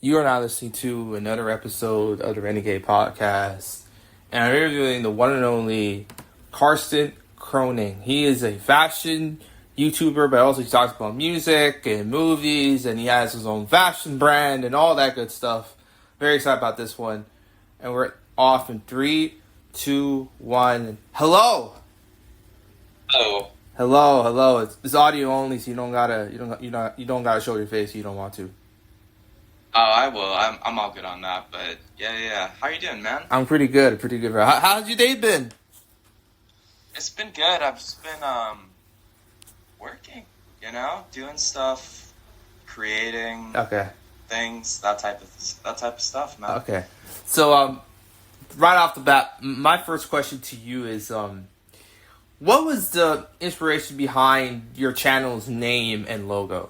You are now listening to another episode of the Renegade Podcast, and I'm interviewing the one and only Karsten Kroening. He is a fashion YouTuber, but also he talks about music and movies, and he has his own fashion brand and all that good stuff. Very excited about this one, and we're off in 3, 2, 1. Hello. Hello. It's audio only, so you don't gotta show your face if you don't want to. Oh, I will. I'm all good on that. But yeah. How you doing, man? I'm pretty good. How's your day been? It's been good. I've just been working. Doing stuff, creating. Okay. Things, that type of stuff, man. Okay. So right off the bat, my first question to you is what was the inspiration behind your channel's name and logo?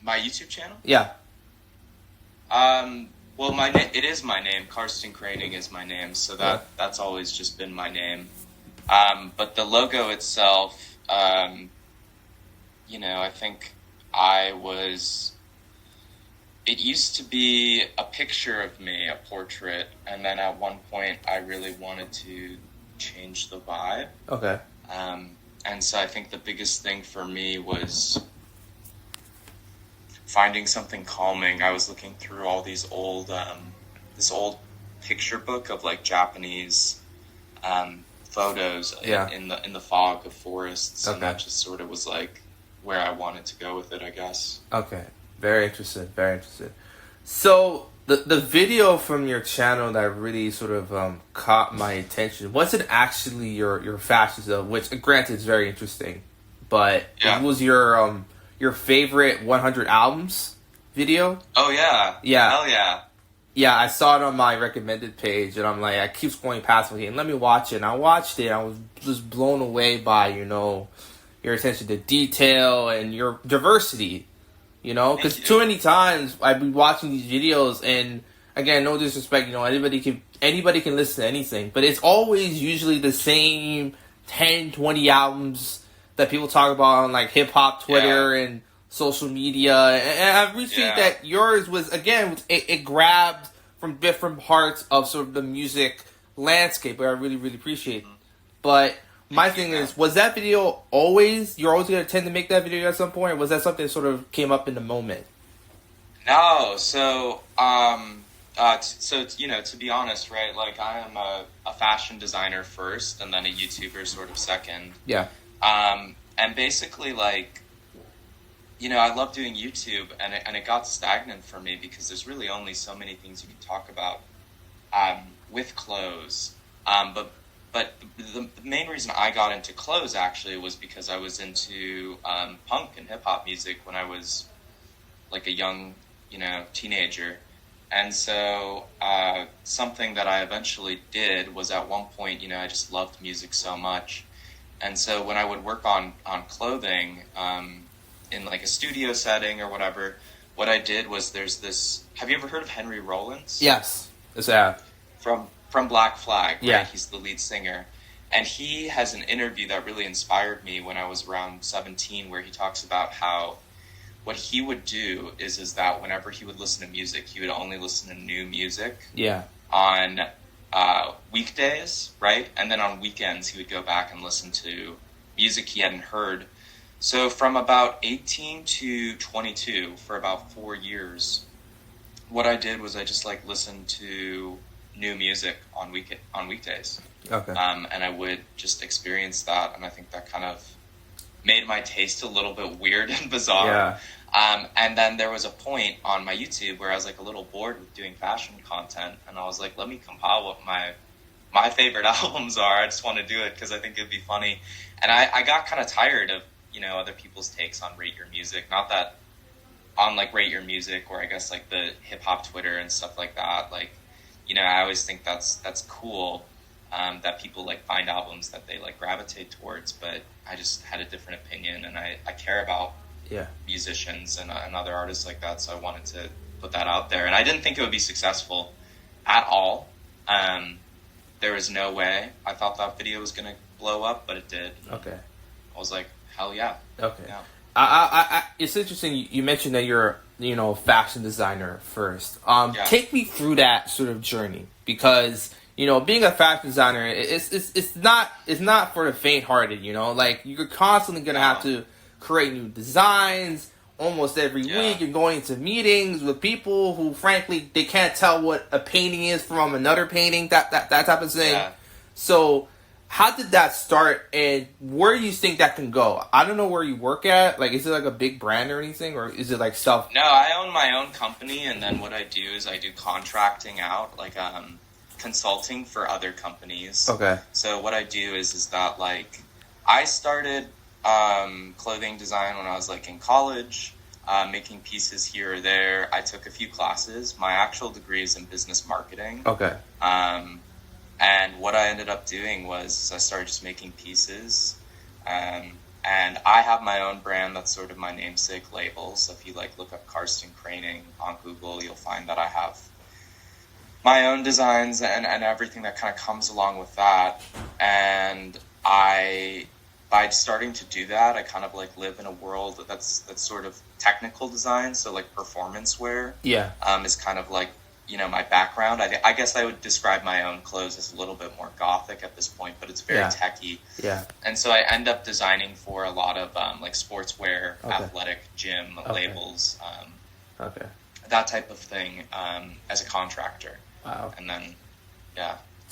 My YouTube channel? Yeah. Well, it is my name. Karsten Kroening is my name, so that's always just been my name. But the logo itself, I think it used to be a picture of me, a portrait, and then at one point I really wanted to change the vibe. Okay. And so I think the biggest thing for me was finding something calming. I was looking through all these this old picture book of like Japanese photos in the fog of forests, and that just sort of was like where I wanted to go with it, I guess. Okay, very interesting. So the video from your channel that really sort of caught my attention wasn't actually your fashion stuff, which granted is very interesting, but it was your favorite 100 albums video. Oh yeah. Hell yeah. Yeah, I saw it on my recommended page, and I'm like, I keep scrolling past it, and let me watch it. And I watched it, and I was just blown away by, your attention to detail and your diversity, because too many times I've been watching these videos, and again, no disrespect, anybody can listen to anything, but it's always usually the same 10, 20 albums that people talk about on like hip hop Twitter and social media, and I appreciate that yours was, again, it grabbed from different parts of sort of the music landscape, but I really, really appreciate it. But my thing is, was that video you're always going to tend to make that video at some point, or was that something that sort of came up in the moment? No, so, to be honest, right, like I am a fashion designer first, and then a YouTuber sort of second. Yeah. And basically, like, I love doing YouTube, and it got stagnant for me because there's really only so many things you can talk about with clothes. But the main reason I got into clothes, actually, was because I was into punk and hip-hop music when I was, like, a young, teenager. And so something that I eventually did was, at one point, I just loved music so much. And so when I would work on clothing in like a studio setting or whatever, what I did was there's this... Have you ever heard of Henry Rollins? Yes. Yes, I have. From Black Flag, right? Yeah. He's the lead singer. And he has an interview that really inspired me when I was around 17, where he talks about how what he would do is that whenever he would listen to music, he would only listen to new music. Yeah. On weekdays, right? And then on weekends, he would go back and listen to music he hadn't heard. So from about 18 to 22, for about 4 years, what I did was I just like listened to new music on weekdays. Okay. And I would just experience that, and I think that kind of made my taste a little bit weird and bizarre. Yeah. And then there was a point on my YouTube where I was like a little bored with doing fashion content, and I was like, let me compile what my favorite albums are. I just want to do it because I think it'd be funny. And I got kind of tired of, other people's takes on Rate Your Music. Not that on like Rate Your Music, or I guess like the hip hop Twitter and stuff like that. Like, I always think that's cool that people like find albums that they like gravitate towards, but I just had a different opinion, and I care about musicians and other artists like that, so I wanted to put that out there. And I didn't think it would be successful at all. There was no way I thought that video was going to blow up, but it did. Okay. I was like, hell yeah. Okay. Yeah. It's interesting. You mentioned that you're, fashion designer first. Take me through that sort of journey, because being a fashion designer, it's not for the faint-hearted. Like, you're constantly gonna have to create new designs almost every week. You're going into meetings with people who, frankly, they can't tell what a painting is from another painting. That type of thing. Yeah. So, how did that start, and where do you think that can go? I don't know where you work at. Like, is it like a big brand or anything, or is it like self? No, I own my own company, and then what I do is I do contracting out, like consulting for other companies. Okay. So what I do is that, like, I started clothing design when I was like in college, making pieces here or there. I took a few classes. My actual degree is in business marketing. Okay. And what I ended up doing was I started just making pieces. And I have my own brand that's sort of my namesake label. So if you look up Karsten Kroening on Google, you'll find that I have my own designs and everything that kind of comes along with that. And by starting to do that, I kind of live in a world that's sort of technical design. So performance wear is kind of my background. I guess I would describe my own clothes as a little bit more gothic at this point, but it's very techy. Yeah. And so I end up designing for a lot of sportswear, athletic gym labels, that type of thing, as a contractor. Wow. And then,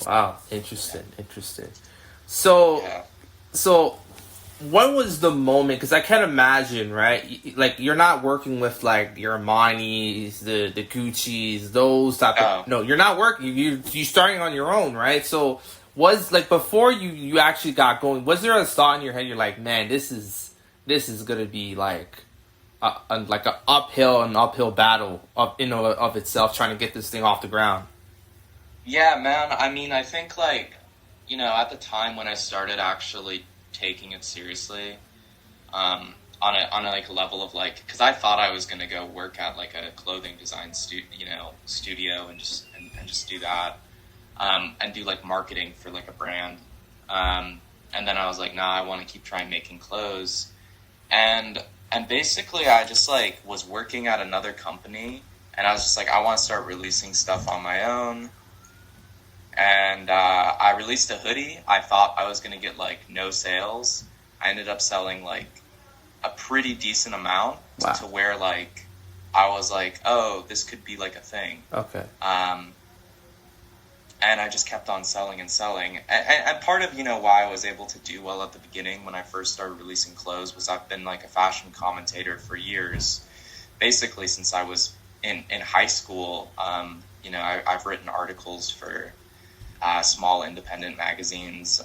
Wow. Interesting. So when was the moment? Because I can't imagine, right? Like, you're not working with your Armani's, the Gucci's, those type of. No, you're not working. You're starting on your own, right? So was before you actually got going, was there a thought in your head? You're like, man, this is gonna be like an uphill battle of itself, trying to get this thing off the ground. Yeah, man. I mean, I think at the time when I started actually taking it seriously, on a level of because I thought I was gonna go work at a clothing design studio and just do that, and do marketing for a brand, and then I was like, nah, I want to keep trying making clothes, and basically I just was working at another company, and I was just I want to start releasing stuff on my own. And I released a hoodie. I thought I was going to get no sales. I ended up selling a pretty decent amount. Wow. To where I was oh, this could be a thing. Okay. And I just kept on selling and selling. And part of why I was able to do well at the beginning when I first started releasing clothes was I've been a fashion commentator for years, basically since I was in high school. I've written articles for small independent magazines,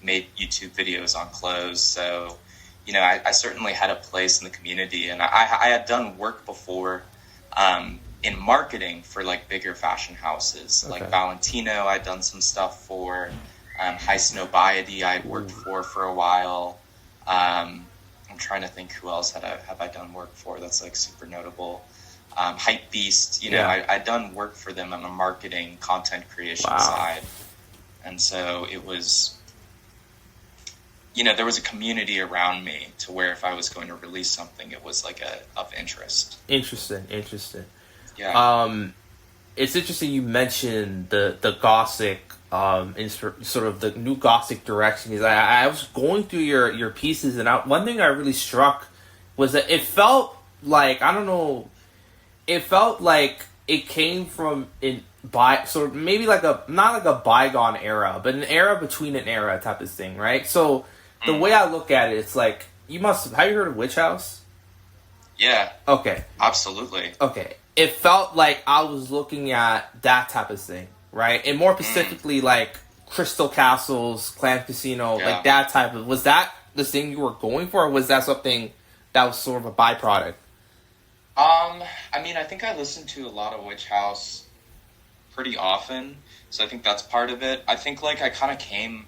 made YouTube videos on clothes. So, I certainly had a place in the community, and I had done work before in marketing for bigger fashion houses, like Valentino. I'd done some stuff for High Snobiety. I'd worked for a while. I'm trying to think who else have I done work for that's super notable. Hype Beast, I'd done work for them on the marketing, content creation side. And so it was, there was a community around me to where if I was going to release something, it was of interest. Interesting. Yeah. It's interesting you mentioned the Gothic, sort of the new Gothic direction. Is I was going through your pieces, and one thing I really struck was that it felt it felt like it came from sort of maybe not like a bygone era, but an era between an era type of thing, right? So the way I look at it, it's have you heard of Witch House? Yeah. Okay. Absolutely. Okay. It felt like I was looking at that type of thing, right? And more specifically, Crystal Castles, Clan Casino, that type of. Was that the thing you were going for, or was that something that was sort of a byproduct? I mean, I think I listened to a lot of Witch House pretty often, so I think that's part of it. I think I kind of came,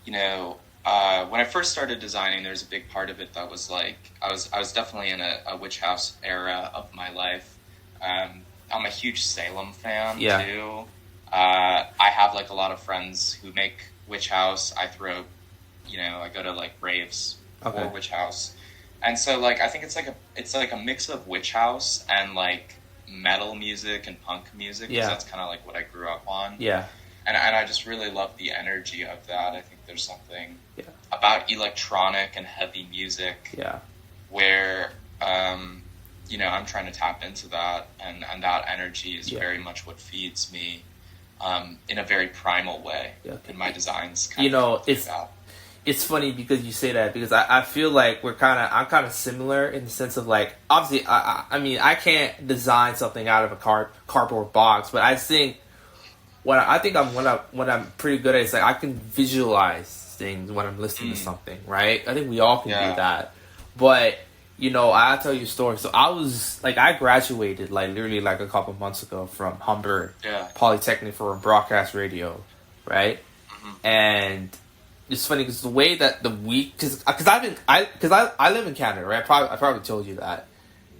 when I first started designing, there's a big part of it that was I was definitely in a Witch House era of my life. I'm a huge Salem fan too. I have a lot of friends who make Witch House. I throw, I go to raves for Witch House. And so like I think it's like a mix of witch house and like metal music and punk music, because that's kind of like what I grew up on. Yeah. And I just really love the energy of that. I think there's something about electronic and heavy music where, you know, I'm trying to tap into that, and that energy is very much what feeds me in a very primal way. Yeah. In my designs. You know, it's funny because you say that, because I feel like I'm kind of similar in the sense of like, obviously, I mean, I can't design something out of a cardboard box, but I think what I'm pretty good at is like I can visualize things when I'm listening to something, right? I think we all can do that. But, you know, I'll tell you a story. So I graduated like literally like a couple months ago from Hamburg Polytechnic for broadcast radio, right? Mm-hmm. And it's funny because the way that the week, because I live in Canada, right? I probably told you that.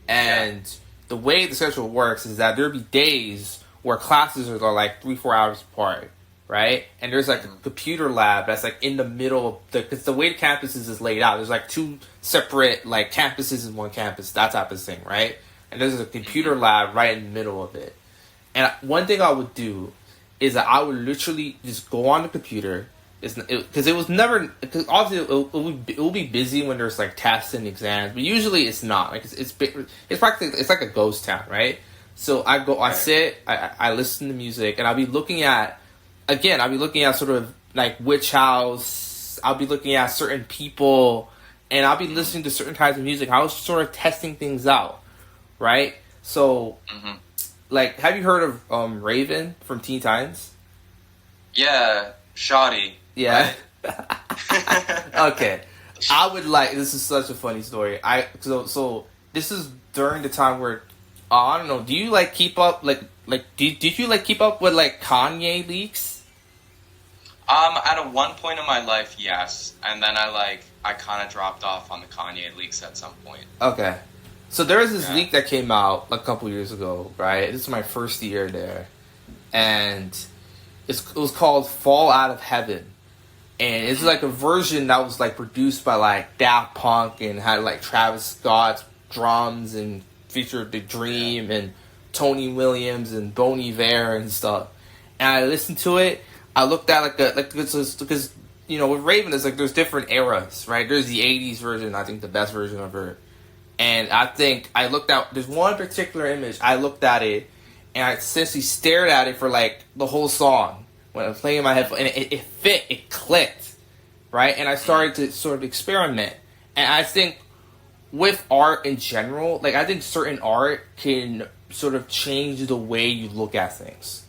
And the way the schedule works is that there'll be days where classes are like 3-4 hours apart, right? And there's like a computer lab that's like in the middle of because the way the campuses is laid out, there's like 2 separate like campuses in one campus, that type of thing, right? And there's a computer lab right in the middle of it. And one thing I would do is that I would literally just go on the computer, because it was never, because obviously it will be busy when there's like tests and exams, but usually it's not. Like it's practically, it's like a ghost town, right? So I sit, I listen to music, and I'll be looking at sort of like witch house. I'll be looking at certain people, and I'll be listening to certain kinds of music. I was sort of testing things out, right? So, like, have you heard of Raven from Teen Titans? Yeah, shoddy. Yeah. Right? Okay. I would like. This is such a funny story. So this is during the time where. I don't know. Do you like keep up did you like keep up with like Kanye leaks? At one point in my life, yes, and then I kind of dropped off on the Kanye leaks at some point. Okay, so there was this leak that came out a couple years ago, right? This is my first year there, and it was called "Fall Out of Heaven," and it's like a version that was like produced by like Daft Punk and had like Travis Scott's drums and featured The Dream and Tony Williams and Bon Iver and stuff. And I listened to it. I looked at because you know with Raven it's like there's different eras, right? There's the '80s version, I think the best version of her. And I think I looked at there's one particular image. I looked at it and I essentially stared at it for like the whole song when I was playing in my headphones, and it fit, it clicked, right? And I started to sort of experiment. And I think with art in general, like I think certain art can sort of change the way you look at things,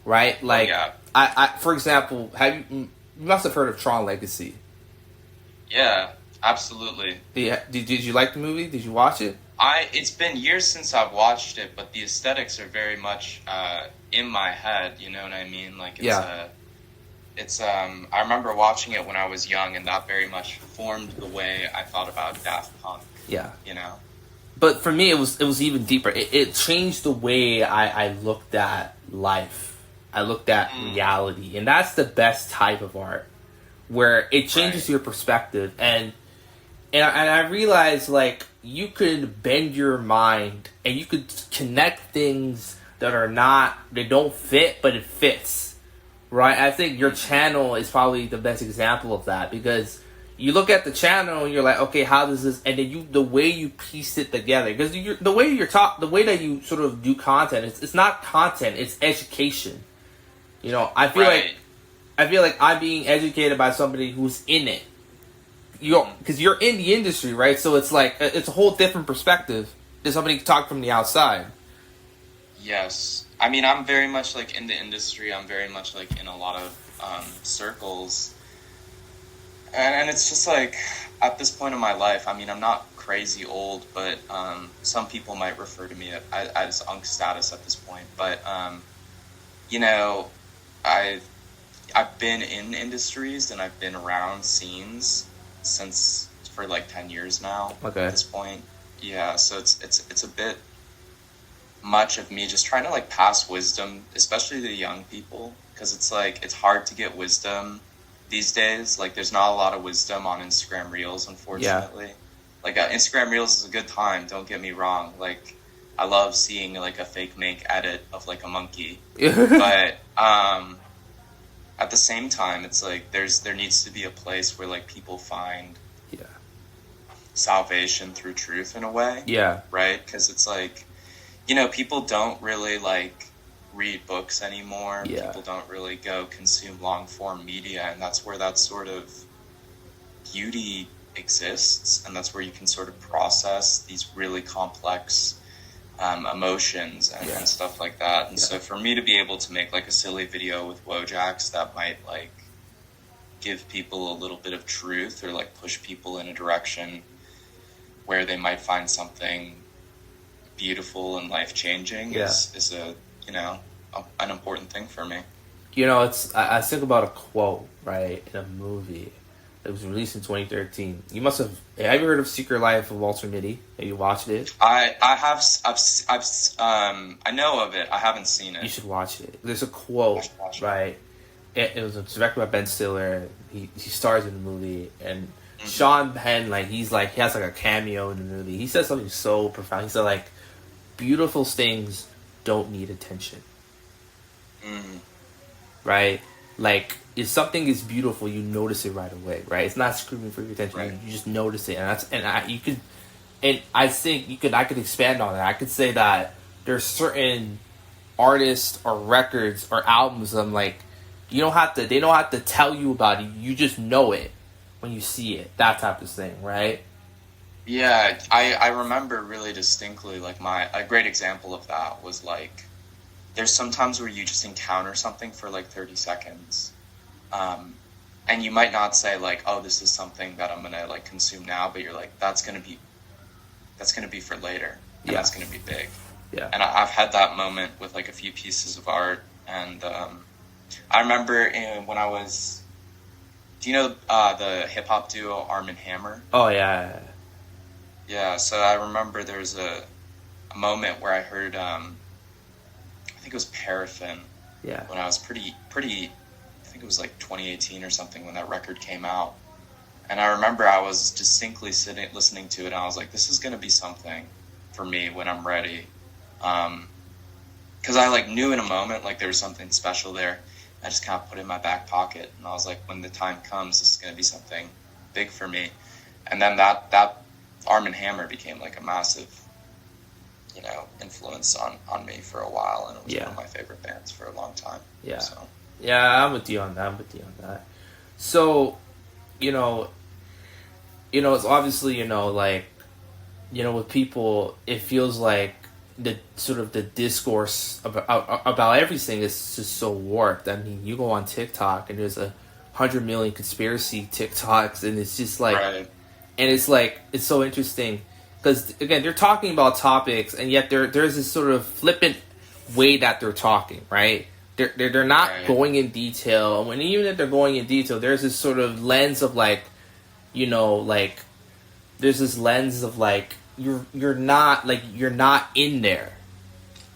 right? Like, I for example, you must have heard of Tron Legacy? Yeah, absolutely. Yeah, did you like the movie? Did you watch it? It's been years since I've watched it, but the aesthetics are very much in my head. You know what I mean? Like, I remember watching it when I was young, and that very much formed the way I thought about Daft Punk. Yeah. You know? But for me, it was even deeper. It changed the way I looked at life. I looked at reality. And that's the best type of art, where it changes your perspective. And I realized, like, you could bend your mind and you could connect things that they don't fit, but it fits. Right? I think your channel is probably the best example of that, because you look at the channel and you're like, okay, how does this, and then the way you piece it together, because the way that you sort of do content, it's not content, it's education. You know, I feel like I'm being educated by somebody who's in it. Because you're in the industry, right? So it's like it's a whole different perspective than somebody talk from the outside. Yes, I mean, I'm very much like in the industry. I'm very much like in a lot of circles. And it's just like, at this point in my life, I mean, I'm not crazy old, but some people might refer to me as unk status at this point. But, you know, I've been in industries and I've been around scenes for like 10 years now. Okay. At this point. Yeah, so it's a bit much of me just trying to like pass wisdom, especially to young people, because it's like, it's hard to get wisdom these days. Like, there's not a lot of wisdom on Instagram Reels, unfortunately. Like Instagram Reels is a good time. Don't get me wrong. Like I love seeing like a fake make edit of like a monkey, but at the same time, it's like there needs to be a place where like people find salvation through truth in a way. Yeah. Right? Because it's like, people don't really like read books anymore. Yeah. People don't really go consume long form media, and that's where that sort of beauty exists, and that's where you can sort of process these really complex emotions and stuff like that. And so for me to be able to make like a silly video with Wojaks that might like give people a little bit of truth or like push people in a direction where they might find something beautiful and life-changing is a, an important thing for me. I think about a quote, right, in a movie. It was released in 2013. You must have you heard of Secret Life of Walter Mitty? Have you watched it? I know of it. I haven't seen it. You should watch it. There's a quote, right? It was directed by Ben Stiller. He stars in the movie, and Sean Penn, he has like a cameo in the movie. He says something so profound. He said like, beautiful things don't need attention. Right? Like, if something is beautiful, you notice it right away, right? It's not screaming for your attention. Right. You just notice it, I think I could expand on that. I could say that there's certain artists or records or albums they don't have to tell you about it. You just know it when you see it. That type of thing, right? Yeah, I remember really distinctly, a great example of that was there's sometimes where you just encounter something for 30 seconds. And you might not say oh, this is something that I'm going to consume now, but you're that's going to be for later. And that's going to be big. Yeah. And I've had that moment with a few pieces of art. And I remember when I was, do you know the hip hop duo Arm & Hammer? Oh yeah. Yeah. So I remember there was a moment where I heard, I think it was Paraffin. Yeah. When I was pretty, I think it was 2018 or something when that record came out. And I remember I was distinctly listening to it, and I was like, this is going to be something for me when I'm ready. Because I knew in a moment there was something special there. I just kind of put it in my back pocket, and I was like, when the time comes, this is going to be something big for me. And then that Arm & Hammer became a massive, influence on me for a while, and it was one of my favorite bands for a long time. Yeah. So. Yeah, I'm with you on that. So, it's obviously, with people, it feels like the sort of the discourse about everything is just so warped. I mean, you go on TikTok and there's 100 million conspiracy TikToks, and it's just right. And it's it's so interesting because again, they're talking about topics, and yet there's this sort of flippant way that they're talking, right? They're not going in detail, and even if they're going in detail, there's this sort of lens of there's this lens of you're not in there.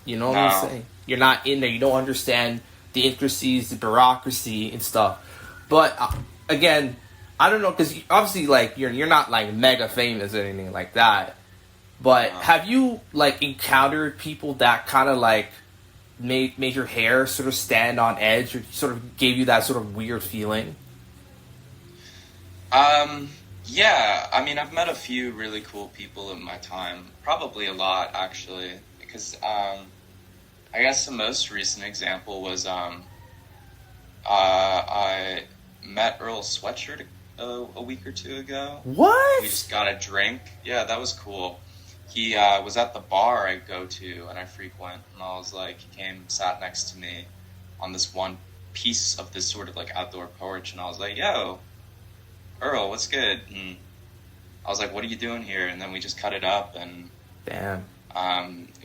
You know what I'm saying? You're not in there. You don't understand the intricacies, the bureaucracy and stuff. But again, I don't know, because obviously you're not mega famous or anything like that. But have you encountered people that kind of made your hair sort of stand on edge, or sort of gave you that sort of weird feeling? Yeah, I mean, I've met a few really cool people in my time, probably a lot actually, because I guess the most recent example was I met Earl Sweatshirt a week or two ago. What? We just got a drink. Yeah, that was cool. He was at the bar I go to and I frequent, and I was he came, sat next to me on this one piece of this sort of outdoor porch, and I was like, yo, Earl, what's good? And I was like, what are you doing here? And then we just cut it up, and damn.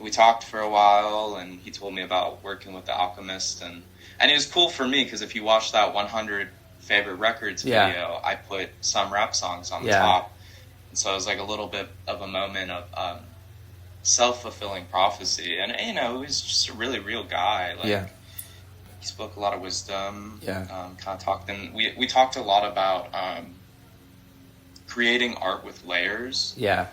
We talked for a while, and he told me about working with The Alchemist, and it was cool for me because if you watch that 100 favorite records video, I put some rap songs on the top. And so it was a little bit of a moment of self-fulfilling prophecy. And, he was just a really real guy. He spoke a lot of wisdom. Kind of talked. And we talked a lot about creating art with layers. Yeah.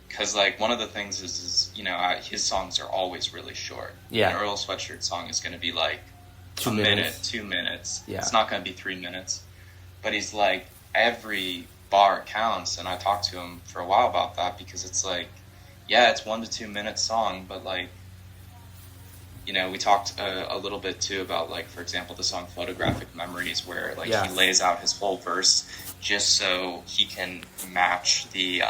Because, like, one of the things is you know, his songs are always really short. Yeah. An Earl Sweatshirt song is going to be, like, 2 minute, minutes. 2 minutes. Yeah. It's not going to be 3 minutes. But he's like, every bar counts, and I talked to him for a while about that, because it's like, yeah, it's 1 to 2 minute song, but, like, you know, we talked a little bit too about, like, for example, the song Photographic Memories, where, like, he lays out his whole verse just so he can match the,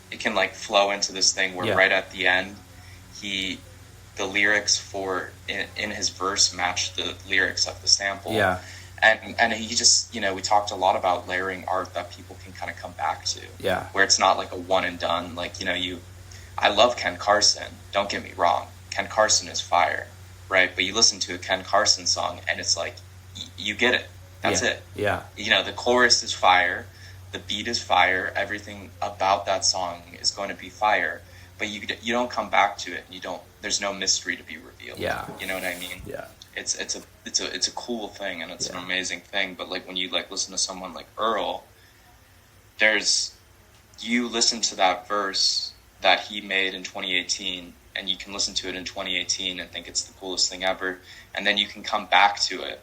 it can, like, flow into this thing where right at the end, the lyrics in his verse match the lyrics of the sample. Yeah. And he just, you know, we talked a lot about layering art that people can kind of come back to. Yeah. Where it's not like a one and done. Like, you know, I love Ken Carson. Don't get me wrong. Ken Carson is fire, right? But you listen to a Ken Carson song and it's like, you get it. That's it. Yeah. You know, the chorus is fire. The beat is fire. Everything about that song is going to be fire. But you don't come back to it. There's no mystery to be revealed. Yeah. You know what I mean? Yeah. It's a cool thing, and it's an amazing thing. But, like, when you, like, listen to someone like Earl, you listen to that verse that he made in 2018, and you can listen to it in 2018 and think it's the coolest thing ever, and then you can come back to it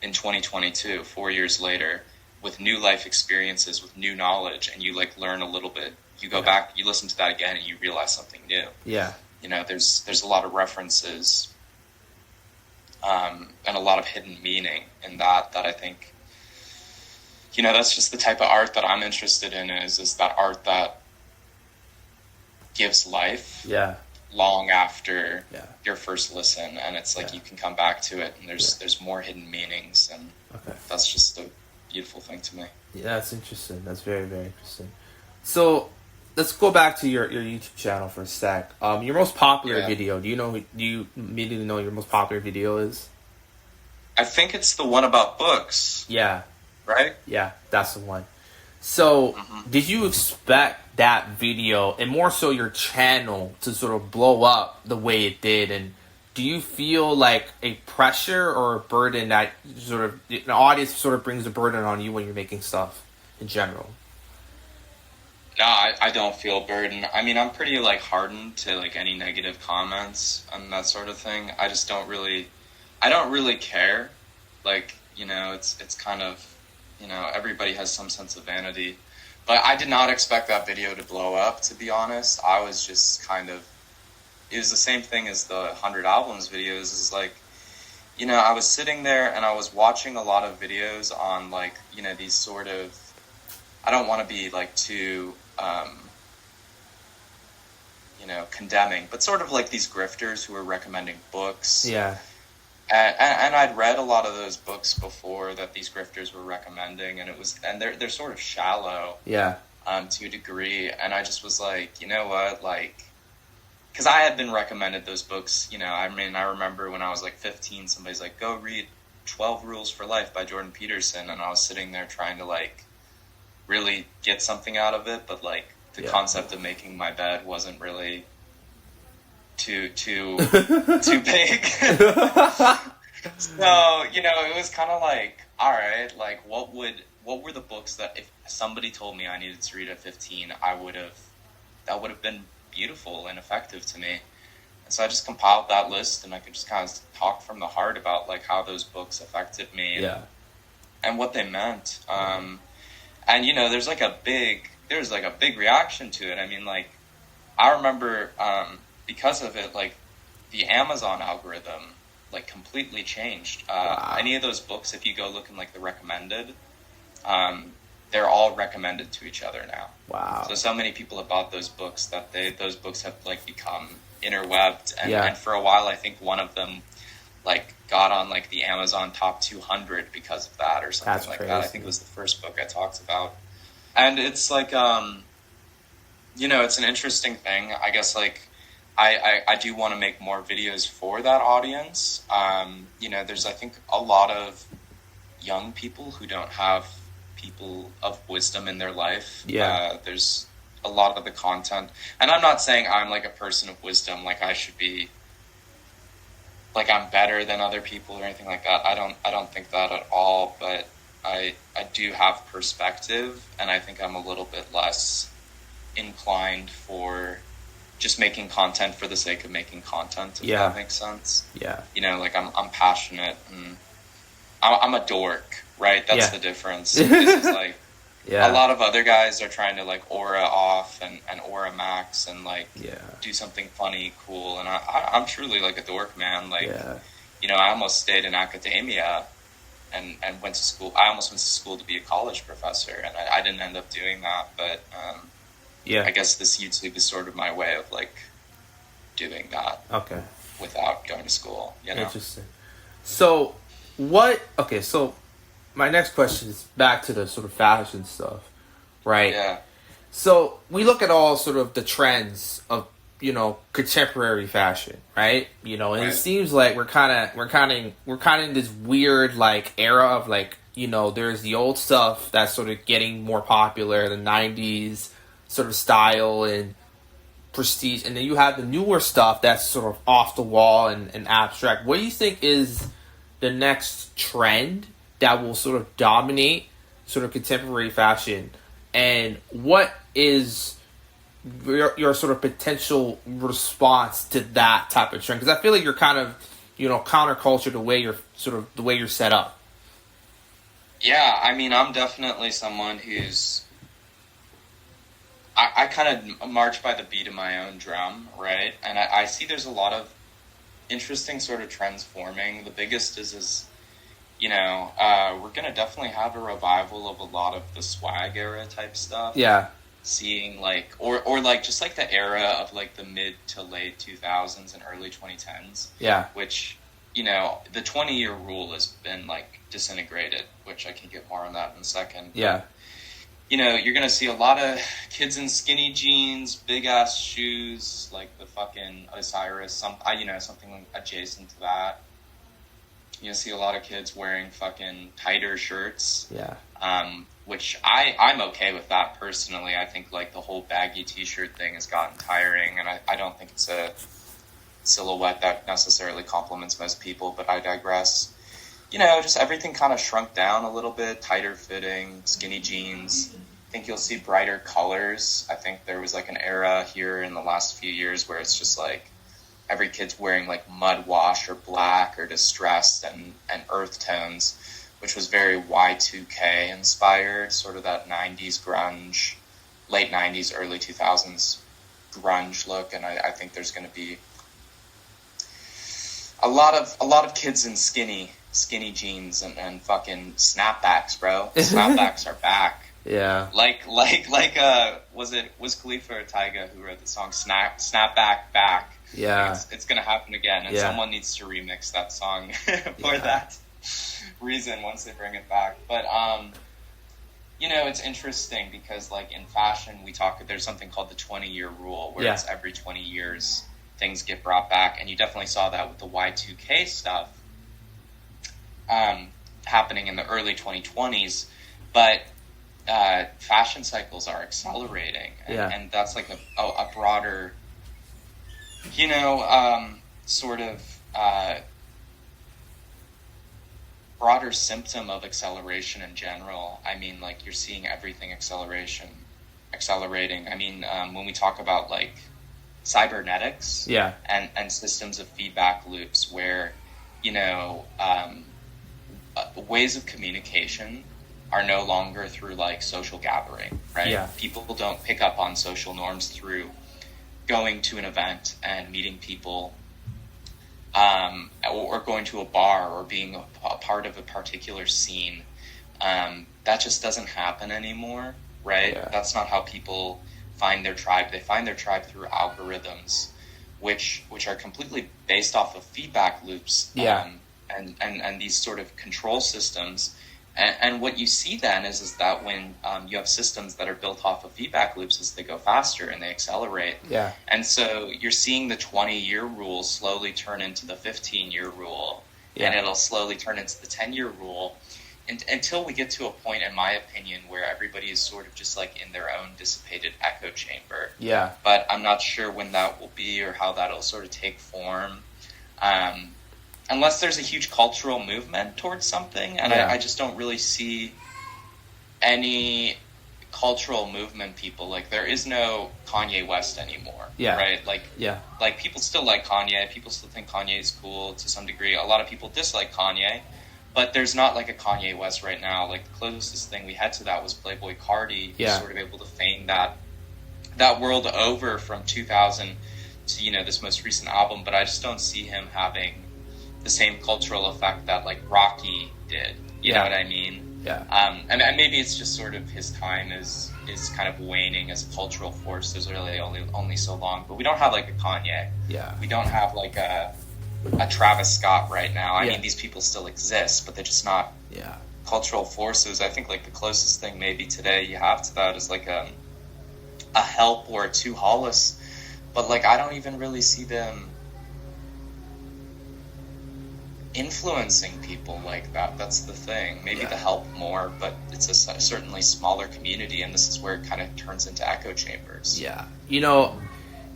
in 2022, 4 years later, with new life experiences, with new knowledge, and you, like, learn a little bit. You go back, you listen to that again, and you realize something new. Yeah. You know, there's a lot of references, and a lot of hidden meaning in that I think, you know, that's just the type of art that I'm interested in, is that art that gives life long after your first listen, and it's like you can come back to it, and there's more hidden meanings, and that's just a beautiful thing to me. Yeah, that's interesting. That's very, very interesting. So let's go back to your YouTube channel for a sec. Your most popular video, do you immediately know your most popular video is? I think it's the one about books. Yeah. Right? Yeah, that's the one. So, did you expect that video, and more so your channel, to sort of blow up the way it did? And do you feel like a pressure or a burden that sort of an audience sort of brings a burden on you when you're making stuff in general? No, I don't feel burden. I mean, I'm pretty, like, hardened to, like, any negative comments and that sort of thing. I just don't really care. Like, you know, it's kind of, you know, everybody has some sense of vanity. But I did not expect that video to blow up, to be honest. I was just kind of, it was the same thing as the 100 albums videos. Is like, you know, I was sitting there and I was watching a lot of videos on, like, you know, these sort of, I don't want to be, like, too, you know, condemning, but sort of like these grifters who are recommending books. Yeah. And I'd read a lot of those books before that these grifters were recommending, and they're sort of shallow. Yeah. To a degree, and I just was like, you know what, like, because I had been recommended those books, you know, I mean, I remember when I was like 15, somebody's like, go read 12 Rules for Life by Jordan Peterson, and I was sitting there trying to, like, really get something out of it, but, like, the concept of making my bed wasn't really too big. So, you know, it was kind of like, all right, like, what were the books that if somebody told me I needed to read at 15, that would have been beautiful and effective to me. And so I just compiled that list, and I could just kind of talk from the heart about, like, how those books affected me and what they meant. And, you know, there's like a big reaction to it. I mean, like, I remember, because of it, like, the Amazon algorithm, like, completely changed. Any of those books, if you go look in, like, the recommended, they're all recommended to each other now. Wow. So many people have bought those books that those books have, like, become interwebbed. And for a while, I think one of them, like, got on, like, the Amazon top 200 because of that, or something. That's like crazy. That. I think it was the first book I talked about. And it's like, you know, it's an interesting thing. I guess, like, I do want to make more videos for that audience. You know, there's, I think, a lot of young people who don't have people of wisdom in their life. Yeah. There's a lot of the content. And I'm not saying I'm, like, a person of wisdom, like, I should be, like, I'm better than other people or anything like that. I don't think that at all. But I do have perspective, and I think I'm a little bit less inclined for just making content for the sake of making content, if that makes sense. Yeah. You know, like I'm passionate, and I'm a dork, right? That's the difference. This is like a lot of other guys are trying to like aura off and aura max and like do something funny, cool, and I'm truly like a dork, man. Like, you know, I almost stayed in academia and went to school. I almost went to school to be a college professor, and I didn't end up doing that, but I guess this YouTube is sort of my way of like doing that. Okay. Without going to school, you know. Interesting. So so my next question is back to the sort of fashion stuff, right? Yeah. So we look at all sort of the trends of, you know, contemporary fashion, right? You know, and it seems like we're kind of in this weird like era of like, you know, there's the old stuff that's sort of getting more popular, the 90s sort of style and prestige, and then you have the newer stuff that's sort of off the wall and abstract. What do you think is the next trend that will sort of dominate sort of contemporary fashion, and what is your sort of potential response to that type of trend? Because I feel like you're kind of, you know, counterculture the way you're set up. Yeah, I mean, I'm definitely someone who's I kind of march by the beat of my own drum, right? And I see there's a lot of interesting sort of trends forming. The biggest is you know, we're going to definitely have a revival of a lot of the swag era type stuff. Yeah. Seeing like, or like just like the era of like the mid to late 2000s and early 2010s. Yeah. Which, you know, the 20-year rule has been like disintegrated, which I can get more on that in a second. Yeah. But, you know, you're going to see a lot of kids in skinny jeans, big ass shoes, like the fucking Osiris, something adjacent to that. You see a lot of kids wearing fucking tighter shirts. Yeah. Which I'm okay with that personally. I think like the whole baggy t-shirt thing has gotten tiring, and I don't think it's a silhouette that necessarily compliments most people, but I digress. You know, just everything kind of shrunk down a little bit, tighter fitting, skinny jeans. I think you'll see brighter colors. I think there was like an era here in the last few years where it's just like every kid's wearing like mud wash or black or distressed and earth tones, which was very Y2K inspired, sort of that 90s grunge, late 90s, early 2000s grunge look. And I think there's going to be a lot of kids in skinny jeans and fucking snapbacks, bro. Snapbacks are back. Yeah. Like was Khalifa or Tyga who wrote the song Snapback Back? Yeah. It's gonna happen again, and someone needs to remix that song for that reason once they bring it back. But you know, it's interesting because like in fashion there's something called the 20-year rule, where it's every 20 years things get brought back, and you definitely saw that with the Y2K stuff happening in the early 2020s. But fashion cycles are accelerating, and that's like a broader, you know, sort of broader symptom of acceleration in general. I mean, like you're seeing everything accelerating. I mean, when we talk about like cybernetics, and systems of feedback loops, where you know ways of communication are no longer through like social gathering, right? Yeah. People don't pick up on social norms through going to an event and meeting people, or going to a bar or being a part of a particular scene. That just doesn't happen anymore, right? Yeah. That's not how people find their tribe. They find their tribe through algorithms, which are completely based off of feedback loops, and these sort of control systems. And what you see then is that when you have systems that are built off of feedback loops, as they go faster and they accelerate. Yeah. And so you're seeing the 20-year rule slowly turn into the 15-year rule, and it'll slowly turn into the 10-year rule, until we get to a point, in my opinion, where everybody is sort of just like in their own dissipated echo chamber. Yeah. But I'm not sure when that will be or how that'll sort of take form. unless there's a huge cultural movement towards something, and I just don't really see any cultural movement people. Like, there is no Kanye West anymore, right? Like people still like Kanye, people still think Kanye is cool to some degree. A lot of people dislike Kanye, but there's not like a Kanye West right now. Like, the closest thing we had to that was Playboi Carti, who's sort of able to feign that world over from 2000 to, you know, this most recent album, but I just don't see him having the same cultural effect that like Rocky did. You know what I mean? And maybe it's just sort of his time is kind of waning as a cultural force. There's really only so long, but we don't have like a Kanye. We don't have like a Travis Scott right now. I mean, these people still exist, but they're just not cultural forces. I think like the closest thing maybe today you have to that is like a Help or a Two Hollis, but like I don't even really see them influencing people like that. That's the thing. Maybe the Help more, but it's a certainly smaller community, and this is where it kind of turns into echo chambers. You know,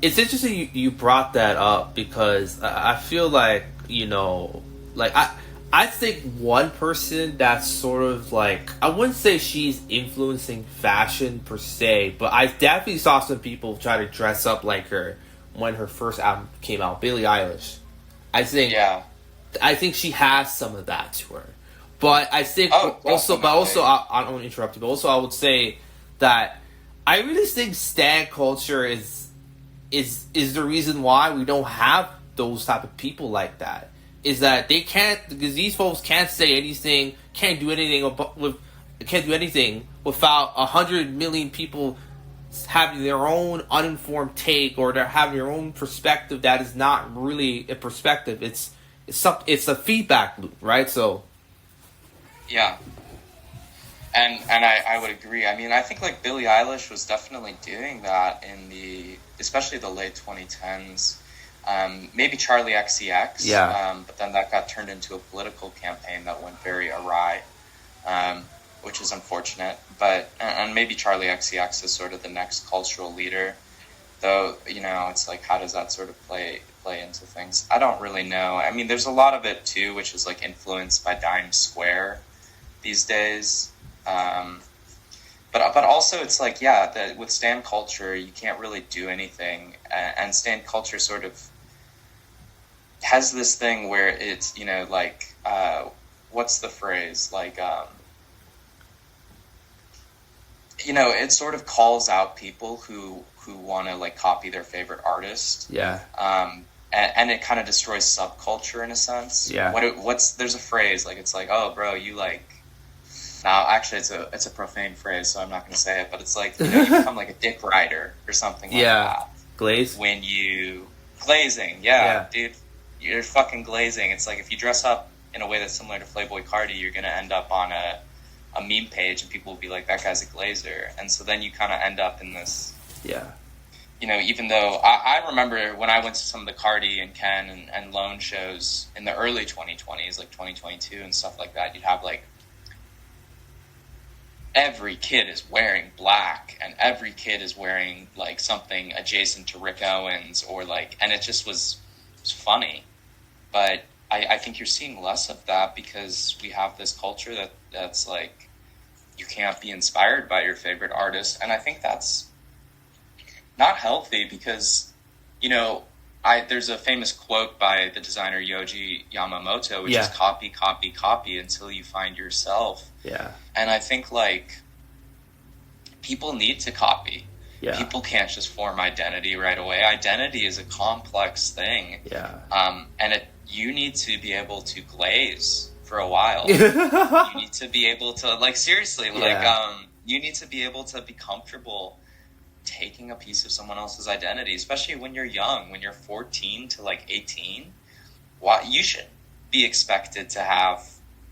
it's interesting you brought that up, because I feel like, you know, like I think one person that's sort of like, I wouldn't say she's influencing fashion per se, but I definitely saw some people try to dress up like her when her first album came out, Billie I think she has some of that to her, but I think I don't want to interrupt you, but also I would say that I really think stan culture is the reason why we don't have those type of people like that. Is that they can't, because these folks can't say anything, can't do anything without 100 million people having their own uninformed take, or they're having their own perspective that is not really a perspective. It's a feedback loop, right? So and I would agree. I mean, I think like Billie Eilish was definitely doing that in especially the late 2010s. Maybe Charlie XCX, but then that got turned into a political campaign that went very awry, which is unfortunate. But and maybe Charlie XCX is sort of the next cultural leader, though. You know, it's like, how does that sort of play into things? I don't really know. I mean, there's a lot of it too, which is like influenced by Dime Square these days. But also it's like, with stan culture, you can't really do anything, and stan culture sort of has this thing where it's, you know, like, what's the phrase? Like, you know, it sort of calls out people who want to like copy their favorite artist. And it kind of destroys subculture in a sense. There's a phrase, like, it's like, oh, bro, you like. Now, actually, it's a profane phrase, so I'm not going to say it. But it's like, you know, you become like a dick rider or something like that. Glaze. When you glazing, dude, you're fucking glazing. It's like, if you dress up in a way that's similar to Playboi Carti, you're going to end up on a meme page, and people will be like, that guy's a glazer. And so then you kind of end up in this. You know, even though I remember when I went to some of the Carti and Ken and Lone shows in the early 2020s, like 2022 and stuff like that, you'd have like, every kid is wearing black, and every kid is wearing like something adjacent to Rick Owens, or like, and it just was funny. But I think you're seeing less of that, because we have this culture that's like, you can't be inspired by your favorite artist. And I think that's not healthy, because, you know, there's a famous quote by the designer Yohji Yamamoto, which is copy, copy, copy until you find yourself. And I think, like, people need to copy. People can't just form identity right away. Identity is a complex thing. And you need to be able to glaze for a while. You need to be able to, like, seriously, like, you need to be able to be comfortable taking a piece of someone else's identity, especially when you're young, when you're 14 to like 18. You should be expected to have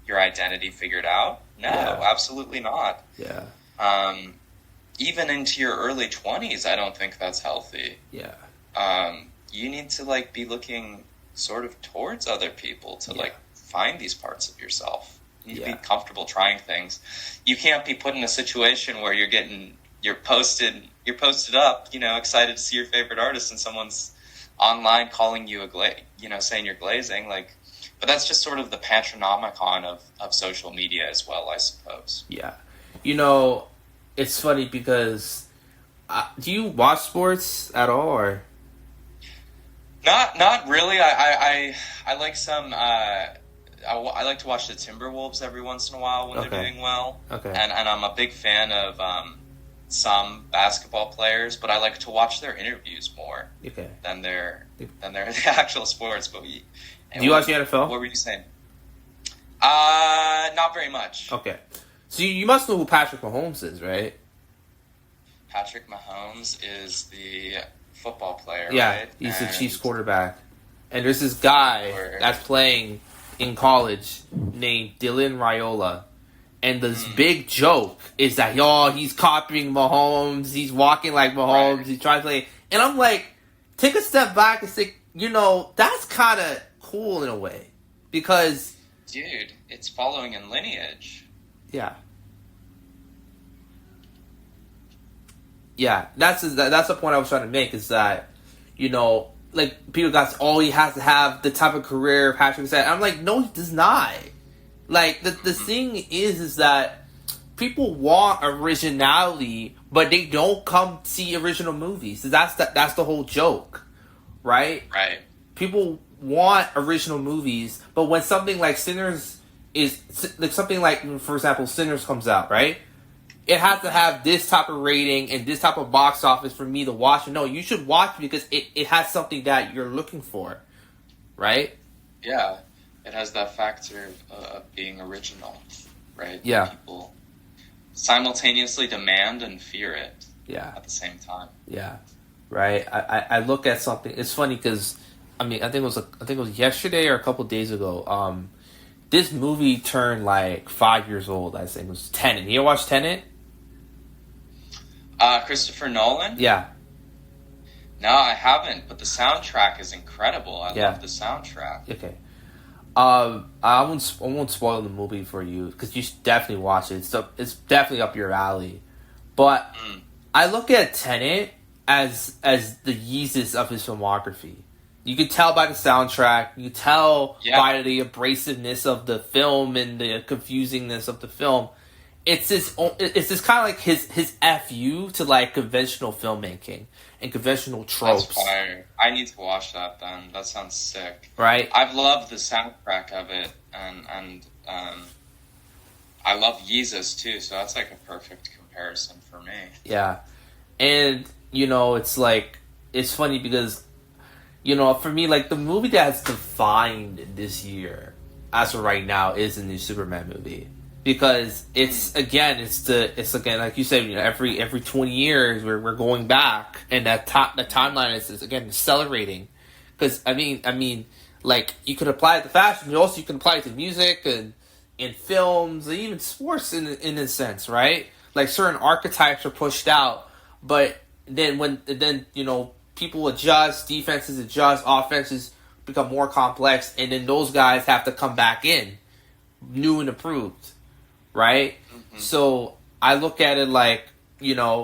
your identity figured out. No, absolutely not. Even into your early 20s, I don't think that's healthy. You need to like be looking sort of towards other people to like find these parts of yourself. You need to be comfortable trying things. You can't be put in a situation where you're posted up, you know, excited to see your favorite artist, and someone's online calling you saying you're glazing. Like, But that's just sort of the patronomicon of social media as well, I suppose. Yeah. It's funny because do you watch sports at all, or? Not really. I like some. I like to watch the Timberwolves every once in a while when they're doing well. Okay. And I'm a big fan of some basketball players, but I like to watch their interviews more than their the actual sports. But do you watch the NFL? What were you saying? Not very much. Okay. So you must know who Patrick Mahomes is, right? Patrick Mahomes is the football player, yeah, right? He's the Chiefs quarterback. And there's this guy that's playing in college named Dylan Raiola. And this big joke is that, he's copying Mahomes. He's walking like Mahomes. Right. He's trying to play. And I'm like, take a step back and say, that's kind of cool in a way. Because... dude, it's following in lineage. Yeah. Yeah, that's the point I was trying to make, is that, like, Peter Gatz, he has to have the type of career Patrick said. I'm like, no, he does not. Like, the thing is that people want originality, but they don't come see original movies. So that's the whole joke, right? Right. People want original movies, but when something like Sinners is, like, something like, for example, Sinners comes out, right? It has to have this type of rating and this type of box office for me to watch it. No, you should watch it because it has something that you're looking for, right? Yeah, it has that factor of being original, right? Yeah. People simultaneously demand and fear it. Yeah. At the same time. Yeah, right. I look at something. It's funny because I think it was yesterday or a couple days ago. This movie turned like 5 years old. I think it was Tenet. You ever watch Tenet? Christopher Nolan? Yeah. No, I haven't, but the soundtrack is incredible. I love the soundtrack. Okay. I won't spoil the movie for you because you should definitely watch it. It's definitely up your alley. But I look at Tenet as the Yeezus of his filmography. You can tell by the soundtrack. You can tell by the abrasiveness of the film and the confusingness of the film. It's this kind of like his FU to like conventional filmmaking and conventional tropes. That's fire. I need to watch that then. That sounds sick. Right? I've loved the soundtrack of it, and I love Yeezus too, so that's like a perfect comparison for me. Yeah. And, it's like, it's funny because, for me, like, the movie that's defined this year, as of right now, is the new Superman movie. Because it's again, like you said, every 20 years we're going back, and the timeline is again accelerating. Because I mean, like, you could apply it to fashion, but also you can apply it to music and in films and even sports in a sense, right? Like, certain archetypes are pushed out, but then people adjust, defenses adjust, offenses become more complex, and then those guys have to come back in, new and improved. Right? Mm-hmm. So I look at it like,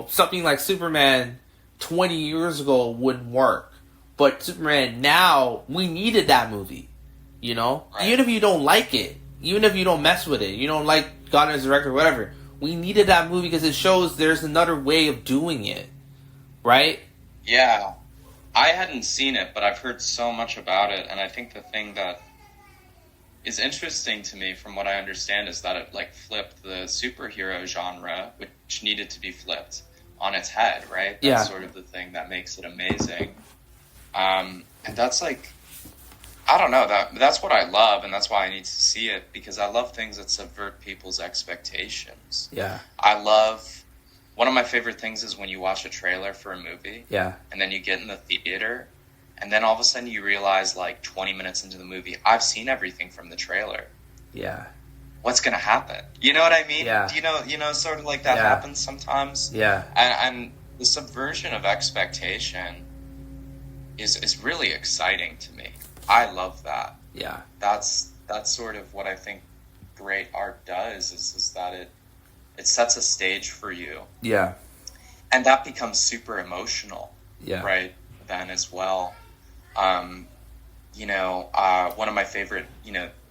something like Superman 20 years ago wouldn't work. But Superman now, we needed that movie. Right. Even if you don't like it, even if you don't mess with it, you don't like God as director or whatever, we needed that movie because it shows there's another way of doing it. Right? Yeah. I hadn't seen it, but I've heard so much about it, and I think the thing that is interesting to me, from what I understand, is that it like flipped the superhero genre, which needed to be flipped, on its head, right? That's sort of the thing that makes it amazing. And that's like, I don't know, that's what I love, and that's why I need to see it, because I love things that subvert people's expectations. Yeah. One of my favorite things is when you watch a trailer for a movie, and then you get in the theater, and then all of a sudden you realize, like, 20 minutes into the movie, I've seen everything from the trailer. Yeah. What's going to happen? You know what I mean? Yeah. You know, sort of like that happens sometimes. Yeah. And the subversion of expectation is really exciting to me. I love that. Yeah. That's sort of what I think great art does, is that it sets a stage for you. Yeah. And that becomes super emotional. Yeah. Right then as well. one of my favorite,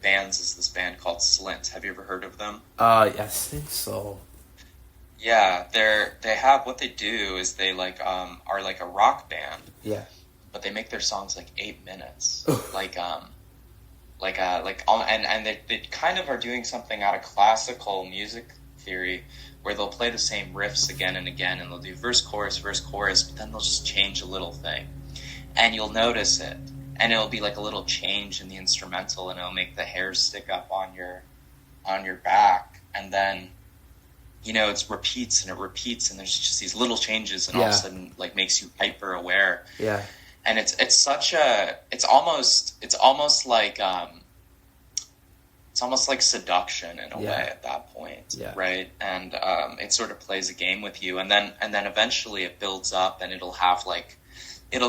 bands is this band called Slint. Have you ever heard of them? I think so. Yeah, they have, what they do is they are like a rock band. Yeah. But they make their songs like 8 minutes. And they kind of are doing something out of classical music theory where they'll play the same riffs again and again, and they'll do verse, chorus, but then they'll just change a little thing. And you'll notice it. And it'll be like a little change in the instrumental, and it'll make the hair stick up on your back. And then, it repeats, and there's just these little changes, and all of a sudden, like, makes you hyper aware. Yeah. And it's almost like seduction in a way at that point, right? And it sort of plays a game with you, and then eventually it builds up, and it'll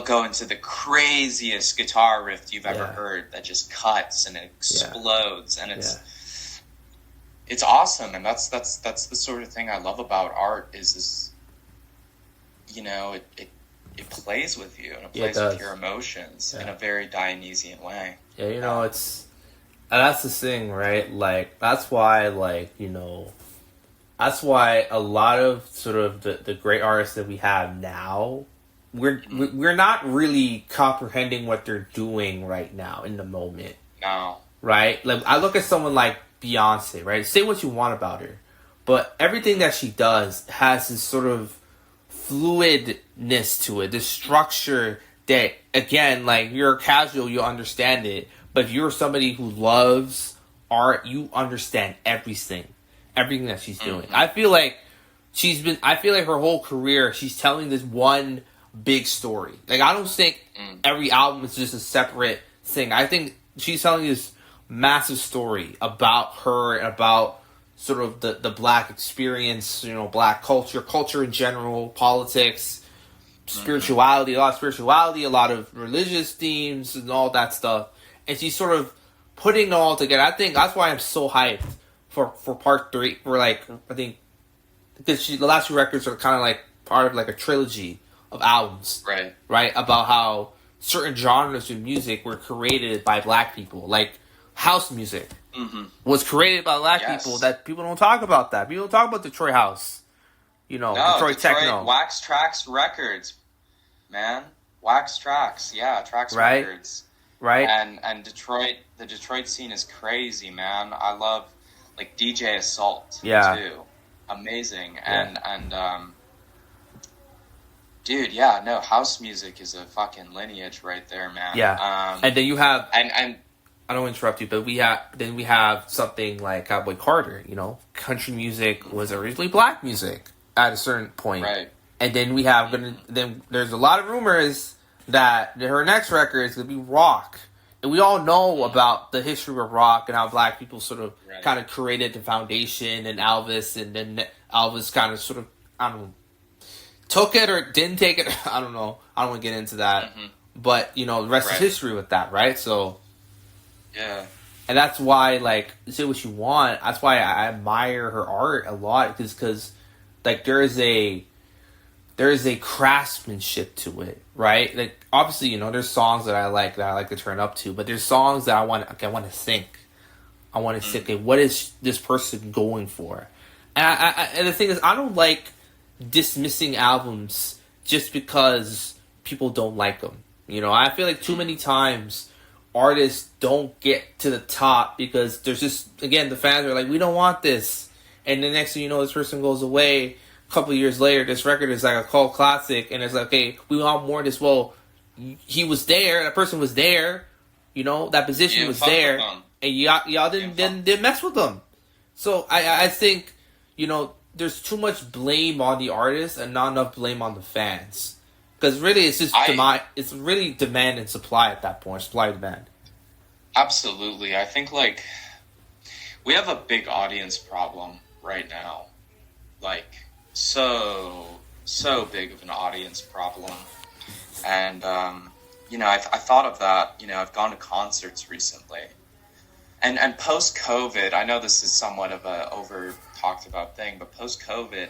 go into the craziest guitar riff you've ever heard that just cuts and it explodes, and it's awesome. And that's the sort of thing I love about art is this, it plays with you, and it plays with your emotions in a very Dionysian way. Yeah, that's the thing, right? Like, that's why, that's why a lot of sort of the great artists that we have now, we're not really comprehending what they're doing right now in the moment. No. Right? Like, I look at someone like Beyonce, right? Say what you want about her, but everything that she does has this sort of fluidness to it, this structure that, again, like, you're casual, you'll understand it, but if you're somebody who loves art, you understand everything that she's doing. Mm-hmm. I feel like her whole career, she's telling this one big story. Like, I don't think every album is just a separate thing. I think she's telling this massive story about her and about sort of the black experience, black culture in general, politics, spirituality, a lot of religious themes and all that stuff. And she's sort of putting it all together. I think that's why I'm so hyped for part 3. I think because the last 2 records are kind of like part of like a trilogy of albums. Right? About how certain genres of music were created by black people. Like house music was created by black people. That people don't talk about that. People don't talk about Detroit house. Detroit techno. Wax Trax Records, man. Wax Trax, Trax Records. Right. And the Detroit scene is crazy, man. I love like DJ Assault too. Amazing. Yeah. And dude, house music is a fucking lineage right there, man. Yeah. And then you have and I don't want to interrupt you, but we have something like Cowboy Carter, country music was originally black music at a certain point. Right. And then we have then there's a lot of rumors that her next record is going to be rock. And we all know about the history of rock and how black people sort of kind of created the foundation, and Elvis, and then Elvis kind of sort of, I don't know, took it or didn't take it. I don't know. I don't want to get into that. Mm-hmm. But, the rest is history with that, right? So, yeah. And that's why, like, say what you want. That's why I admire her art a lot, because like, there is a craftsmanship to it, right? Like, obviously, there's songs that I like to turn up to, but there's songs that I want to think. I want to think, okay, what is this person going for? And the thing is, I don't like dismissing albums just because people don't like them. I feel like too many times artists don't get to the top because there's just, again, the fans are like, we don't want this. And the next thing you know, this person goes away. A couple of years later, this record is like a cult classic, and it's like, okay, we want more of this. Well, he was there, that person was there, that position was there, and y'all didn't mess with them. So I think, there's too much blame on the artist and not enough blame on the fans. Because really, it's just it's really demand and supply at that point, supply and demand. Absolutely. I think, like, we have a big audience problem right now. Like, so big of an audience problem. And, I thought of that. I've gone to concerts recently. And post-COVID, I know this is somewhat of a over-talked-about thing, but post-COVID,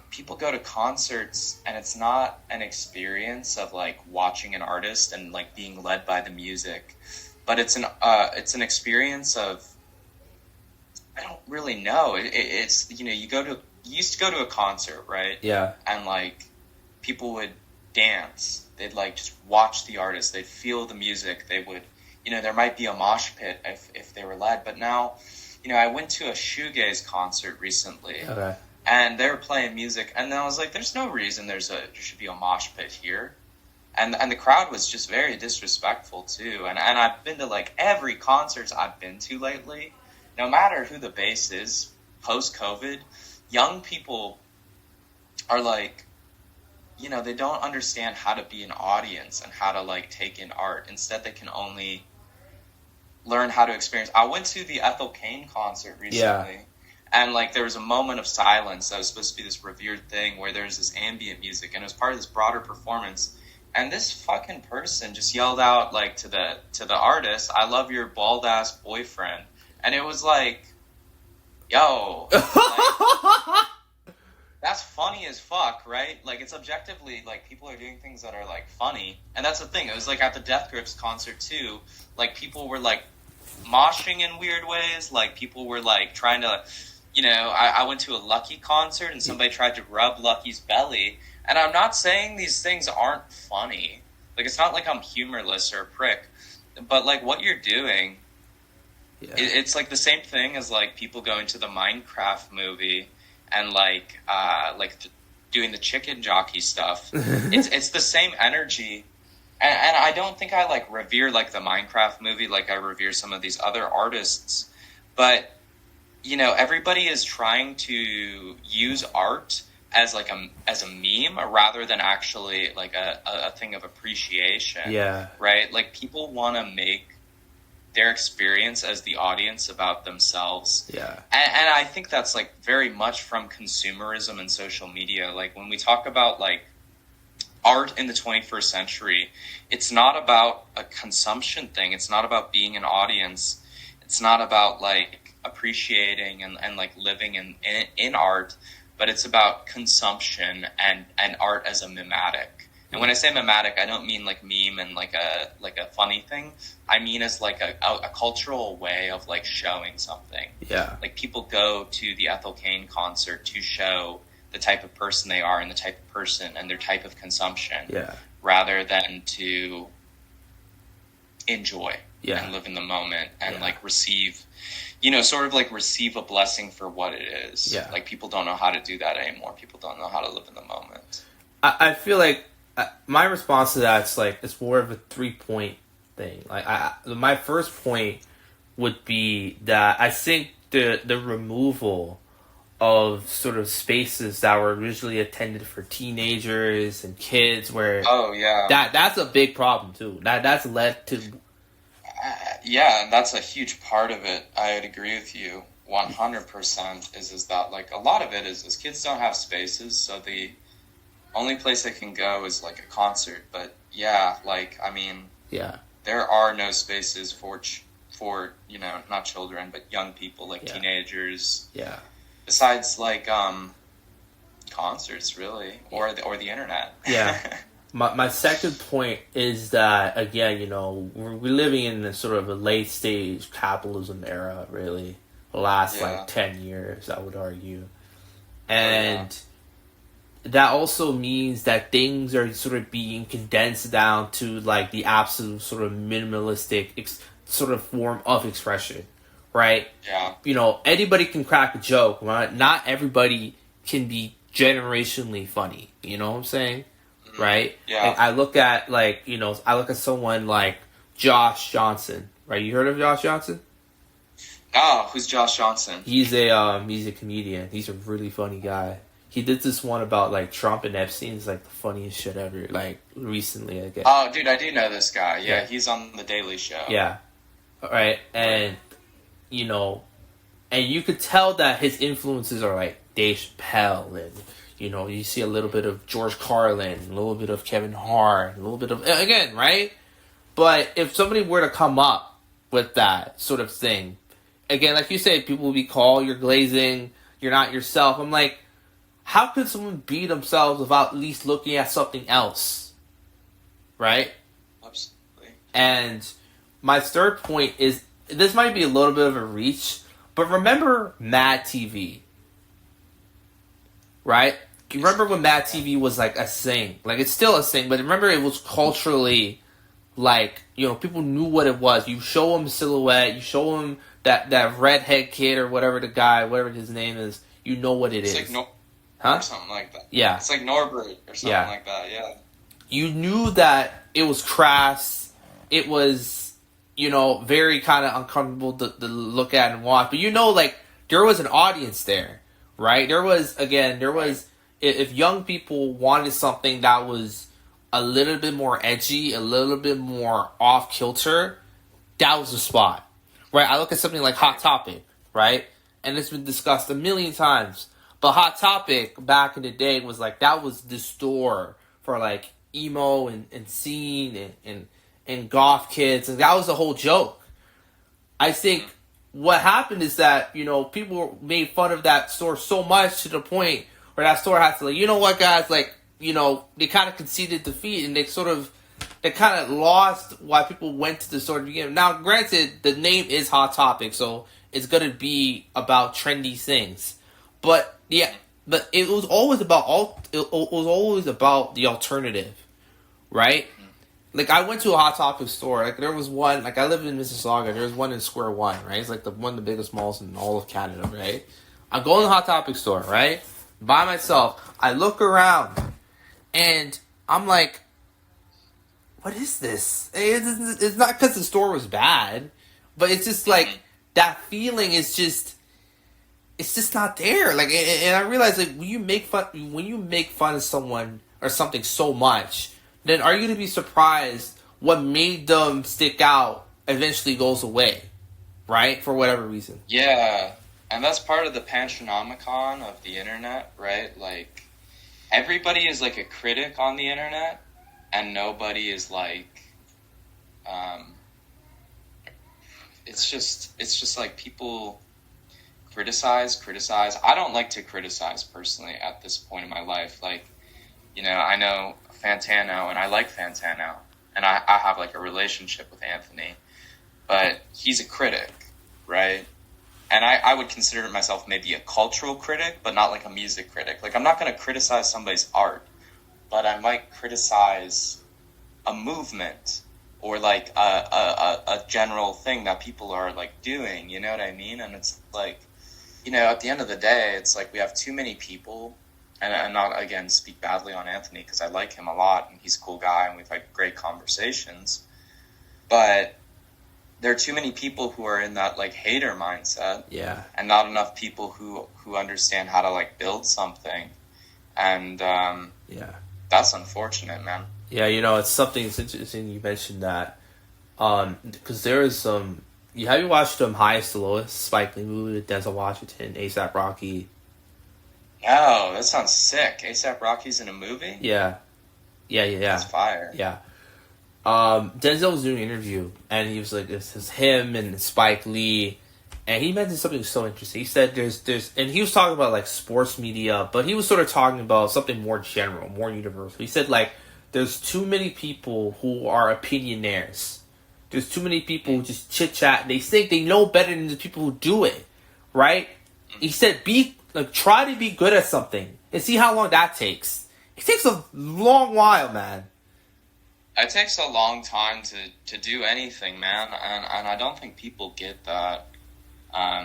people go to concerts and it's not an experience of like watching an artist and like being led by the music, but it's an experience of, I don't really know. It's you used to go to a concert, right? Yeah. And like people would dance. They'd like just watch the artist. They'd feel the music. They would, there might be a mosh pit if they were led. But now, I went to a shoegaze concert recently. Okay. And they were playing music, and I was like, "There's no reason there should be a mosh pit here," and the crowd was just very disrespectful too. And I've been to like every concert I've been to lately, no matter who the base is. Post COVID, young people are like, they don't understand how to be an audience and how to like take in art. Instead, they can only learn how to experience. I went to the Ethel Cain concert recently. Yeah. And, like, there was a moment of silence that was supposed to be this revered thing where there's this ambient music, and it was part of this broader performance. And this fucking person just yelled out, like, to the artist, "I love your bald-ass boyfriend." And it was like, yo, like, that's funny as fuck, right? Like, it's objectively, like, people are doing things that are, like, funny. And that's the thing. It was, like, at the Death Grips concert, too. Like, people were, like, moshing in weird ways. Like, people were, like, trying to... I went to a Lucky concert and somebody tried to rub Lucky's belly. And I'm not saying these things aren't funny. Like, it's not like I'm humorless or a prick. But, like, what you're doing, it's like the same thing as, like, people going to the Minecraft movie and, doing the chicken jockey stuff. It's the same energy. And I don't think I, like, revere, like, the Minecraft movie like I revere some of these other artists. But... everybody is trying to use art as like a meme rather than actually like a thing of appreciation. Yeah. Right? Like people want to make their experience as the audience about themselves. Yeah. And I think that's like very much from consumerism and social media. Like when we talk about like art in the 21st century, it's not about a consumption thing. It's not about being an audience. It's not about like appreciating and like living in art, but it's about consumption and art as a mimetic. And when I say mimetic, I don't mean like meme and like a funny thing. I mean as like a cultural way of like showing something. Yeah. Like people go to the Ethel Cain concert to show the type of person they are and the type of person and their type of consumption. Yeah. Rather than to enjoy. Yeah. And live in the moment and like receive, sort of like receive a blessing for what it is. Yeah. Like people don't know how to do that anymore. People don't know how to live in the moment. I feel like my response to that is like, it's more of a 3-point thing. Like my first point would be that I think the removal of sort of spaces that were originally intended for teenagers and kids where that's a big problem too. That's led to and that's a huge part of it. I would agree with you 100% is that like a lot of it is kids don't have spaces, so the only place they can go is like a concert. But there are no spaces for not children but young people, like teenagers. Yeah. Besides like concerts really or the internet. Yeah. My second point is that, again, we're living in a sort of a late-stage capitalism era, really. The last, 10 years, I would argue. And that also means that things are sort of being condensed down to, like, the absolute sort of minimalistic sort of form of expression, right? Yeah. Anybody can crack a joke, right? Not everybody can be generationally funny, you know what I'm saying? Right? Yeah. And I look at someone like Josh Johnson, right? You heard of Josh Johnson? Oh, who's Josh Johnson? He's a comedian. He's a really funny guy. He did this one about like Trump and Epstein. It's like the funniest shit ever. Like recently, I guess. Oh, dude, I do know this guy. Yeah, he's on the Daily Show. Yeah. All right, and and you could tell that his influences are like Dave Chappelle and. You see a little bit of George Carlin, a little bit of Kevin Hart, a little bit of... Again, right? But if somebody were to come up with that sort of thing, again, like you said, people will be called, you're glazing, you're not yourself. I'm like, how could someone be themselves without at least looking at something else? Right? Absolutely. And my third point is, this might be a little bit of a reach, but remember Mad TV? Right? You remember when Mad TV was like a thing? Like, it's still a thing, but remember it was culturally, like, you know, people knew what it was. You show them silhouette, you show them that redhead kid or whatever the guy, whatever his name is, you know what it is. It's like huh? Or something like that. Yeah. It's like Norbert or something like that, yeah. You knew that it was crass, it was, you know, very kind of uncomfortable to look at and watch, but you know, like, there was an audience there, right? There was, if young people wanted something that was a little bit more edgy, a little bit more off kilter, that was the spot. Right? I look at something like Hot Topic, right? And it's been discussed a million times. But Hot Topic back in the day was like, that was the store for like emo and scene and goth kids, and that was the whole joke. I think what happened is that, you know, people made fun of that store so much to the point where that store has to, like, you know what, guys, like, you know, they kind of conceded defeat, and they kind of lost why people went to the store to begin with. Now, granted, the name is Hot Topic, so it's going to be about trendy things. But, yeah, but it was always about the alternative, right? Like, I went to a Hot Topic store. Like, there was one, like, I live in Mississauga. There was one in Square One, right? It's like one of the biggest malls in all of Canada, right? I go in the Hot Topic store, right? By myself. I look around, and I'm like, what is this? It's not because the store was bad, but it's just like, that feeling is just, it's just not there. Like, and I realize, like, when you make fun of someone or something so much, then are you going to be surprised what made them stick out eventually goes away, right? For whatever reason. Yeah, and that's part of the pantronomicon of the internet, right? Like, everybody is like a critic on the internet, and nobody is like, it's just like people criticize. I don't like to criticize personally at this point in my life. Like, you know, I know Fantano, and I like Fantano, and I have like a relationship with Anthony, but he's a critic, right? And I would consider myself maybe a cultural critic, but not like a music critic. Like, I'm not going to criticize somebody's art, but I might criticize a movement or like a general thing that people are like doing, you know what I mean? And it's like, you know, at the end of the day, it's like we have too many people, and I'm not, again, speak badly on Anthony because I like him a lot and he's a cool guy and we've had great conversations, but there are too many people who are in that like hater mindset, yeah, and not enough people who understand how to like build something, and yeah, that's unfortunate, man. Yeah, you know, it's interesting you mentioned that, because there is some. Have you watched Highest to Lowest, Spike Lee movie with Denzel Washington, A$AP Rocky? No, that sounds sick. A$AP Rocky's in a movie? Yeah. That's fire. Yeah. Denzel was doing an interview, and he was like, this is him and Spike Lee, and he mentioned something so interesting. He said there's, and he was talking about like sports media, but he was sort of talking about something more general, more universal. He said, like, there's too many people who are opinionaires. There's too many people who just chit chat. They think they know better than the people who do it, right? He said, try to be good at something and see how long that takes. It takes a long while, man. It takes a long time to do anything, man, and I don't think people get that.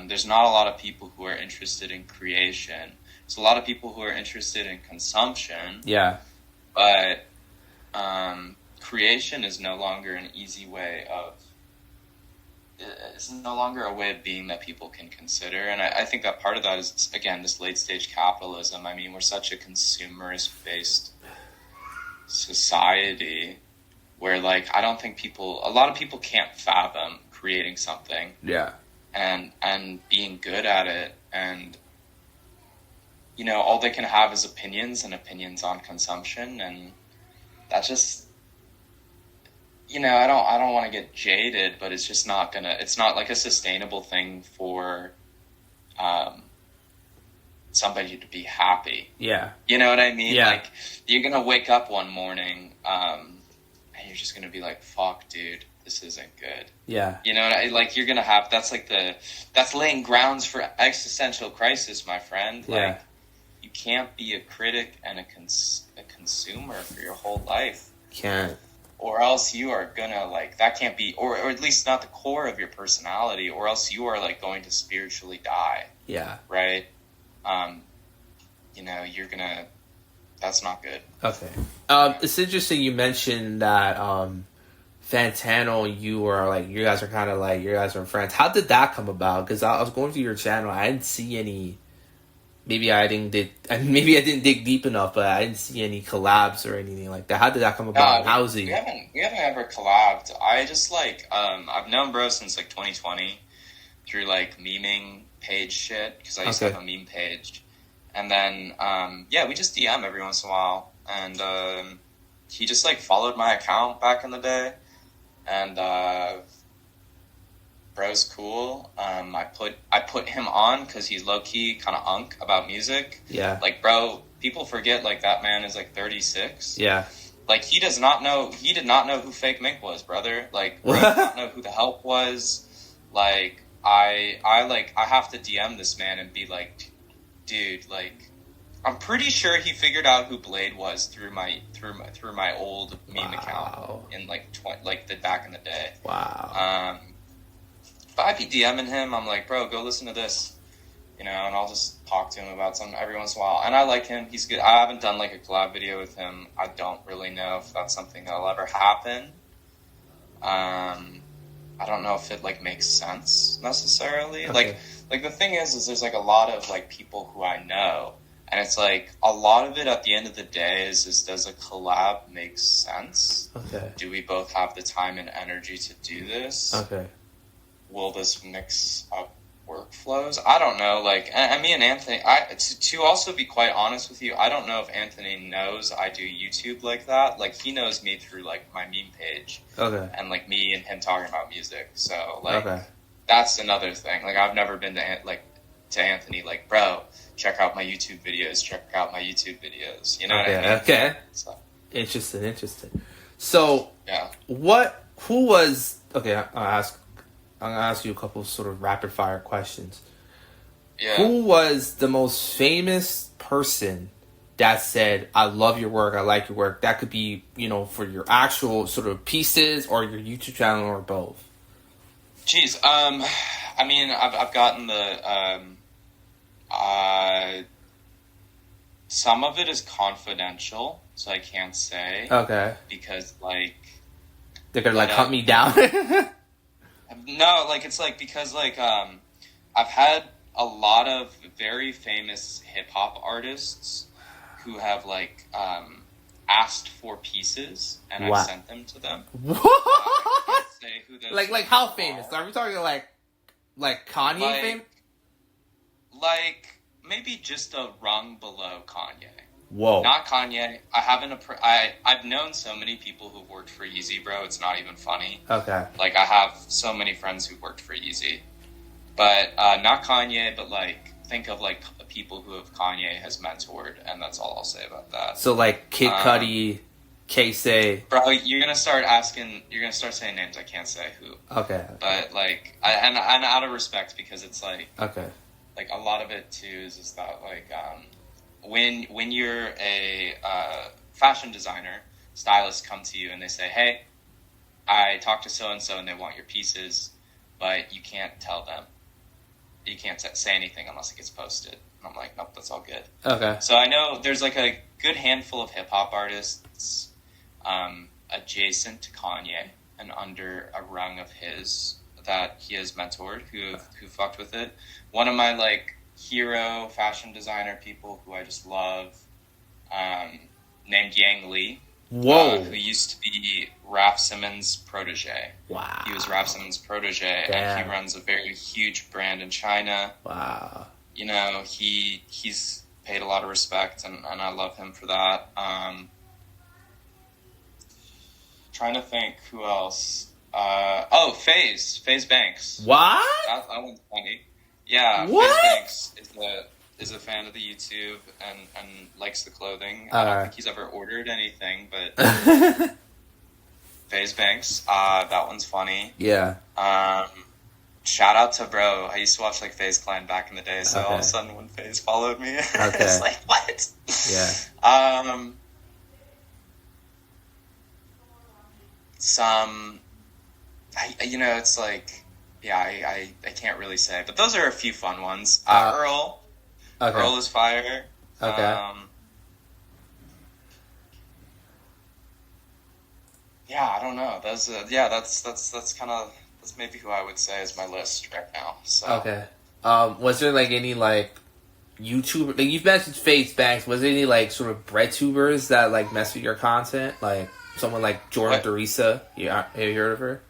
There's not a lot of people who are interested in creation. There's a lot of people who are interested in consumption. Yeah. But creation is no longer an easy way of... It's no longer a way of being that people can consider. And I think that part of that is, again, this late-stage capitalism. I mean, we're such a consumerist-based society where, like, I don't think a lot of people can't fathom creating something. Yeah. And being good at it. And, you know, all they can have is opinions and opinions on consumption. And that's just... You know, I don't want to get jaded, but it's just not it's not like a sustainable thing for somebody to be happy. Yeah. You know what I mean? Yeah. Like, you're going to wake up one morning, and you're just going to be like, fuck, dude, this isn't good. Yeah. You know what I, like, you're going to have, that's laying grounds for existential crisis, my friend. Yeah. Like, you can't be a critic and a consumer for your whole life. Can't. Or else you are gonna, like, that can't be, or at least not the core of your personality, or else you are, like, going to spiritually die. Yeah. Right? You know, you're gonna, that's not good. Okay. It's interesting you mentioned that, Fantano, you guys are kind of like, you guys are friends. How did that come about? Because I was going through your channel, I didn't see any, maybe I didn't dig deep enough, but I didn't see any collabs or anything like that. How did that come about? How is he? We haven't ever collabed. I just, like, I've known bro since, like, 2020 through, like, memeing page shit, because I used to have a meme page. And then, we just DM every once in a while. And he just, like, followed my account back in the day. And bro's cool. I put him on because he's low-key kind of unk about music. Yeah. Like, bro, people forget, like, that man is, like, 36. Yeah. Like, he did not know who Fake Mink was, brother. Like, bro did not know who the Help was. Like, I have to DM this man and be like, dude, like, I'm pretty sure he figured out who Blade was through my old meme account in, like, the back in the day. Wow. But I'd be DMing him. I'm like, bro, go listen to this, you know, and I'll just talk to him about something every once in a while. And I like him. He's good. I haven't done, like, a collab video with him. I don't really know if that's something that'll ever happen. I don't know if it, like, makes sense necessarily. Okay. Like the thing is there's, like, a lot of, like, people who I know, and it's like a lot of it at the end of the day is does a collab make sense? Okay. Do we both have the time and energy to do this? Okay. Will this mix up workflows? I don't know. Like, and me and Anthony, to also be quite honest with you, I don't know if Anthony knows I do YouTube like that. Like, he knows me through, like, my meme page. Okay. And, like, me and him talking about music. So, like, that's another thing. Like, I've never been to Anthony, like, bro, check out my YouTube videos. You know what I mean? Okay. So. Interesting. So, yeah. Who was, okay, I'm going to ask you a couple sort of rapid fire questions. Yeah. Who was the most famous person that said, I love your work, I like your work? That could be, you know, for your actual sort of pieces or your YouTube channel or both. Jeez. I mean, I've gotten some of it is confidential, so I can't say. Okay. Because, like, they're going to, like, hunt me down? No, like, it's like, because, like, I've had a lot of very famous hip-hop artists who have, like, asked for pieces, and I've sent them to them. What? I can't say who those like how famous? Are we talking, like Kanye fame? Like, maybe just a rung below Kanye. Whoa. Not Kanye. I've known so many people who've worked for Yeezy, bro. It's not even funny. Okay. Like, I have so many friends who've worked for Yeezy. But not Kanye, but, like, think of, like, people who have Kanye has mentored, and that's all I'll say about that. So, like, Kid Cudi, K-Say. Bro, you're gonna start saying names I can't say who. Okay. But, like, and out of respect, because it's, like... Okay. Like, a lot of it, too, is that, like, when you're a fashion designer, stylists come to you and they say, hey, I talked to so-and-so and they want your pieces, but you can't tell them. You can't say anything unless it gets posted. And I'm like, nope, that's all good. Okay. So I know there's, like, a good handful of hip-hop artists adjacent to Kanye and under a rung of his that he has mentored who fucked with it. One of my, like, hero fashion designer people who I just love, named Yang Lee. Whoa. Who used to be Raph Simmons' protege. Wow. He was Raph Simmons' protege. Damn. And he runs a very huge brand in China. Wow. You know, he's paid a lot of respect, and I love him for that. Trying to think who else. FaZe Banks. What? That one's funny. Yeah, what? FaZe Banks is is a fan of the YouTube and likes the clothing. I don't think he's ever ordered anything, but FaZe Banks, that one's funny. Yeah. Shout out to bro. I used to watch like FaZe Clan back in the day, so all of a sudden when FaZe followed me, it's like, what? Yeah. It's like, yeah, I can't really say, but those are a few fun ones. Earl. Okay. Earl is fire. Okay. Yeah, I don't know. That's kind of, that's maybe who I would say is my list right now. So. Okay. Was there like any like YouTuber, like you've mentioned FaZe Banks, was there any like sort of bread tubers that like mess with your content? Like someone like Jordan Theresa? Yeah, have you heard of her?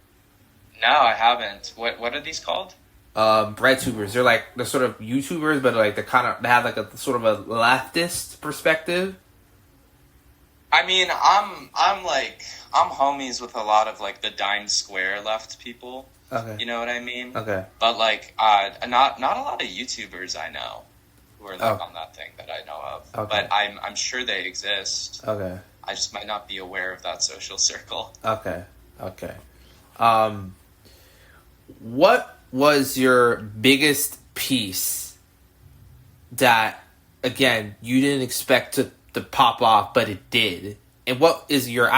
No, I haven't. What are these called? Bread tubers. They're sort of YouTubers, but like they have like a sort of a leftist perspective. I mean, I'm homies with a lot of like the Dime Square left people. Okay. You know what I mean? Okay. But like, not a lot of YouTubers I know who are like on that thing that I know of. Okay. But I'm sure they exist. Okay. I just might not be aware of that social circle. Okay. What was your biggest piece that, again, you didn't expect to pop off, but it did? And what is your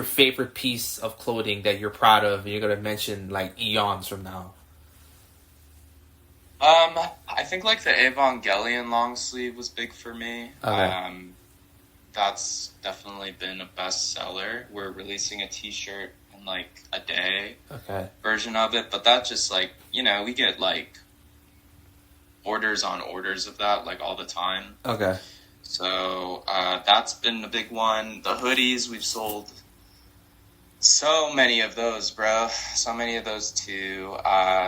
favorite piece of clothing that you're proud of and you're going to mention like eons from now? I think like the Evangelion long sleeve was big for me. Okay. That's definitely been a bestseller. We're releasing a t-shirt in like a day version of it, but that just like, we get like orders on orders of that like all the time. Okay. So that's been a big one. The hoodies, we've sold so many of those, bro. So many of those too.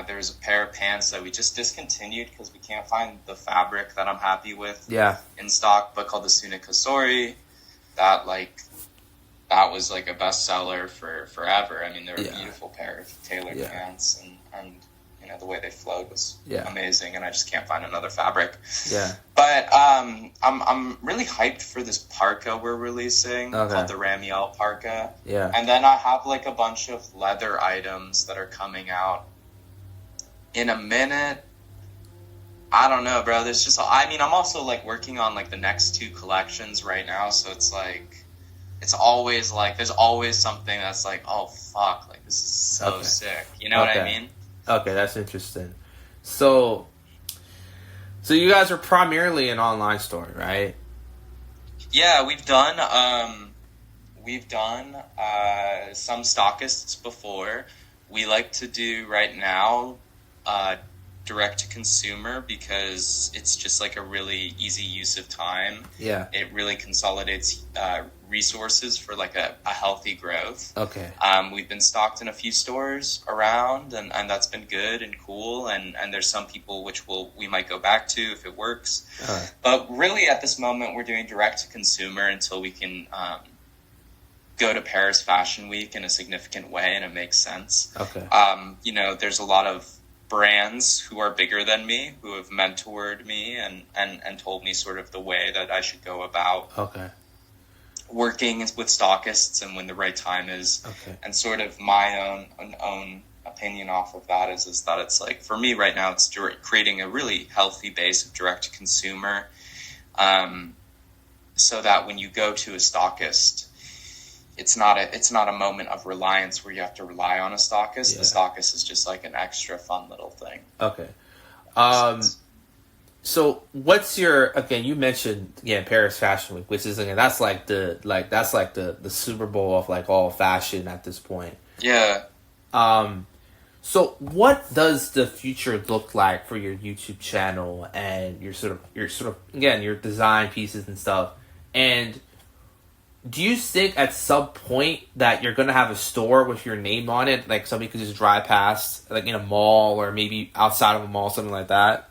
There's a pair of pants that we just discontinued because we can't find the fabric that I'm happy with in stock, but called the Sunikasori. That was like a bestseller for forever. I mean, they're a beautiful pair of tailored pants, and the way they flowed was amazing, and I just can't find another fabric. Yeah. But I'm really hyped for this parka we're releasing called the Ramiel parka. Yeah. And then I have like a bunch of leather items that are coming out in a minute. I don't know, bro. I'm also like working on like the next 2 collections right now, so it's like it's always like there's always something that's like, oh fuck, like this is so sick. You know what I mean? Okay, that's interesting. So you guys are primarily an online store, right? Yeah, we've done some stockists before. We like to do right now direct to consumer because it's just like a really easy use of time. Yeah. It really consolidates resources for like a healthy growth. Okay. We've been stocked in a few stores around and that's been good and cool and there's some people which we might go back to if it works. But really at this moment we're doing direct to consumer until we can go to Paris Fashion Week in a significant way and it makes sense. Okay. There's a lot of brands who are bigger than me who have mentored me and told me sort of the way that I should go about working with stockists and when the right time is. And sort of my own opinion off of that is that it's like for me right now it's creating a really healthy base of direct to consumer so that when you go to a stockist it's not a moment of reliance where you have to rely on a stockist. Yeah. The stockist is just like an extra fun little thing. Okay. So what's you mentioned Paris Fashion Week, which is that's like the Super Bowl of like all fashion at this point. Yeah. So what does the future look like for your YouTube channel and your design pieces and stuff? And do you think at some point that you're going to have a store with your name on it? Like somebody could just drive past, like in a mall or maybe outside of a mall, something like that?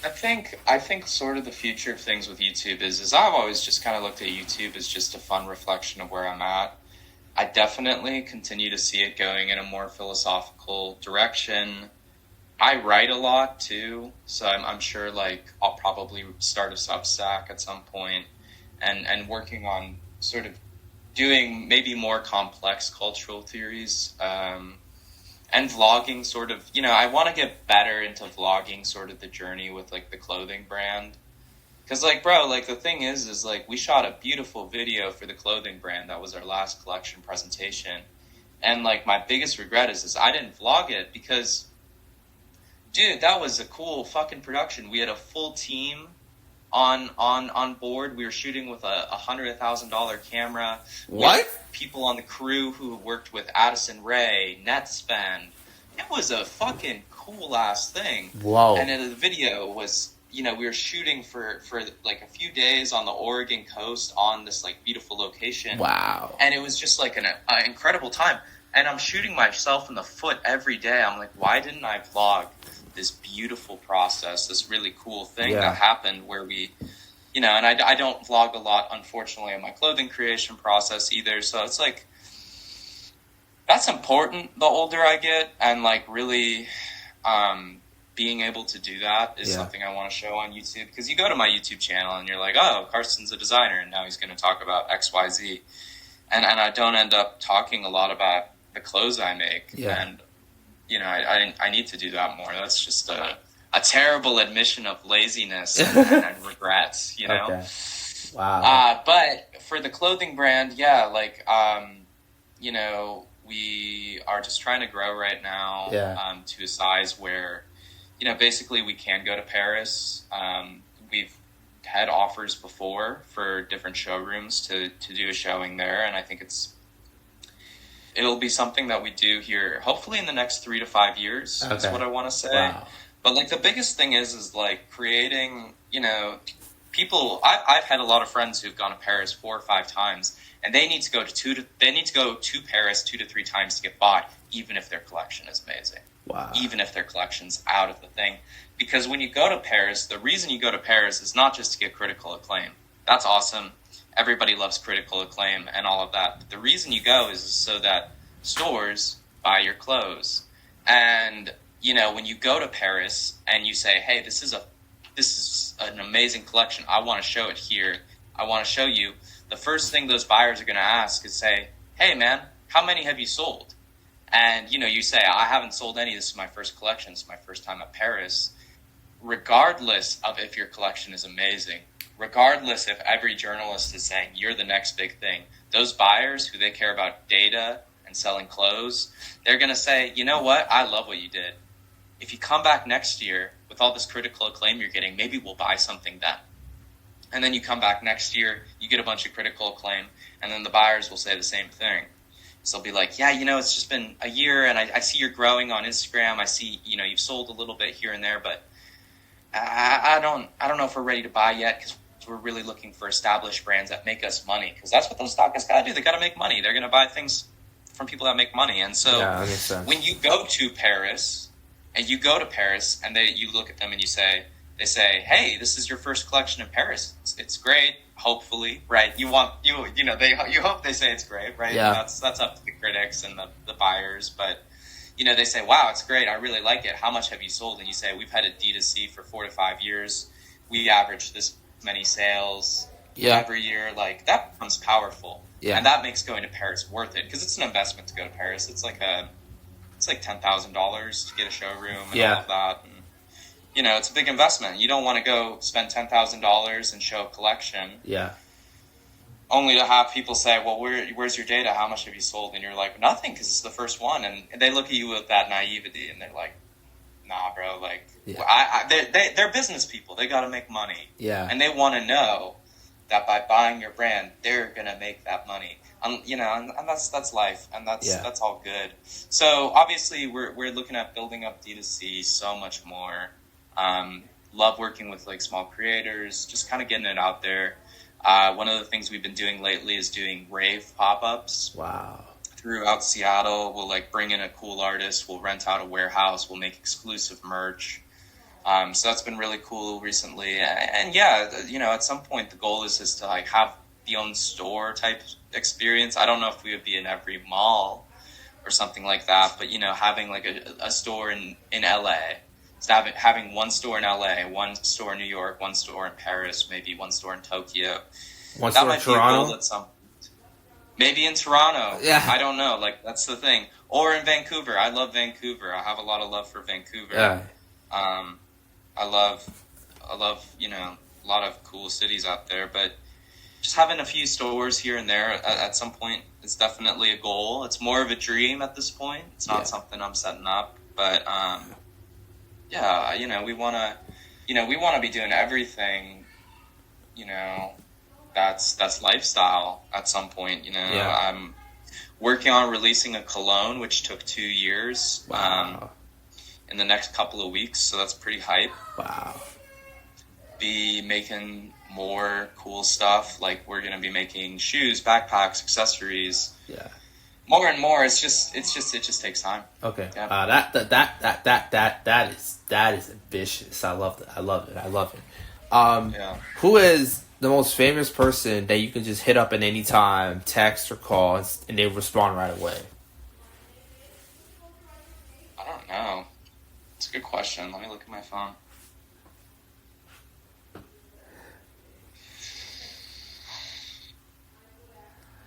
I think sort of the future of things with YouTube is I've always just kind of looked at YouTube as just a fun reflection of where I'm at. I definitely continue to see it going in a more philosophical direction. I write a lot too, so I'm sure like I'll probably start a Substack at some point, and working on sort of doing maybe more complex cultural theories, and vlogging sort of, I want to get better into vlogging sort of the journey with like the clothing brand. Because like, bro, like the thing is like we shot a beautiful video for the clothing brand. That was our last collection presentation. And like my biggest regret is I didn't vlog it because, dude, that was a cool fucking production. We had a full team on board. We were shooting with a $100,000 camera. What? People on the crew who worked with Addison Rae, Netspend. It was a fucking cool ass thing. Wow. And then the video was, we were shooting for like a few days on the Oregon coast on this like beautiful location. Wow. And it was just like an incredible time. And I'm shooting myself in the foot every day. I'm like, why didn't I vlog this beautiful process, this really cool thing that happened where we, and I don't vlog a lot, unfortunately, in my clothing creation process either. So it's like, that's important the older I get, and like really being able to do that is something I want to show on YouTube. Because you go to my YouTube channel and you're like, oh, Karsten's a designer and now he's going to talk about XYZ. And I don't end up talking a lot about the clothes I make. Yeah. And I need to do that more. That's just a terrible admission of laziness and regrets, Okay. Wow. But for the clothing brand, we are just trying to grow right now to a size where, basically we can go to Paris. We've had offers before for different showrooms to do a showing there, and I think it'll be something that we do here, hopefully in the next 3 to 5 years. Okay. That's what I want to say. Wow. But like the biggest thing is like creating, people. I've had a lot of friends who've gone to Paris 4 or 5 times, and they need to go to Paris 2 to 3 times to get by, even if their collection is amazing. Wow. Even if their collection's out of the thing, because when you go to Paris, the reason you go to Paris is not just to get critical acclaim. That's awesome. Everybody loves critical acclaim and all of that. But the reason you go is so that stores buy your clothes. And, when you go to Paris and you say, hey, this is an amazing collection. I want to show it here. I want to show you. The first thing those buyers are going to ask is say, hey, man, how many have you sold? And, you say, I haven't sold any. This is my first collection. This is my first time at Paris. Regardless of if your collection is amazing, regardless if every journalist is saying you're the next big thing, those buyers who they care about data and selling clothes, they're going to say, you know what? I love what you did. If you come back next year with all this critical acclaim you're getting, maybe we'll buy something then. And then you come back next year, you get a bunch of critical acclaim, and then the buyers will say the same thing. So they'll be like, yeah, it's just been a year, and I see you're growing on Instagram. I see, you've sold a little bit here and there, but I don't know if we're ready to buy yet, because we're really looking for established brands that make us money, because that's what those stockists got to do. They got to make money. They're going to buy things from people that make money. And so when you go to Paris, and you look at them and they say, hey, this is your first collection in Paris. It's great. Hopefully, right? You hope they say it's great, right? Yeah. That's up to the critics and the buyers, but they say, wow, it's great. I really like it. How much have you sold? And you say, we've had a D2C for 4 to 5 years. We average this many sales every year. Like that becomes powerful. Yeah. And that makes going to Paris worth it, because it's an investment to go to Paris. It's like $10,000 to get a showroom and all of that. And, it's a big investment. You don't want to go spend $10,000 and show a collection. Yeah. Only to have people say, well, where's your data? How much have you sold? And you're like, nothing, because it's the first one. And they look at you with that naivety, and they're like, nah, bro. Like, they're business people. They got to make money. Yeah. And they want to know that by buying your brand, they're going to make that money. And that's life, and that's all good. So obviously we're looking at building up D2C so much more. Love working with like small creators, just kind of getting it out there. One of the things we've been doing lately is doing rave pop-ups. Wow. Throughout Seattle, we'll like bring in a cool artist, we'll rent out a warehouse, we'll make exclusive merch. So that's been really cool recently. And at some point the goal is to like have the own store type experience. I don't know if we would be in every mall or something like that, but having like a store in LA So having one store in LA, one store in New York, one store in Paris, maybe one store in Tokyo. One That store in might be a Toronto. goal at some point. Maybe in Toronto. Yeah. I don't know. Like, that's the thing. Or in Vancouver. I love Vancouver. I have a lot of love for Vancouver. Yeah. I love, you know, a lot of cool cities out there, but just having a few stores here and there at some point is definitely a goal. It's more of a dream at this point. It's not something I'm setting up, but yeah, you know, we want to be doing everything, you know, that's lifestyle at some point, you know. Yeah. I'm working on releasing a cologne, which took 2 years. Wow. In the next couple of weeks, so that's pretty hype. Wow. Be making more cool stuff, like we're gonna be making shoes, backpacks, accessories. Yeah. More and more. It just takes time. Okay. Yeah. That is ambitious. I love that. I love it. Yeah. Who is the most famous person that you can just hit up at any time, text or call, and they respond right away? I don't know. It's a good question. Let me look at my phone.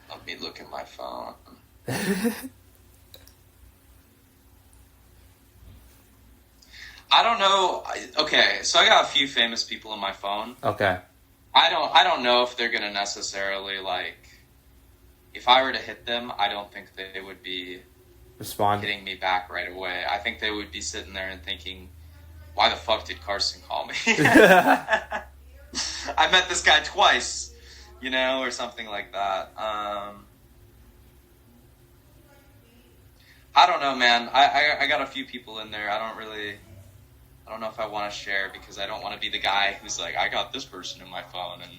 Let me look at my phone. I don't know. Okay, so I got a few famous people on my phone. Okay. I don't know if they're gonna necessarily, like, if I were to hit them, I don't think they would be Respond. hitting me back right away. I think they would be sitting there and thinking, why the fuck did Karsten call me? I met this guy twice, you know, or something like that. I don't know, man. I got a few people in there. I don't know if I want to share, because I don't want to be the guy who's like, I got this person in my phone, and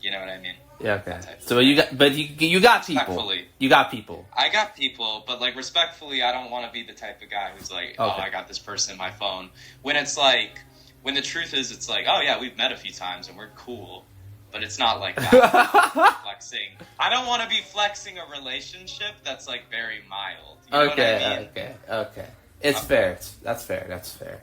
you know what I mean? Yeah, okay. So you got people. Respectfully. You got people. I got people, but like, respectfully, I don't want to be the type of guy who's like, oh, Okay. I got this person in my phone. When it's like, when the truth is, it's like, oh yeah, we've met a few times and we're cool, but it's not like that. Flexing. I don't want to be flexing a relationship that's like very mild. You know what I mean? Okay. It's fair. That's fair.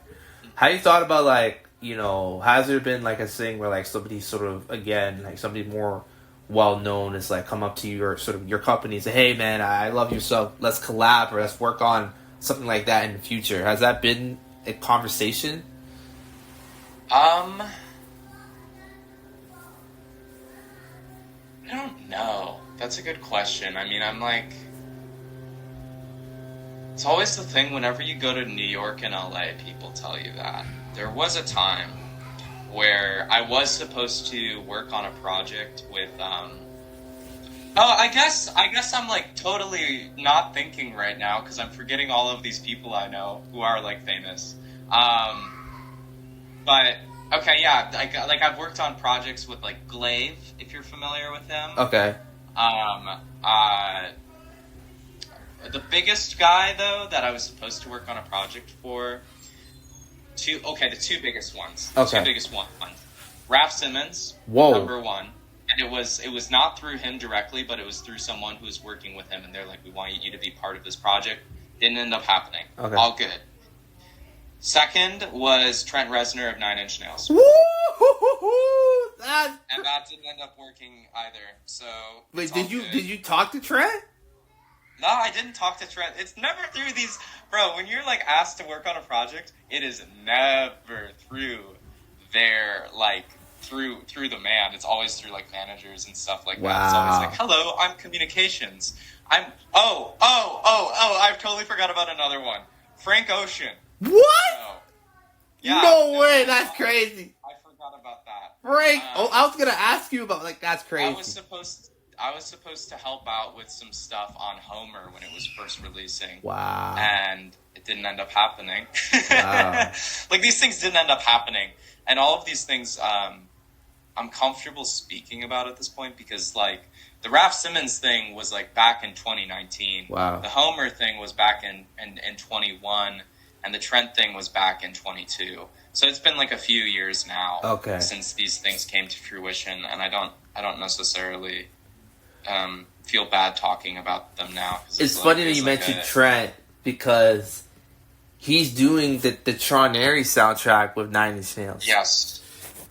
Have you thought about, like, you know, has there been like a thing where like somebody sort of, again, like somebody more well known is like come up to you or sort of your company and say, hey man, I love your stuff, let's collab or let's work on something like that in the future? Has that been a conversation? I don't know. That's a good question. I mean, I'm like, it's always the thing whenever you go to New York and LA, people tell you that. There was a time where I was supposed to work on a project with, I guess I'm like totally not thinking right now because I'm forgetting all of these people I know who are like famous. But okay, yeah, like I've worked on projects with like Glaive, if you're familiar with him. Okay. The biggest guy though that I was supposed to work on a project for, the two biggest ones. Okay. The two biggest ones. Raph Simmons, Whoa. number one. And it was not through him directly, but it was through someone who was working with him, and they're like, we want you to be part of this project. Didn't end up happening. Okay. All good. Second was Trent Reznor of 9 Inch Nails. Woo! That's... And that didn't end up working either. So Wait, it's all did good. you talk to Trent? No, I didn't talk to Trent. It's never through these... Bro, when you're, like, asked to work on a project, it is never through their, like, through the man. It's always through, like, managers and stuff like that. It's always like, hello, I'm communications. I've totally forgot about another one. Frank Ocean. What? No. Yeah, No way, that's crazy. I forgot about that. Frank, I was gonna ask you about, like, that's crazy. I was supposed to help out with some stuff on Homer when it was first releasing. Wow. And it didn't end up happening. Wow. Like, these things didn't end up happening. And all of these things, I'm comfortable speaking about at this point because, like, the Raph Simmons thing was, like, back in 2019. Wow. The Homer thing was back in 21. And the Trent thing was back in 22. So it's been, like, a few years now. Okay. Since these things came to fruition. And I don't necessarily... feel bad talking about them now. It's funny that you mentioned Trent because he's doing the Tronary soundtrack with Nine Inch Nails.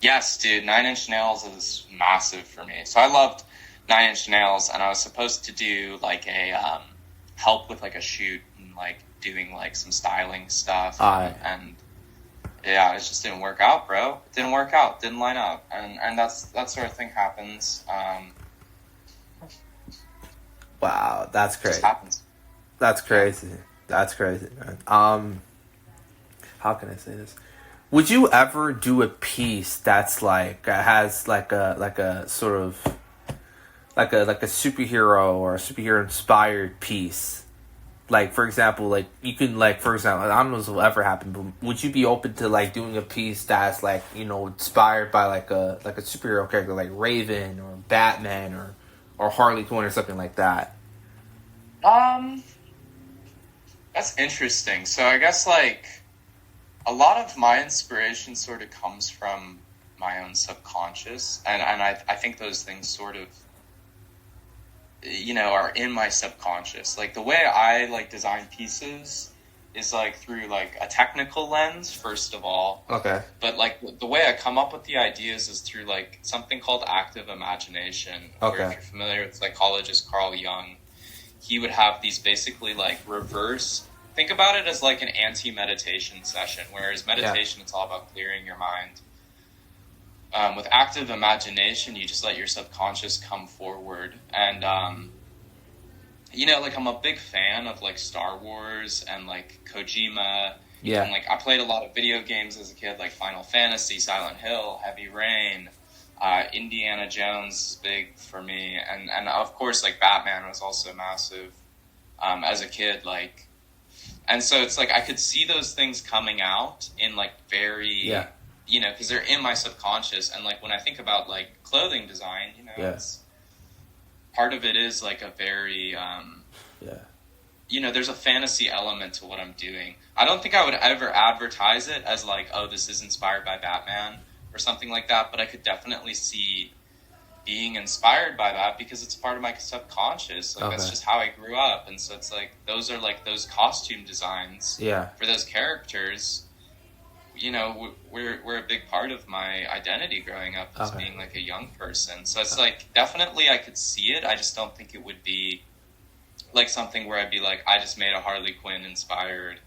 Yes, dude. 9 Inch Nails is massive for me. So I loved 9 Inch Nails, and I was supposed to do like a help with like a shoot and like doing like some styling stuff. And yeah, it just didn't work out, bro. It didn't work out. Didn't line up, and that sort of thing happens. Wow, that's crazy. Just happens. That's crazy. That's crazy, man. How can I say this? Would you ever do a piece that's like has like a sort of like a superhero or a superhero inspired piece? Like, for example, like you can like, for example, I don't know if this will ever happen, but would you be open to like doing a piece that's like, you know, inspired by like a superhero character like Raven or Batman or Harley Quinn or something like that? That's interesting. So I guess like a lot of my inspiration sort of comes from my own subconscious, and I think those things sort of, you know, are in my subconscious. Like the way I like design pieces is like through like a technical lens, first of all. Okay. But like the way I come up with the ideas is through like something called active imagination. Okay. Or if you're familiar with psychologist Carl Jung, he would have these basically like reverse. Think about it as like an anti-meditation session, whereas meditation, it's all about clearing your mind. With active imagination, you just let your subconscious come forward. And, you know, like I'm a big fan of like Star Wars and like Kojima. Yeah. And like I played a lot of video games as a kid, like Final Fantasy, Silent Hill, Heavy Rain, Indiana Jones is big for me. And of course, like Batman was also massive as a kid, like. And so it's like I could see those things coming out in like very, you know, because they're in my subconscious. And like when I think about like clothing design, you know, it's, part of it is like a very, you know, there's a fantasy element to what I'm doing. I don't think I would ever advertise it as like, oh, this is inspired by Batman or something like that. But I could definitely see being inspired by that because it's part of my subconscious. Like that's just how I grew up. And so it's like those are like those costume designs for those characters, you know, we're a big part of my identity growing up as being like a young person. So it's like definitely I could see it. I just don't think it would be like something where I'd be like, I just made a Harley Quinn inspired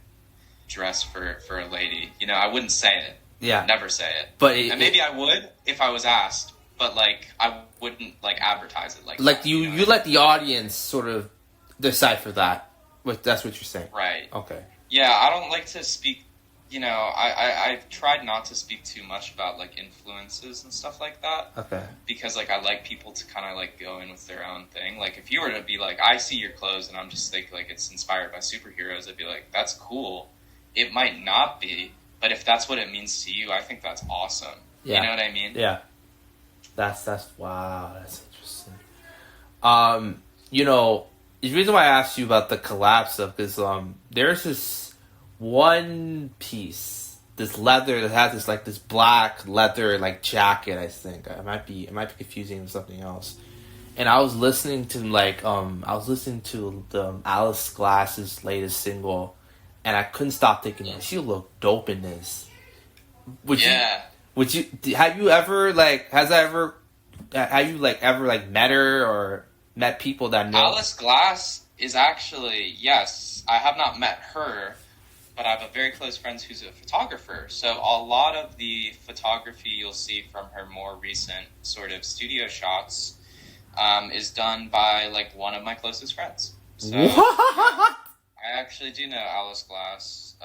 dress for a lady. You know, I wouldn't say it. Yeah. Never say it. But and maybe I would if I was asked. But, like, I wouldn't, like, advertise it like that, you let the audience sort of decipher that. That's what you're saying. Right. Okay. Yeah, I don't like to speak, you know, I've tried not to speak too much about, like, influences and stuff like that. Okay. Because, like, I like people to kind of, like, go in with their own thing. Like, if you were to be like, I see your clothes and I'm just like it's inspired by superheroes, I'd be like, that's cool. It might not be, but if that's what it means to you, I think that's awesome. Yeah. You know what I mean? Yeah. That's wow, that's interesting. You know, the reason why I asked you about the collab stuff is there's this one piece, this leather that has this like this black leather like jacket. I think it might be confusing with something else. And I was listening to the Alice Glass's latest single, and I couldn't stop thinking, man, she looked dope in this. Have you ever met her or met people that know? Alice Glass is actually, yes, I have not met her, but I have a very close friend who's a photographer. So a lot of the photography you'll see from her more recent sort of studio shots is done by like one of my closest friends. So what? I actually do know Alice Glass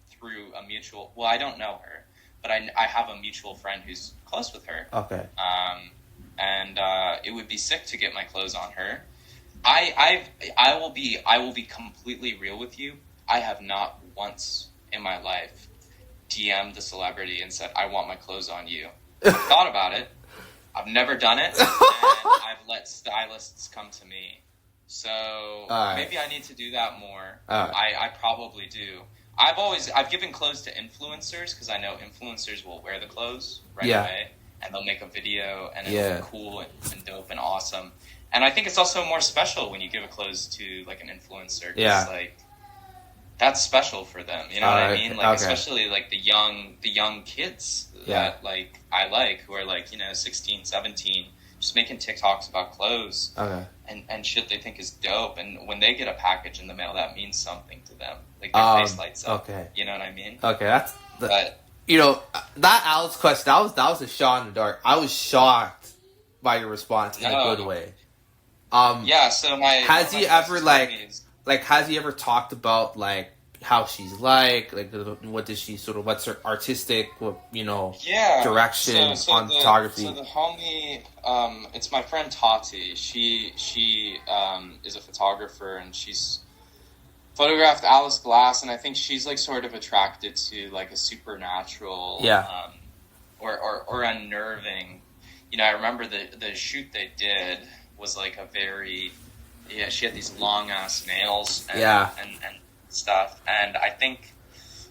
through a mutual, well, I don't know her. But I have a mutual friend who's close with her. Okay. And it would be sick to get my clothes on her. I will be completely real with you. I have not once in my life DM'd a celebrity and said, I want my clothes on you. I've thought about it. I've never done it. And I've let stylists come to me. So maybe I need to do that more. I probably do. I've given clothes to influencers because I know influencers will wear the clothes right away and they'll make a video and it'll look cool and dope and awesome. And I think it's also more special when you give a clothes to like an influencer. Like that's special for them. You know what I mean? Like, okay. especially like the young kids that like I like, who are like, 16, 17, just making TikToks about clothes and shit they think is dope. And when they get a package in the mail, that means something to them. Like their face lights up. Okay. You know what I mean? Okay, that Alex question, that was a shot in the dark. I was shocked by your response in a good way. So has he ever has he ever talked about like how she's like what does she sort of, what's her artistic direction on photography? So the homie, it's my friend Tati. She is a photographer, and she's photographed Alice Glass, and I think she's like sort of attracted to like a supernatural or unnerving. I remember the shoot they did was like a very she had these long ass nails and stuff, and I think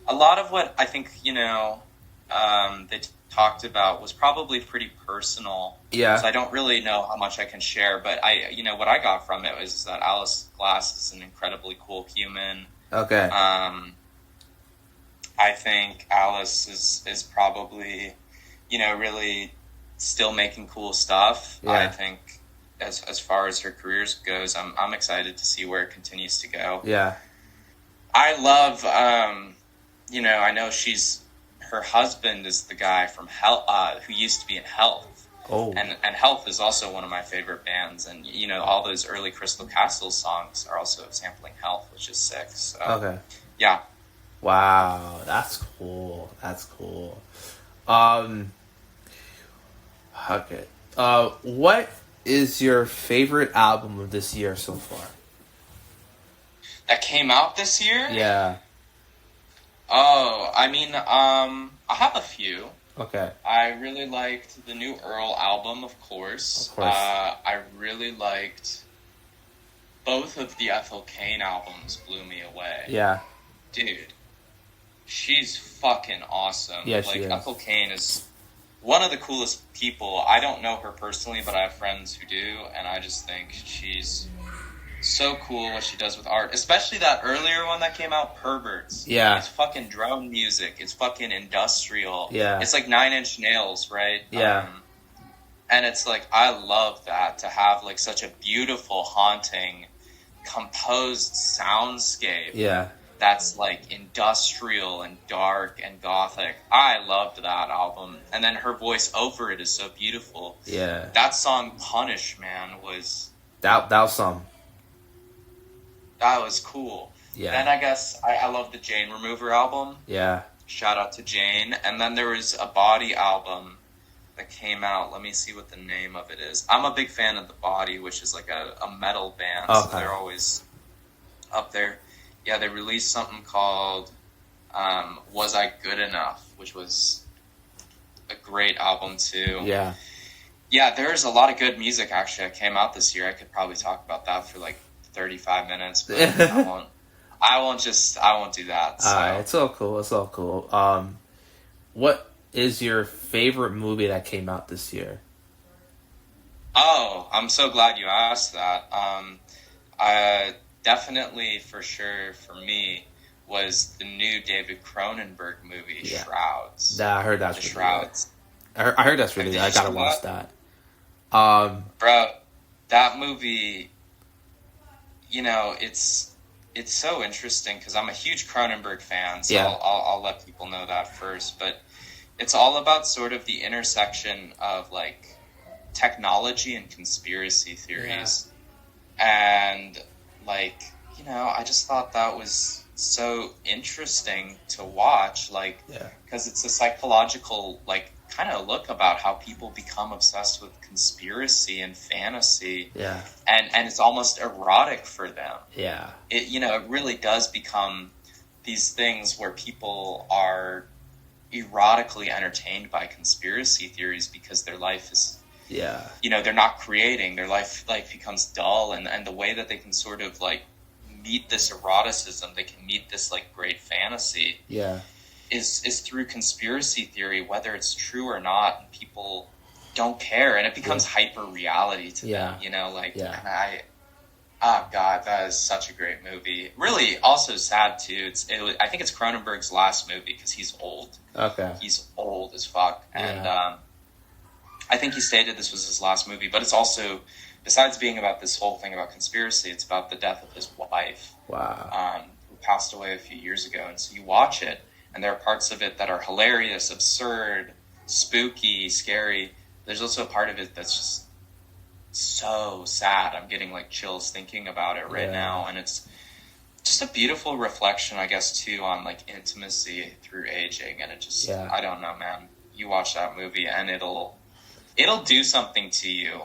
a lot of what I think they talked about was probably pretty personal. So I don't really know how much I can share, but what I got from it was that Alice Glass is an incredibly cool human. I think Alice is probably really still making cool stuff. I think as far as her career goes, I'm excited to see where it continues to go. I love I know her husband is the guy from Health, who used to be in Health. And Health is also one of my favorite bands, and all those early Crystal Castle songs are also sampling Health, which is sick. So, wow, that's cool. What is your favorite album of this year so far? That came out this year? Yeah. Oh, I mean, I have a few. Okay. I really liked the new Earl album, of course. I really liked both of the Ethel Cain albums. Blew me away. Yeah. Dude, she's fucking awesome. Yeah, she is. Ethel Cain is one of the coolest people. I don't know her personally, but I have friends who do, and I just think she's so cool what she does with art, especially that earlier one that came out, Perverts. It's fucking drone music. It's fucking industrial. It's like 9 Inch Nails, right? And it's like, I love that, to have like such a beautiful, haunting, composed soundscape that's like industrial and dark and gothic. I loved that album, and then her voice over it is so beautiful. That song Punish, man, was that was some. That was cool. Then I guess I love the Jane Remover album. Shout out to Jane. And then there was a Body album that came out. Let me see what the name of it is. I'm a big fan of the Body, which is like a metal band. So they're always up there. They released something called Was I Good Enough, which was a great album too. There's a lot of good music actually that came out this year. I could probably talk about that for like 35 minutes, but I won't do that. So. It's all cool. What is your favorite movie that came out this year? Oh, I'm so glad you asked that. Definitely, for sure, for me, was the new David Cronenberg movie, Shrouds. I heard that's really Shrouds. Good. I heard that's really good. I gotta watch that. Bro, that movie, it's so interesting because I'm a huge Cronenberg fan, so I'll let people know that first. But it's all about sort of the intersection of like technology and conspiracy theories, and like I just thought that was so interesting to watch, because it's a psychological kind of look about how people become obsessed with conspiracy and fantasy, and it's almost erotic for them. It really does become these things where people are erotically entertained by conspiracy theories because their life is they're not creating, their life becomes dull, and the way that they can sort of meet this eroticism, they can meet this great fantasy is through conspiracy theory, whether it's true or not, and people don't care, and it becomes hyper reality to them, and Oh God, that is such a great movie. Really, also sad too. I think it's Cronenberg's last movie because he's old. Okay. He's old as fuck, and I think he stated this was his last movie. But it's also, besides being about this whole thing about conspiracy, it's about the death of his wife. Wow. Who passed away a few years ago, and so you watch it, and there are parts of it that are hilarious, absurd, spooky, scary. There's also a part of it that's just so sad. I'm getting like chills thinking about it right now, and it's just a beautiful reflection, I guess, too, on like intimacy through aging. And it just, I don't know, man. You watch that movie, and it'll do something to you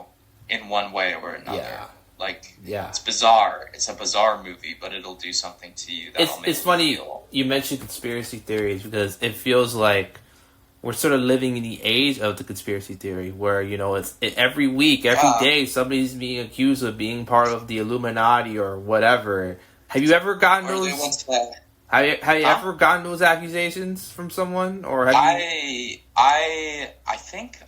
in one way or another. Yeah. Like, yeah, it's bizarre. It's a bizarre movie, but it'll do something to you. It's funny you mentioned conspiracy theories because it feels like we're sort of living in the age of the conspiracy theory where, you know, every week, every day, somebody's being accused of being part of the Illuminati or whatever. Have you ever gotten those? Have you ever gotten those accusations from someone, or have you? I think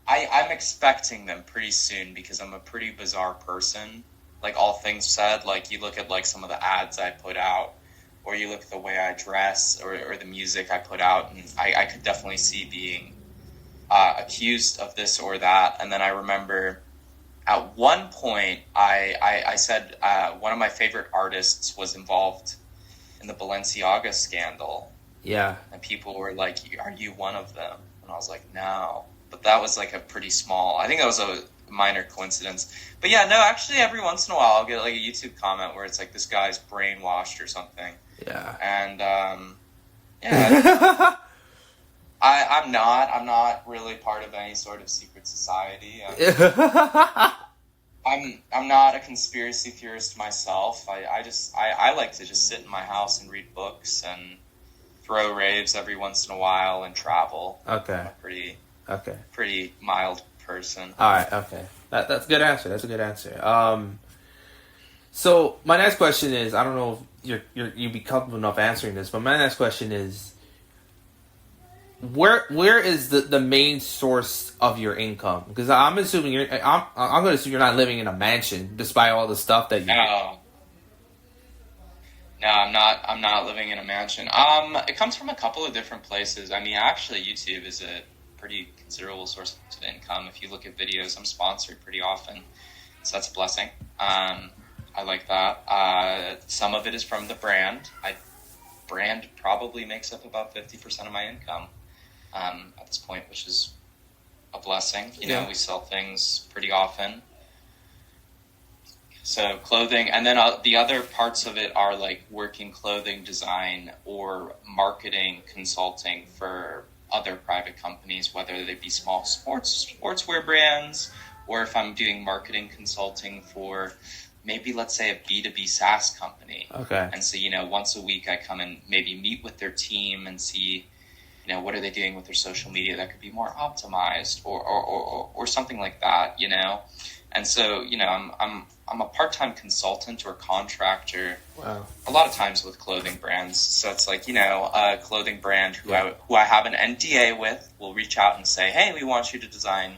I'm expecting them pretty soon because I'm a pretty bizarre person. Like, all things said, like, you look at like some of the ads I put out, or you look at the way I dress, or the music I put out, and I could definitely see being accused of this or that. And then I remember at one point I said one of my favorite artists was involved in the Balenciaga scandal. Yeah. And people were like, "Are you one of them?" And I was like, "No." But that was like a pretty small, I think that was a minor coincidence. But yeah, no, actually every once in a while I'll get like a YouTube comment where it's like, this guy's brainwashed or something. Yeah. And yeah. I'm not really part of any sort of secret society. I'm not a conspiracy theorist myself. I like to just sit in my house and read books and throw raves every once in a while and travel. Okay. I'm a pretty mild person. All right. Okay. That's a good answer. That's a good answer. So my next question is, I don't know if you'd be comfortable enough answering this, but my next question is, where is the main source of your income? Because I'm assuming I'm going to assume you're not living in a mansion, despite all the stuff that you. No, I'm not living in a mansion. It comes from a couple of different places. I mean, actually, YouTube is a pretty considerable source of income. If you look at videos, I'm sponsored pretty often, so that's a blessing. I like that. Some of it is from the brand. Brand probably makes up about 50% of my income at this point, which is a blessing. You know, we sell things pretty often. So clothing, and then the other parts of it are like working clothing design or marketing consulting for other private companies, whether they be small sportswear brands, or if I'm doing marketing consulting for maybe, let's say, a B2B SaaS company. Okay. And so, you know, once a week I come and maybe meet with their team and see, you know, what are they doing with their social media that could be more optimized or something like that, you know? And so, you know, I'm a part-time consultant or contractor. Wow. A lot of times with clothing brands. So it's like, you know, a clothing brand who I have an NDA with will reach out and say, "Hey, we want you to design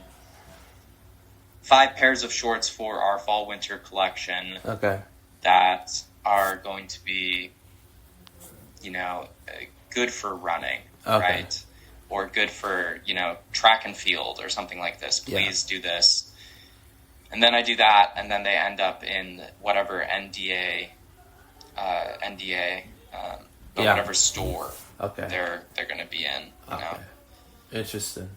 5 pairs of shorts for our fall-winter collection." Okay. That are going to be, you know, good for running, right? Or good for, you know, track and field or something like this. Please do this. And then I do that, and then they end up in whatever whatever store they're going to be in. You know? Interesting.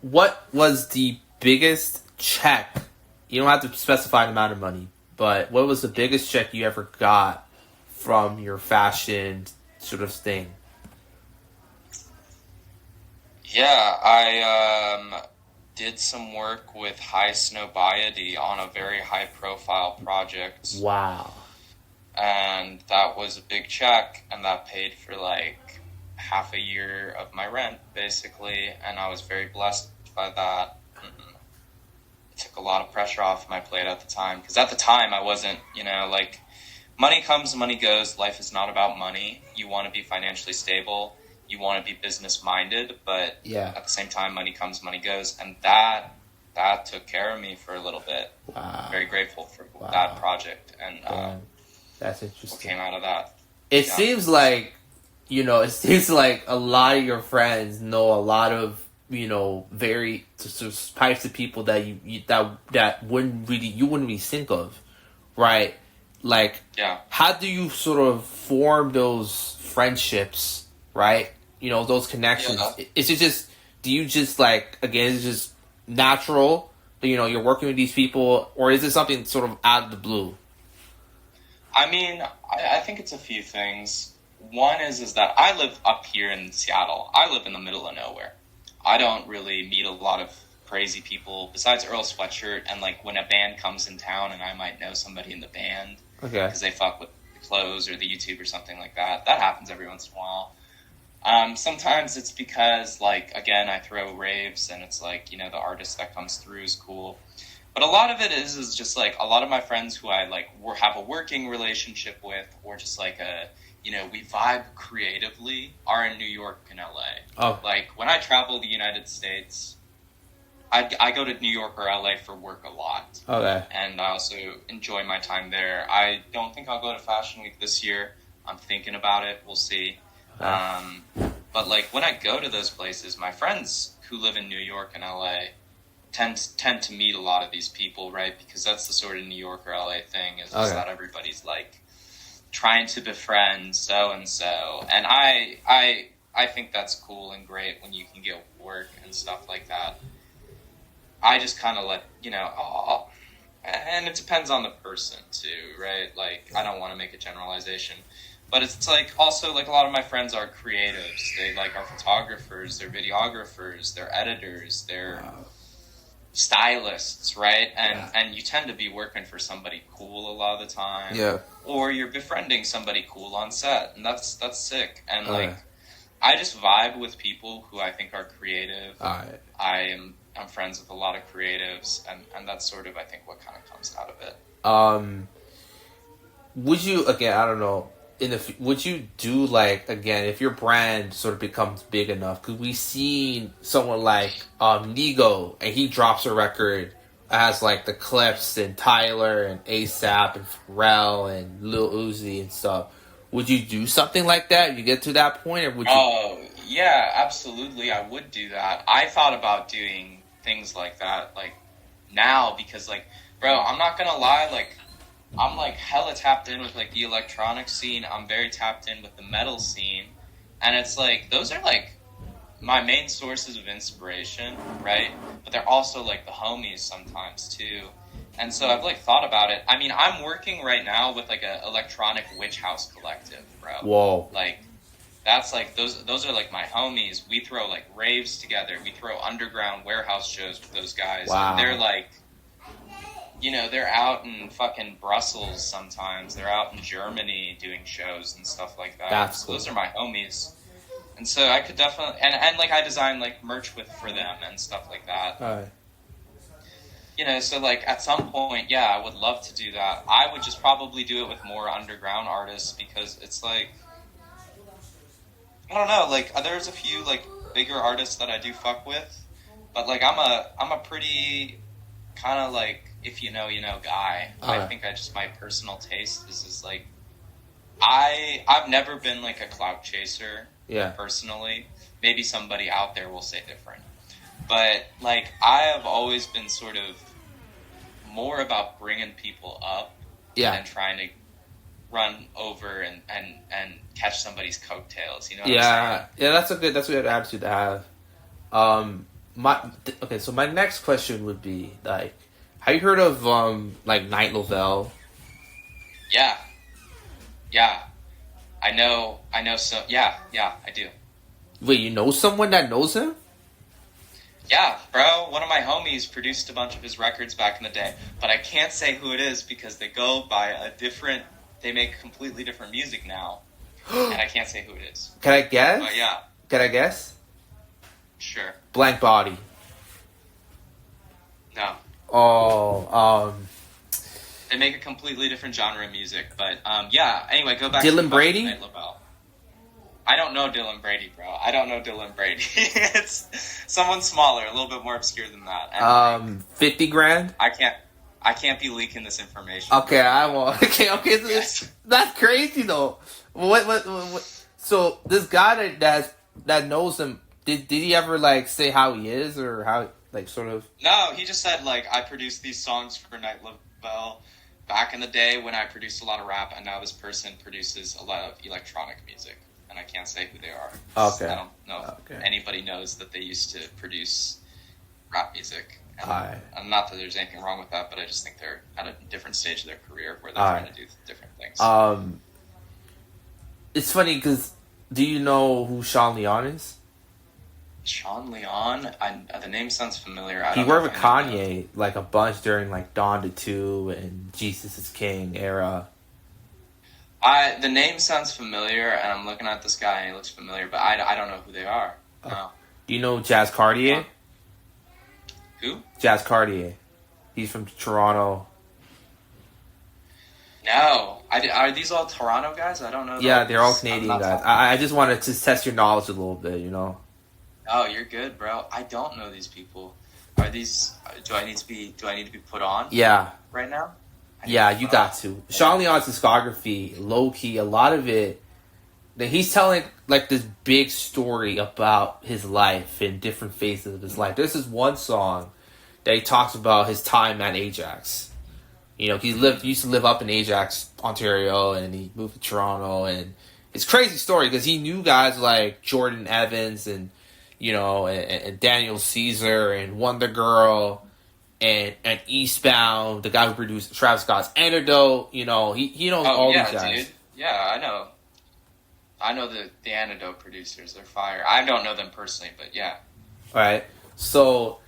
What was the biggest check? You don't have to specify the amount of money, but what was the biggest check you ever got from your fashion sort of thing? Yeah, I did some work with High Snobiety on a very high-profile project. Wow. And that was a big check, and that paid for, like, half a year of my rent, basically, and I was very blessed by that. It took a lot of pressure off my plate at the time, because at the time I wasn't, you know, like, money comes, money goes, life is not about money. You want to be financially stable, you want to be business minded, but at the same time, money comes, money goes, and that that took care of me for a little bit. Wow. Very grateful for that project and that's what interesting. came out of that. It seems like, it seems like a lot of your friends know a lot of, very types of people that that wouldn't really think of, right? Like, how do you sort of form those friendships, right? Those connections. Yeah. Is it just, do you just like, again, is it just natural? You're working with these people, or is it something sort of out of the blue? I mean, I think it's a few things. One is that I live up here in Seattle. I live in the middle of nowhere. I don't really meet a lot of crazy people besides Earl Sweatshirt, and like when a band comes in town and I might know somebody in the band because they fuck with the clothes or the YouTube or something like that. That happens every once in a while. Sometimes it's because, like, again, I throw raves and it's like, the artist that comes through is cool. But a lot of it is just like a lot of my friends who I like have a working relationship with, or just like we vibe creatively, are in New York and LA. Oh. Like when I travel the United States, I go to New York or LA for work a lot. Okay. And I also enjoy my time there. I don't think I'll go to Fashion Week this year. I'm thinking about it. We'll see. But like when I go to those places, my friends who live in New York and LA tend to meet a lot of these people, right? Because that's the sort of New York or LA thing, is just that everybody's like trying to befriend so and so, and I think that's cool and great when you can get work and stuff like that. I just kind of let and it depends on the person too, right? Like I don't want to make a generalization, but it's like also like a lot of my friends are creatives. They like are photographers, they're videographers, they're editors, they're stylists, right? And you tend to be working for somebody cool a lot of the time. Yeah. Or you're befriending somebody cool on set, and that's sick. And like I just vibe with people who I think are creative. I'm friends with a lot of creatives, and that's sort of I think what kind of comes out of it. Would you, again, I don't know, would you do, like, again, if your brand sort of becomes big enough, could we see someone like Nigo, and he drops a record, has like the Clips and Tyler and ASAP and Pharrell and Lil Uzi and stuff? Would you do something like that if you get to that point, or would you? Oh, yeah, absolutely, I would do that. I thought about doing things like that, like, now, because, like, bro, I'm not gonna lie, like, I'm, like, hella tapped in with, like, the electronic scene. I'm very tapped in with the metal scene. And it's, like, those are, like, my main sources of inspiration, right? But they're also, like, the homies sometimes, too. And so I've, like, thought about it. I mean, I'm working right now with, like, a electronic witch house collective, bro. Whoa. Like, that's, like, those are, like, my homies. We throw, like, raves together. We throw underground warehouse shows with those guys. Wow. And they're, like, they're out in fucking Brussels sometimes. They're out in Germany doing shows and stuff like that. That's cool. Those are my homies. And so I could definitely... And like, I design, like, merch for them and stuff like that. All right. So, like, at some point, yeah, I would love to do that. I would just probably do it with more underground artists, because it's, like... I don't know, like, there's a few, like, bigger artists that I do fuck with. But, like, I'm a pretty kind of, like... if you know guy. I think my personal taste is just like, I've never been like a clout chaser personally. Maybe somebody out there will say different, but like I have always been sort of more about bringing people up than trying to run over and catch somebody's coattails, what I'm saying? Yeah, that's a good attitude to have. So my next question would be like, have you heard of, like, Night Lovell? Yeah. I know, so, yeah, I do. Wait, you know someone that knows him? Yeah, bro, one of my homies produced a bunch of his records back in the day, but I can't say who it is because they go by they make completely different music now, and I can't say who it is. Can I guess? But yeah. Can I guess? Sure. Blank Body. No. Oh, they make a completely different genre of music, but yeah. Anyway, go back. Dylan to Brady. Night Lovell. I don't know Dylan Brady, bro. I don't know Dylan Brady. It's someone smaller, a little bit more obscure than that. And 50 grand? I can't be leaking this information. Okay, I won't. Okay, so Yes. that's crazy though. What? So this guy that knows him, did he ever like say how he is or how like sort of? No, he just said like I produced these songs for Night Lavelle back in the day when I produced a lot of rap, and now this person produces a lot of electronic music, and I can't say who they are. Okay. I don't know if anybody knows that they used to produce rap music. And not that there's anything wrong with that, but I just think they're at a different stage of their career where they're trying to do different things. It's funny because do you know who Sean Leon is? Sean Leon? The name sounds familiar. He worked with Kanye like a bunch during like Dawn to 2 and Jesus is King era. The name sounds familiar, and I'm looking at this guy and he looks familiar, but I don't know who they are. No. Do you know Jazz Cartier? Who? Jazz Cartier. He's from Toronto. No. Are these all Toronto guys? I don't know. Yeah, they're all Canadian guys. I just wanted to test your knowledge a little bit, you know? Oh, you're good, bro. I don't know these people. Are these... Do I need to be put on? Yeah. Right now? Yeah, you got to. Sean Leon's discography, low-key, a lot of it... He's telling like this big story about his life in different phases of his life. This is one song that he talks about his time at Ajax. You know, he used to live up in Ajax, Ontario, and he moved to Toronto. And it's a crazy story because he knew guys like Jordan Evans and you know and Daniel Caesar and Wonder Girl and Eastbound, the guy who produced Travis Scott's Antidote. You know, he knows all these guys. Dude. Yeah, I know. I know the Antidote producers. They're fire. I don't know them personally, but yeah. All right. So,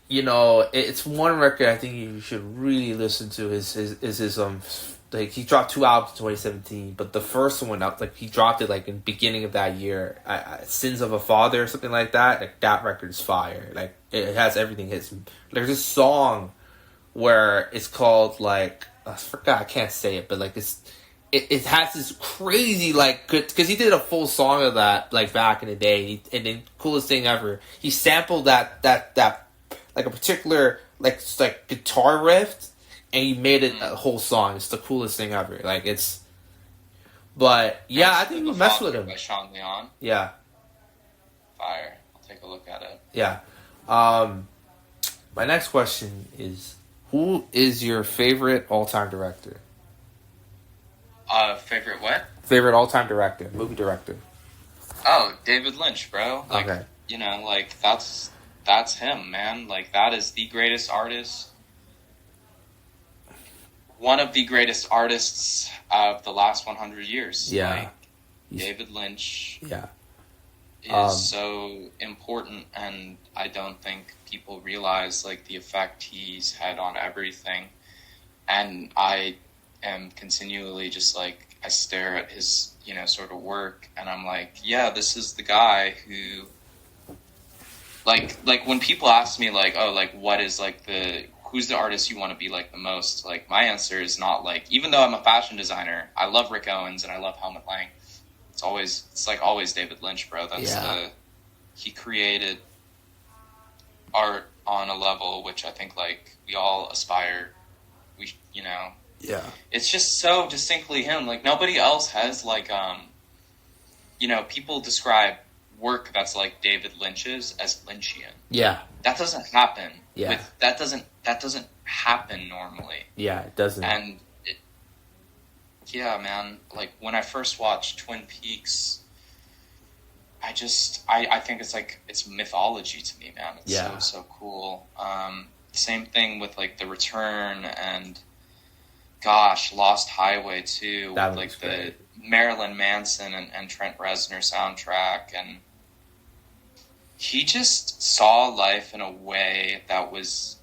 you know, it's one record I think you should really listen to is his like he dropped 2 albums in 2017, but the first one like he dropped it like in the beginning of that year, Sins of a Father or something like that. Like that record is fire. Like it has everything. There's this song where it's called like I forgot, I can't say it, but like it has this crazy like because he did a full song of that like back in the day, and the coolest thing ever, he sampled that like a particular like guitar riff, and he made it a whole song. It's the coolest thing ever. Like it's, but yeah, I think we mess with him. By Sean Leon. Yeah, fire. I'll take a look at it. Yeah. My next question is, who is your favorite all-time director? Favorite what? Favorite all-time director, movie director. Oh, David Lynch, bro. Like, okay. You know, like that's him, man. Like that is the greatest artist. One of the greatest artists of the last 100 years. Yeah. Like, David Lynch. Yeah. Is so important, and I don't think people realize like the effect he's had on everything. And I am continually just like, I stare at his, you know, sort of work, and I'm like, yeah, this is the guy who, like when people ask me like, oh, like what is like who's the artist you want to be like the most? Like my answer is not like, even though I'm a fashion designer, I love Rick Owens and I love Helmut Lang. It's like always David Lynch, bro. He created art on a level which I think like we all aspire. You know. Yeah. It's just so distinctly him. Like nobody else has like you know, people describe work that's like David Lynch's as Lynchian. Yeah. That doesn't happen. Yeah. That doesn't happen normally. Yeah, it doesn't. And yeah, man, like when I first watched Twin Peaks, I think it's mythology to me, man. It's so cool. Same thing with like The Return and gosh, Lost Highway too, with like the Marilyn Manson and Trent Reznor soundtrack, and he just saw life in a way that was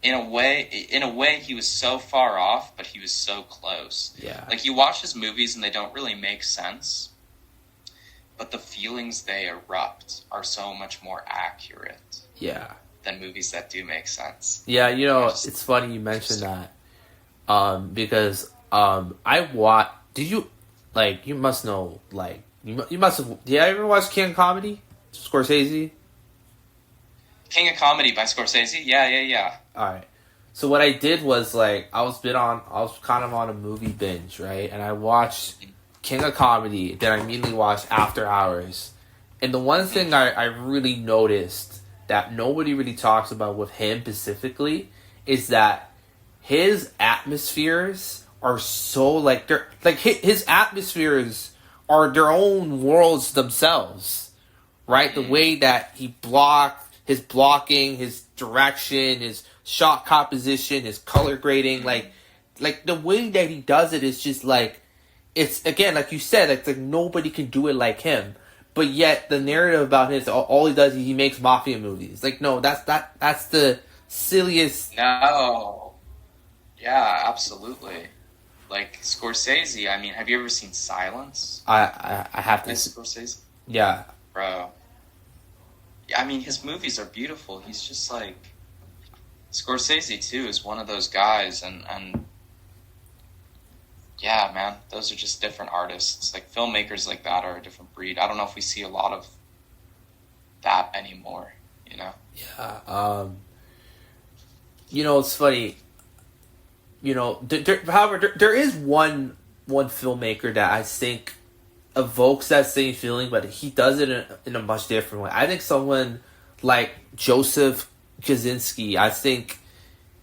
in a way he was so far off, but he was so close. Yeah. Like you watch his movies and they don't really make sense, but the feelings they erupt are so much more accurate. Yeah. Than movies that do make sense. Yeah, you know, it's funny you mentioned that. Because I watched. like, you must know, like, you must have, did you ever watch King of Comedy? Scorsese? King of Comedy by Scorsese? Yeah. Alright. So what I did was, like, I was kind of on a movie binge, right? And I watched King of Comedy, then I immediately watched After Hours. And the one thing I really noticed that nobody really talks about with him specifically is that his atmospheres are so, like, they're, like, his atmospheres are their own worlds themselves, right? The way that he his blocking, his direction, his shot composition, his color grading, like the way that he does it is just like, it's, again, like you said, like nobody can do it like him. But yet the narrative about him is all he does is he makes mafia movies. Like, no, that's the silliest. No. Yeah, absolutely. Like Scorsese, I mean, have you ever seen Silence? I have to. Scorsese? Yeah. Bro. Yeah, I mean, his movies are beautiful. He's just like, Scorsese too is one of those guys, and yeah, man, those are just different artists. Like, filmmakers like that are a different breed. I don't know if we see a lot of that anymore, you know? Yeah. You know, it's funny. You know, however, there is one filmmaker that I think evokes that same feeling, but he does it in a much different way. I think someone like Joseph Kaczynski, I think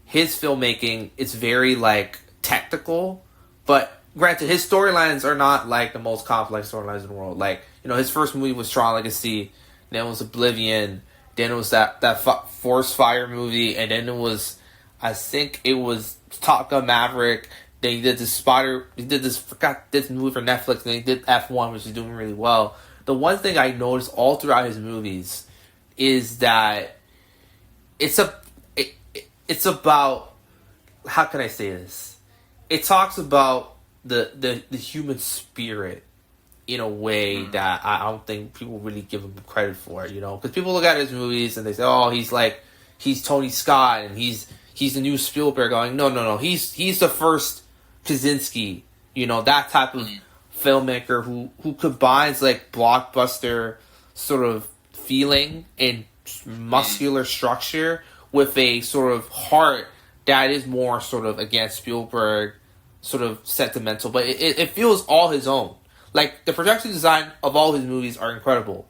his filmmaking is very, like, technical, but granted, his storylines are not, like, the most complex storylines in the world. Like, you know, his first movie was Tron Legacy, then it was Oblivion, then it was that Force Fire movie, and then it was, I think it was Top Gun Maverick. Then he did this movie for Netflix, and then he did F1, which is doing really well. The one thing I noticed all throughout his movies is that it's about, how can I say this? It talks about the human spirit in a way that I don't think people really give him credit for, you know? Because people look at his movies and they say, oh, he's Tony Scott and he's the new Spielberg. Going, no, he's the first Kaczynski, you know, that type of filmmaker who combines, like, blockbuster sort of feeling and muscular structure with a sort of heart that is more sort of, again, Spielberg, sort of sentimental, but it feels all his own. Like, the production design of all his movies are incredible,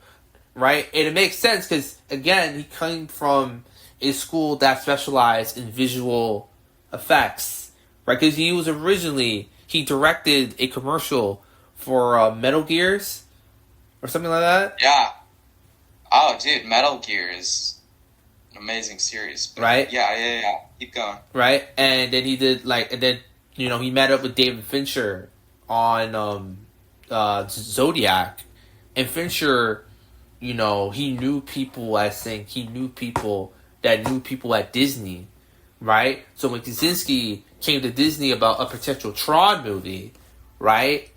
right? And it makes sense because, again, he came from a school that specialized in visual effects, right? Because he directed a commercial for Metal Gears or something like that. Yeah. Oh, dude, Metal Gear is an amazing series. But right? Yeah. Keep going. Right? And then he did, like, and then, you know, he met up with David Fincher on Zodiac. And Fincher, you know, he knew people, I think, that knew people at Disney, right? So when Kaczynski came to Disney about a potential Tron movie, right?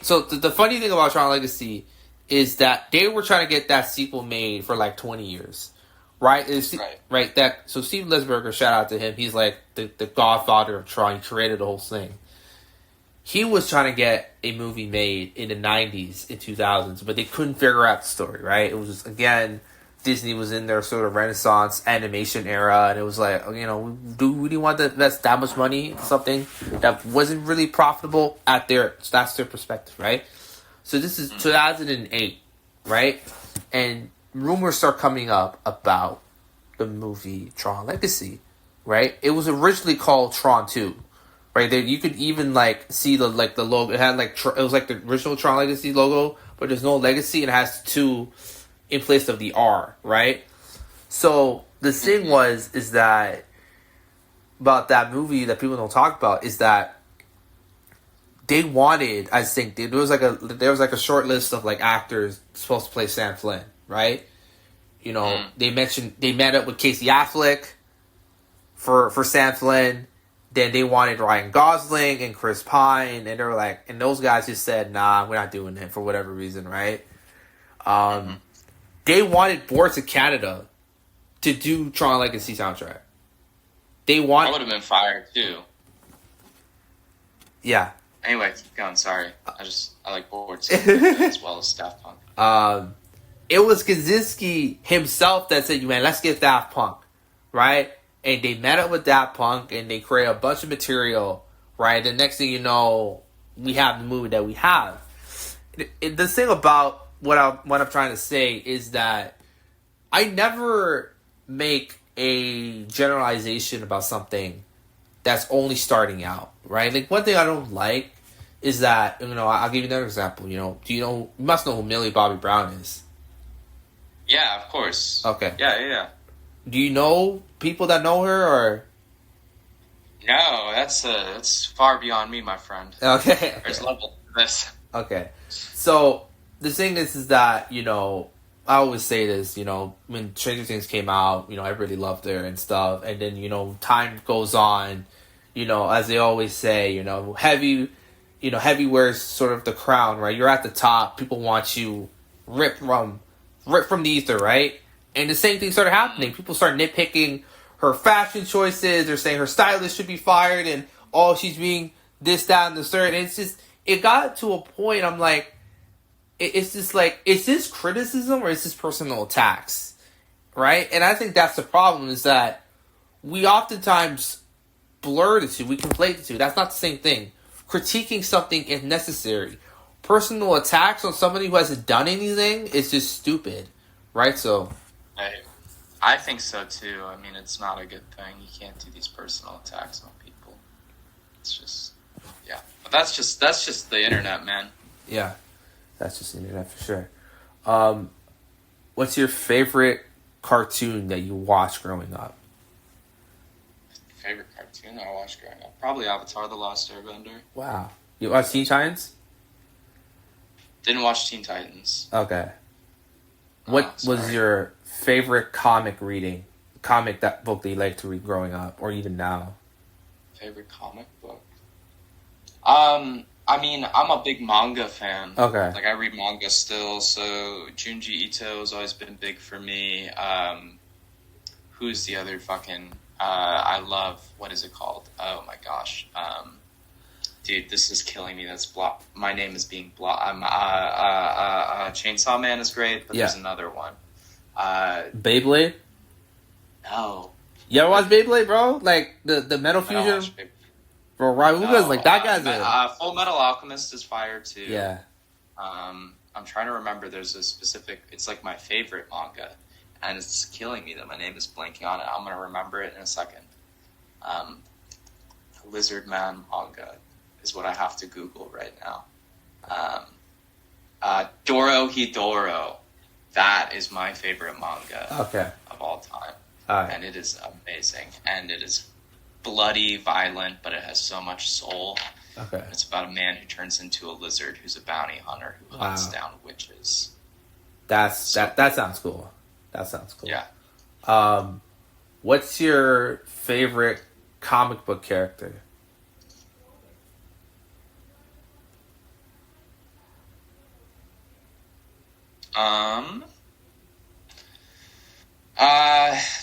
So the funny thing about Tron Legacy is that they were trying to get that sequel made for like 20 years, right? Right. So Steven Lisberger, shout out to him. He's like the godfather of Tron. He created the whole thing. He was trying to get a movie made in the 90s and 2000s, but they couldn't figure out the story, right? It was just, again, Disney was in their sort of Renaissance animation era, and it was like, you know, do we really want to invest that much money in something that wasn't really profitable that's their perspective, right? So this is 2008, right? And rumors start coming up about the movie Tron Legacy, right? It was originally called Tron 2, right? There you could even like see the logo. It had like it was like the original Tron Legacy logo, but there's no legacy, and it has 2 in place of the R, right? So the thing is that about that movie that people don't talk about is that they wanted, I think, there was like a short list of like actors supposed to play Sam Flynn, right? You know, they met up with Casey Affleck for Sam Flynn. Then they wanted Ryan Gosling and Chris Pine, and they were like, and those guys just said, nah, we're not doing it for whatever reason, right? They wanted Boards of Canada to do Tron Legacy soundtrack. I would have been fired too. Yeah. Anyway, keep going. Sorry, I like board as well as Daft Punk. It was Kaczynski himself that said, "Man, let's get Daft Punk," right? And they met up with Daft Punk and they created a bunch of material, right? The next thing you know, we have the movie that we have. The thing about what I'm trying to say is that I never make a generalization about something that's only starting out, right? Like, one thing I don't like is that, I'll give you another example. You must know who Millie Bobby Brown is. Yeah, of course. Okay. Yeah. Do you know people that know her, or? No, that's far beyond me, my friend. Okay. There's level to this. Okay. So, the thing is that, I always say this, when Stranger Things came out, everybody loved her and stuff. And then, time goes on, as they always say, heavy wears sort of the crown, right? You're at the top. People want you ripped from the ether, right? And the same thing started happening. People start nitpicking her fashion choices. They're saying her stylist should be fired and, she's being this, that, and the third. And it's just, it got to a point, I'm like, it's just like, is this criticism or is this personal attacks? Right? And I think that's the problem, is that we oftentimes blur the two. We conflate the two. That's not the same thing. Critiquing something is necessary. Personal attacks on somebody who hasn't done anything is just stupid. Right? So, I think so too. I mean, it's not a good thing. You can't do these personal attacks on people. It's just, yeah. But that's just the internet, man. Yeah. That's just the internet for sure. What's your favorite cartoon that you watched growing up? Favorite cartoon I watched growing up? Probably Avatar: The Last Airbender. Wow. You watched Teen Titans? Didn't watch Teen Titans. Okay. What was your favorite comic book that you liked to read growing up, or even now? Favorite comic book? I mean, I'm a big manga fan. Okay. Like, I read manga still, so Junji Ito has always been big for me. Who's the other fucking... I love... What is it called? Oh, my gosh. Dude, this is killing me. That's my name is being blocked. Chainsaw Man is great, but there's another one. Beyblade? No. You ever watch Beyblade, bro? Like, the Metal Fusion? Bro, Ryuga's like, that guy's Full Metal Alchemist is fire, too. Yeah. I'm trying to remember. There's a specific... It's like my favorite manga, and it's killing me that my name is blanking on it. I'm going to remember it in a second. Lizard Man manga is what I have to Google right now. Dorohedoro. That is my favorite manga of all time. And it is amazing. And it is bloody, violent, but it has so much soul. Okay. It's about a man who turns into a lizard who's a bounty hunter who hunts down witches. That sounds cool. That sounds cool. Yeah. What's your favorite comic book character?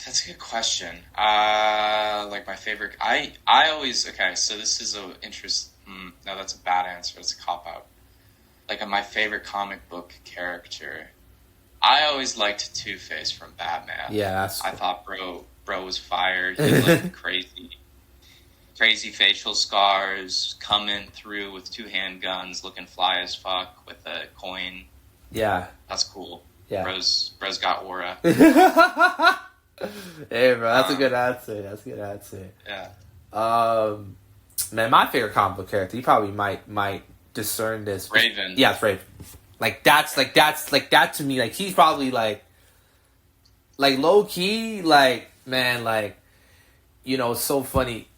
That's a good question. Like my favorite, I always, okay, so this is no, that's a bad answer. It's a cop-out. Like, my favorite comic book character, I always liked Two-Face from Batman. Yeah, I thought bro was fired. He had like crazy facial scars, coming through with 2 handguns, looking fly as fuck with a coin. Yeah. That's cool. Yeah. Bro's got aura. Hey, bro, that's a good answer. Yeah. Man, my favorite comic book character, you probably might discern this. Raven. Yeah, it's Raven. That's that to me. Like, he's probably like low key. Like, man, like, it's so funny.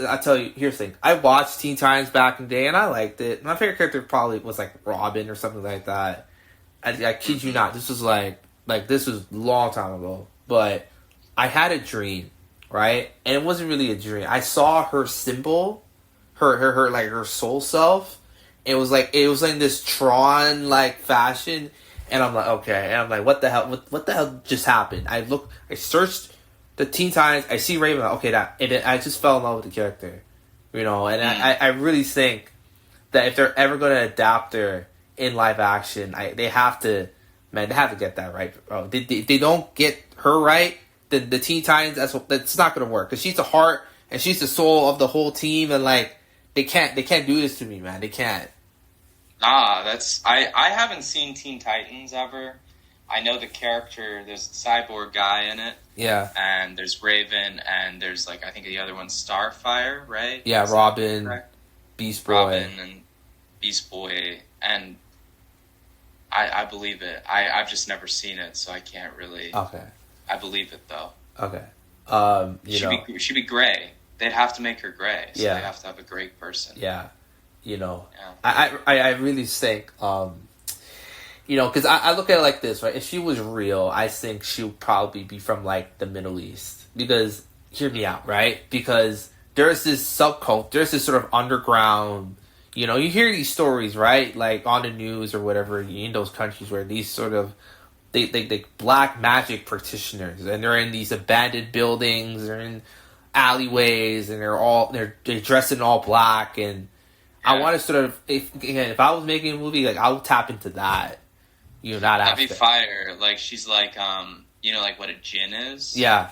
I tell you, here's the thing. I watched Teen Titans back in the day, and I liked it. My favorite character probably was like Robin or something like that. I kid you not. This was like this was a long time ago. But I had a dream, right? And it wasn't really a dream. I saw her symbol, her like her soul self. It was like this Tron like fashion, and I'm like, okay, and I'm like, what the hell? What the hell just happened? I searched the Teen Titans. I see Raven. Like, okay, and I just fell in love with the character, and I really think that if they're ever going to adapt her in live action, they have to get that right, bro. If they don't get her right, then the Teen Titans, that's not going to work. Because she's the heart and she's the soul of the whole team, and like they can't do this to me, man. They can't. Nah, I haven't seen Teen Titans ever. I know the character. There's the cyborg guy in it. Yeah. And there's Raven, and there's like I think the other one's Starfire, right? Yeah, Robin, Beast Boy, and Beast Boy, and I believe it. I've just never seen it, so I can't really. Okay. I believe it though. Okay. She'd be gray. They'd have to make her gray. So yeah. They have to have a gray person. Yeah. Yeah. I really think, because I look at it like this, right? If she was real, I think she would probably be from, like, the Middle East. Because, hear me out, right? Because there's this subculture, there's this sort of underground, you hear these stories, right? Like, on the news or whatever, in those countries where these sort of, they black magic practitioners, and they're in these abandoned buildings, they're in alleyways, and they're dressed in all black, and I want to sort of, if I was making a movie, like, I would tap into that, that That'd aspect. be fire. Like, she's like, like what a djinn is? Yeah.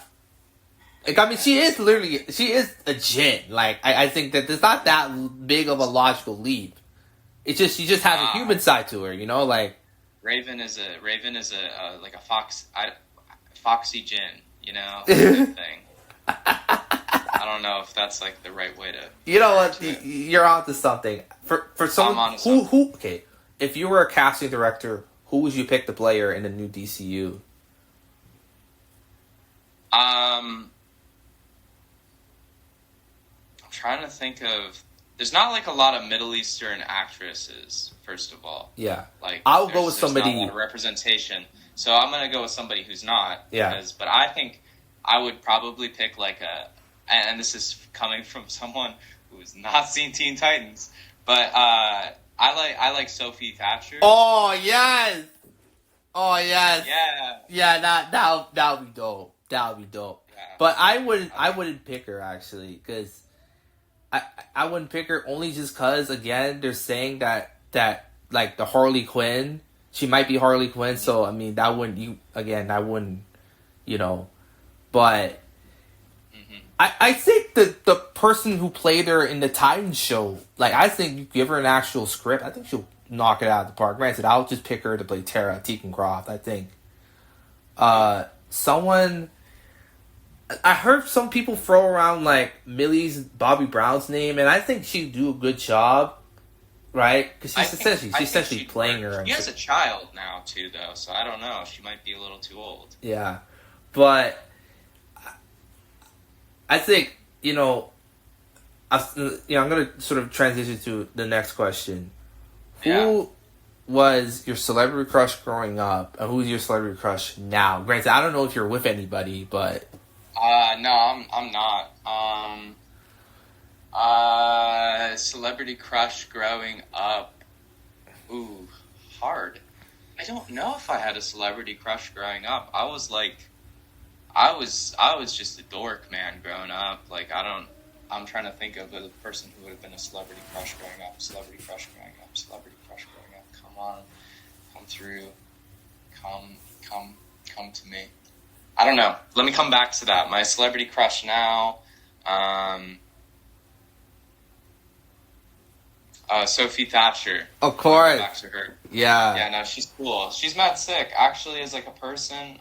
Like, I mean, she is a djinn. Like, I think that there's not that big of a logical leap. It's just, she just has a human side to her, like. Raven is a like a foxy djinn, thing. I don't know if that's like the right way to. You know what? You're onto something. For someone who okay, if you were a casting director, who would you pick to play her in the new DCU? I'm trying to think of. There's not like a lot of Middle Eastern actresses. First of all, yeah. Like I'll go with somebody. Not a lot of representation, so I'm gonna go with somebody who's not. Yeah. But I think I would probably pick like and this is coming from someone who's not seen Teen Titans, but I like Sophie Thatcher. Oh yes. Oh yes. Yeah. Yeah. That would be dope. That would be dope. Yeah. But I wouldn't pick her actually, because I wouldn't pick her only just because, again, they're saying that like the Harley Quinn, she might be Harley Quinn. So I mean that wouldn't but. I think the person who played her in the Titans show, like, I think you give her an actual script, I think she'll knock it out of the park. Granted, I'll just pick her to play Tara Tegan Croft, I think. I heard some people throw around, like, Millie Bobby Brown's name, and I think she'd do a good job, right? Because she's essentially playing her. She has a child now, too, though, so I don't know. She might be a little too old. Yeah, but I think, I'm going to sort of transition to the next question. Who was your celebrity crush growing up, and who's your celebrity crush now? Granted, I don't know if you're with anybody, but... No, I'm not. Celebrity crush growing up. Ooh, hard. I don't know if I had a celebrity crush growing up. I was just a dork, man, growing up. Like, I'm trying to think of a person who would have been a celebrity crush growing up. Come on. Come through. Come to me. I don't know. Let me come back to that. My celebrity crush now, Sophie Thatcher. Of course. Back to her. Yeah. Yeah, no, she's cool. She's mad sick. Actually, as like a person,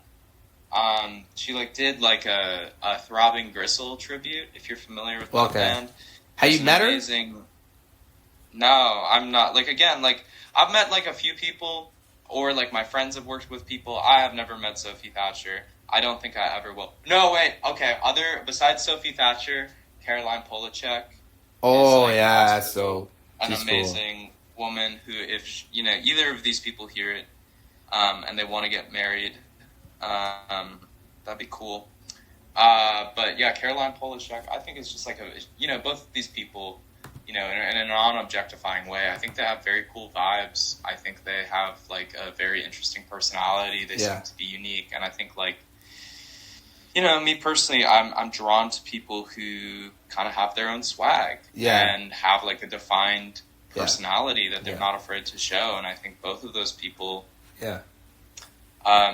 she like did like a Throbbing Gristle tribute, if you're familiar with that band. Have you met her? No, I'm not. Like, again, like, I've met like a few people, or like my friends have worked with people. I have never met Sophie Thatcher. I don't think I ever will. No, wait. Okay. Besides Sophie Thatcher, Caroline Polachek. Oh, like, yeah. So an amazing woman who, if either of these people hear it, and they want to get married, that'd be cool. But yeah, Caroline Polachek, I think it's just like both of these people, in a non-objectifying way, I think they have very cool vibes. I think they have like a very interesting personality. They seem to be unique, and I think like, me personally, I'm drawn to people who kind of have their own swag and have like a defined personality that they're Yeah. not afraid to show. And I think both of those people, Yeah.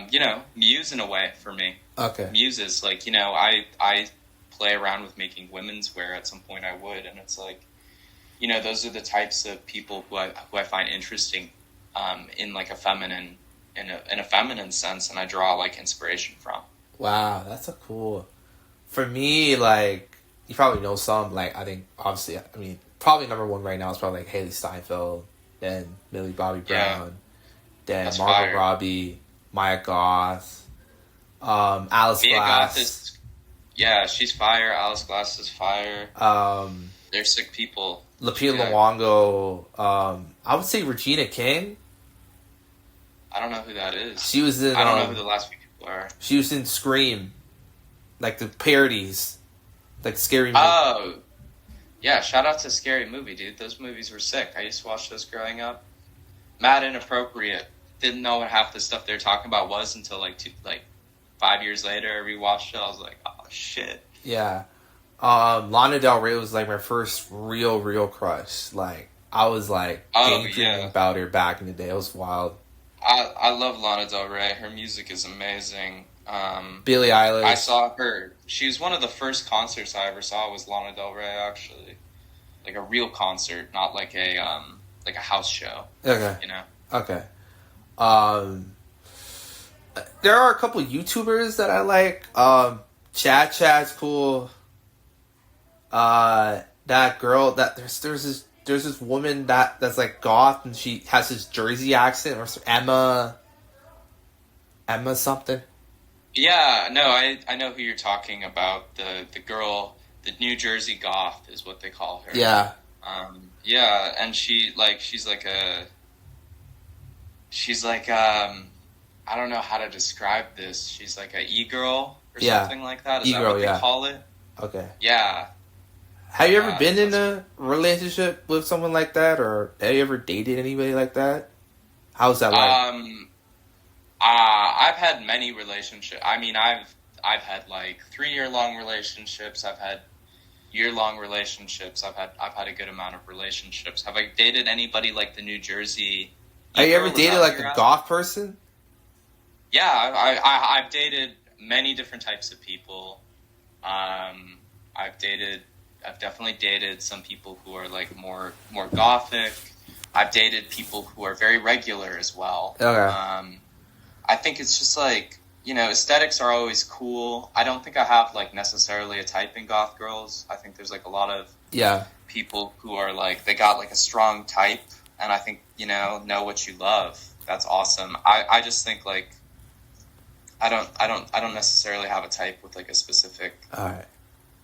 you know, muse in a way for me. Okay. Muses, like, you know, I play around with making women's wear. At some point I would, and it's like, you know, those are the types of people who I find interesting, in like a feminine, in a feminine sense, and I draw like inspiration from. Wow, that's a cool. For me, like, you probably know some, like, I think, obviously, I mean, probably number one right now is probably like Haley Steinfeld, then Millie Bobby Brown, then That's Margot fire. Robbie, Maya Goth, Alice Mia Glass. Goth is, yeah, she's fire. Alice Glass is fire. They're sick people. Lupita Yeah. Nyong'o. I would say Regina King. I don't know who that is. She was in. I don't know who the last few people are. She was in Scream, like the parodies, like Scary Movie. Oh, yeah! Shout out to Scary Movie, dude. Those movies were sick. I used to watch those growing up. Mad inappropriate. Didn't know what half the stuff they were talking about was until like 5 years later. I rewatched it. I was like, oh shit. Yeah. Lana Del Rey was like my first real crush. Like, I was like daydreaming about her back in the day. It was wild. I love Lana Del Rey. Her music is amazing. Billie Eilish. I saw her. She was one of the first concerts I ever saw was Lana Del Rey, actually. Like a real concert, not like a house show. Okay. You know? Okay. There are a couple YouTubers that I like. Chat's cool. That girl that there's this woman that's like goth and she has this Jersey accent, or Emma something. Yeah, no, I know who you're talking about. The girl, the New Jersey goth is what they call her. Yeah. Yeah, and she's like I don't know how to describe this. She's like a e-girl or something like that. Is E-girl, that what they call it? Okay. Yeah. Have you ever been in a relationship with someone like that, or have you ever dated anybody like that? How's that like? I've had many relationships. I mean, I've had like 3-year-long relationships. I've had year-long relationships. I've had a good amount of relationships. Have I dated anybody like the New Jersey? Have you ever dated like a goth person? Yeah, I've dated many different types of people. I've definitely dated some people who are like more gothic. I've dated people who are very regular as well. Okay. I think it's just like, you know, aesthetics are always cool. I don't think I have like necessarily a type in goth girls. I think there's like a lot of people who are like, they got like a strong type, and I think, you know what you love. That's awesome. I just think like I don't necessarily have a type with like a specific,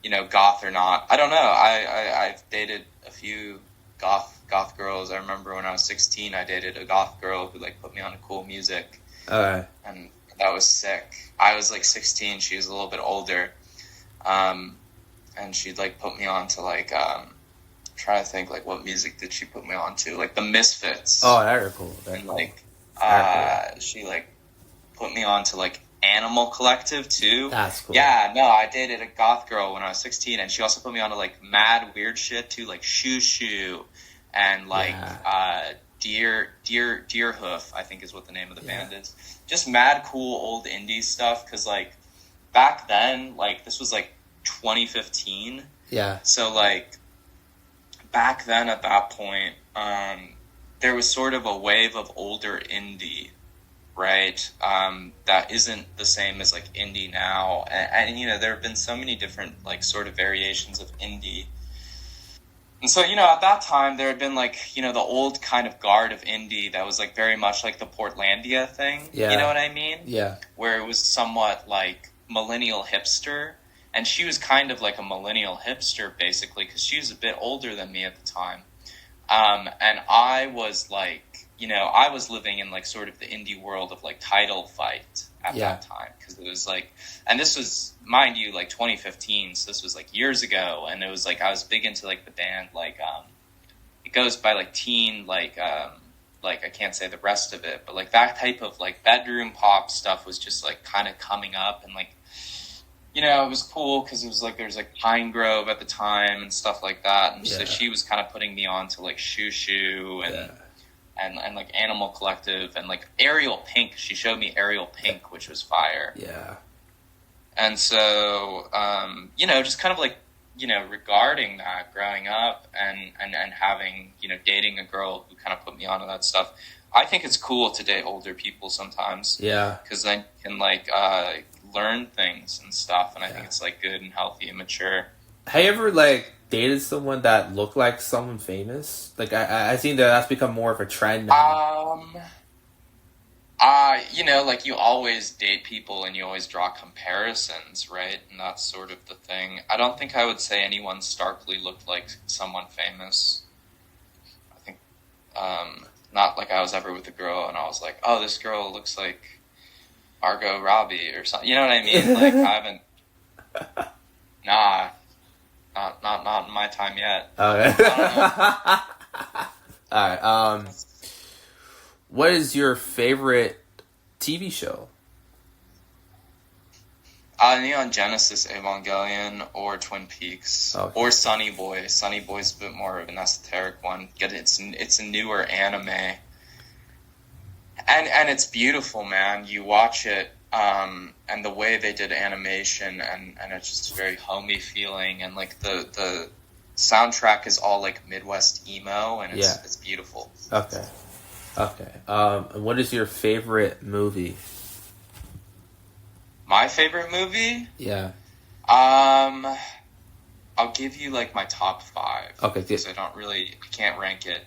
you know, goth or not. I don't know. I've dated a few goth girls. I remember when I was 16, I dated a goth girl who like put me on to cool music. And that was sick. I was like 16. She was a little bit older. And she'd like put me on to like, try to think like what music did she put me on to? Like the Misfits. Oh, they're cool. And like, she like put me on to like Animal Collective too. That's cool. Yeah, no, I dated a goth girl when I was 16, and she also put me on to like mad weird shit too, like Shoo and like Deer Hoof, I think is what the name of the band is. Just mad cool old indie stuff, because like back then, like this was like 2015. Yeah. So like back then at that point, there was sort of a wave of older indie, right? That isn't the same as like indie now. And you know, there have been so many different like sort of variations of indie. And so, you know, at that time there had been like, you know, the old kind of guard of indie that was like very much like the Portlandia thing. Yeah. You know what I mean? Yeah. Where it was somewhat like millennial hipster. And she was kind of like a millennial hipster basically, because she was a bit older than me at the time. And I was like, you know, I was living in like sort of the indie world of like Title Fight at that time, because it was like, and this was, mind you, like 2015, so this was like years ago, and it was like I was big into like the band, like it goes by like teen, like I can't say the rest of it, but like that type of like bedroom pop stuff was just like kind of coming up, and like you know, it was cool because it was like, there's like Pine Grove at the time and stuff like that. And so she was kind of putting me on to like Shoo Shoo and like Animal Collective and like Ariel Pink. She showed me Ariel Pink, which was fire. Yeah. And so, you know, just kind of like, you know, regarding that growing up and having, you know, dating a girl who kind of put me onto that stuff. I think it's cool to date older people sometimes. Yeah. Because then you can like learn things and stuff. And I think it's like good and healthy and mature. Have you ever like dated someone that looked like someone famous? Like I think that's become more of a trend now. You know, like you always date people and you always draw comparisons, right? And that's sort of the thing. I don't think I would say anyone starkly looked like someone famous. I think, not like I was ever with a girl and I was like, oh, this girl looks like Margot Robbie or something. You know what I mean? Like I haven't, not in my time yet. Okay. All right. What is your favorite TV show? Neon Genesis Evangelion or Twin Peaks or Sunny Boy. Sunny Boy's a bit more of an esoteric one. It's a newer anime, and it's beautiful, man. You watch it, and the way they did animation, and it's just very homey feeling, and like the soundtrack is all like Midwest emo, and it's beautiful. Okay. What is your favorite movie? My favorite movie? Yeah. I'll give you like my top 5. Okay, because I can't rank it.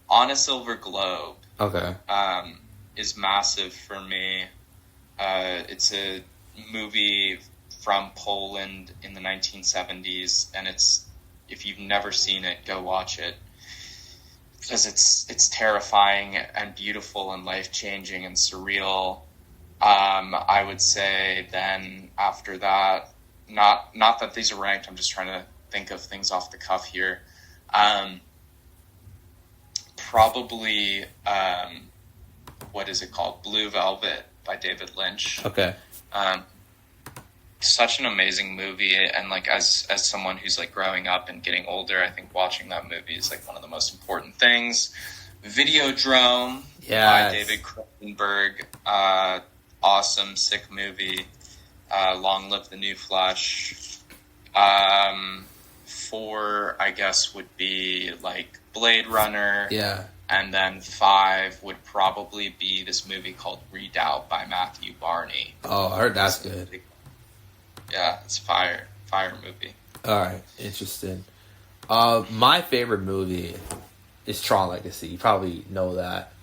On a Silver Globe. Okay. Is massive for me. It's a movie from Poland in the 1970s, and if you've never seen it, go watch it. Because it's terrifying and beautiful and life-changing and surreal. I would say then after that, not that these are ranked, I'm just trying to think of things off the cuff here. Probably, what is it called? Blue Velvet by David Lynch. Okay. Such an amazing movie, and like as someone who's like growing up and getting older, I think watching that movie is like one of the most important things. Videodrome by David Cronenberg, awesome, sick movie. Long Live the New Flesh. 4, I guess, would be like Blade Runner. Yeah. And then 5 would probably be this movie called Redoubt by Matthew Barney. Oh, I heard that's good. Yeah, it's fire movie. All right, interesting. My favorite movie is Tron Legacy. You probably know that.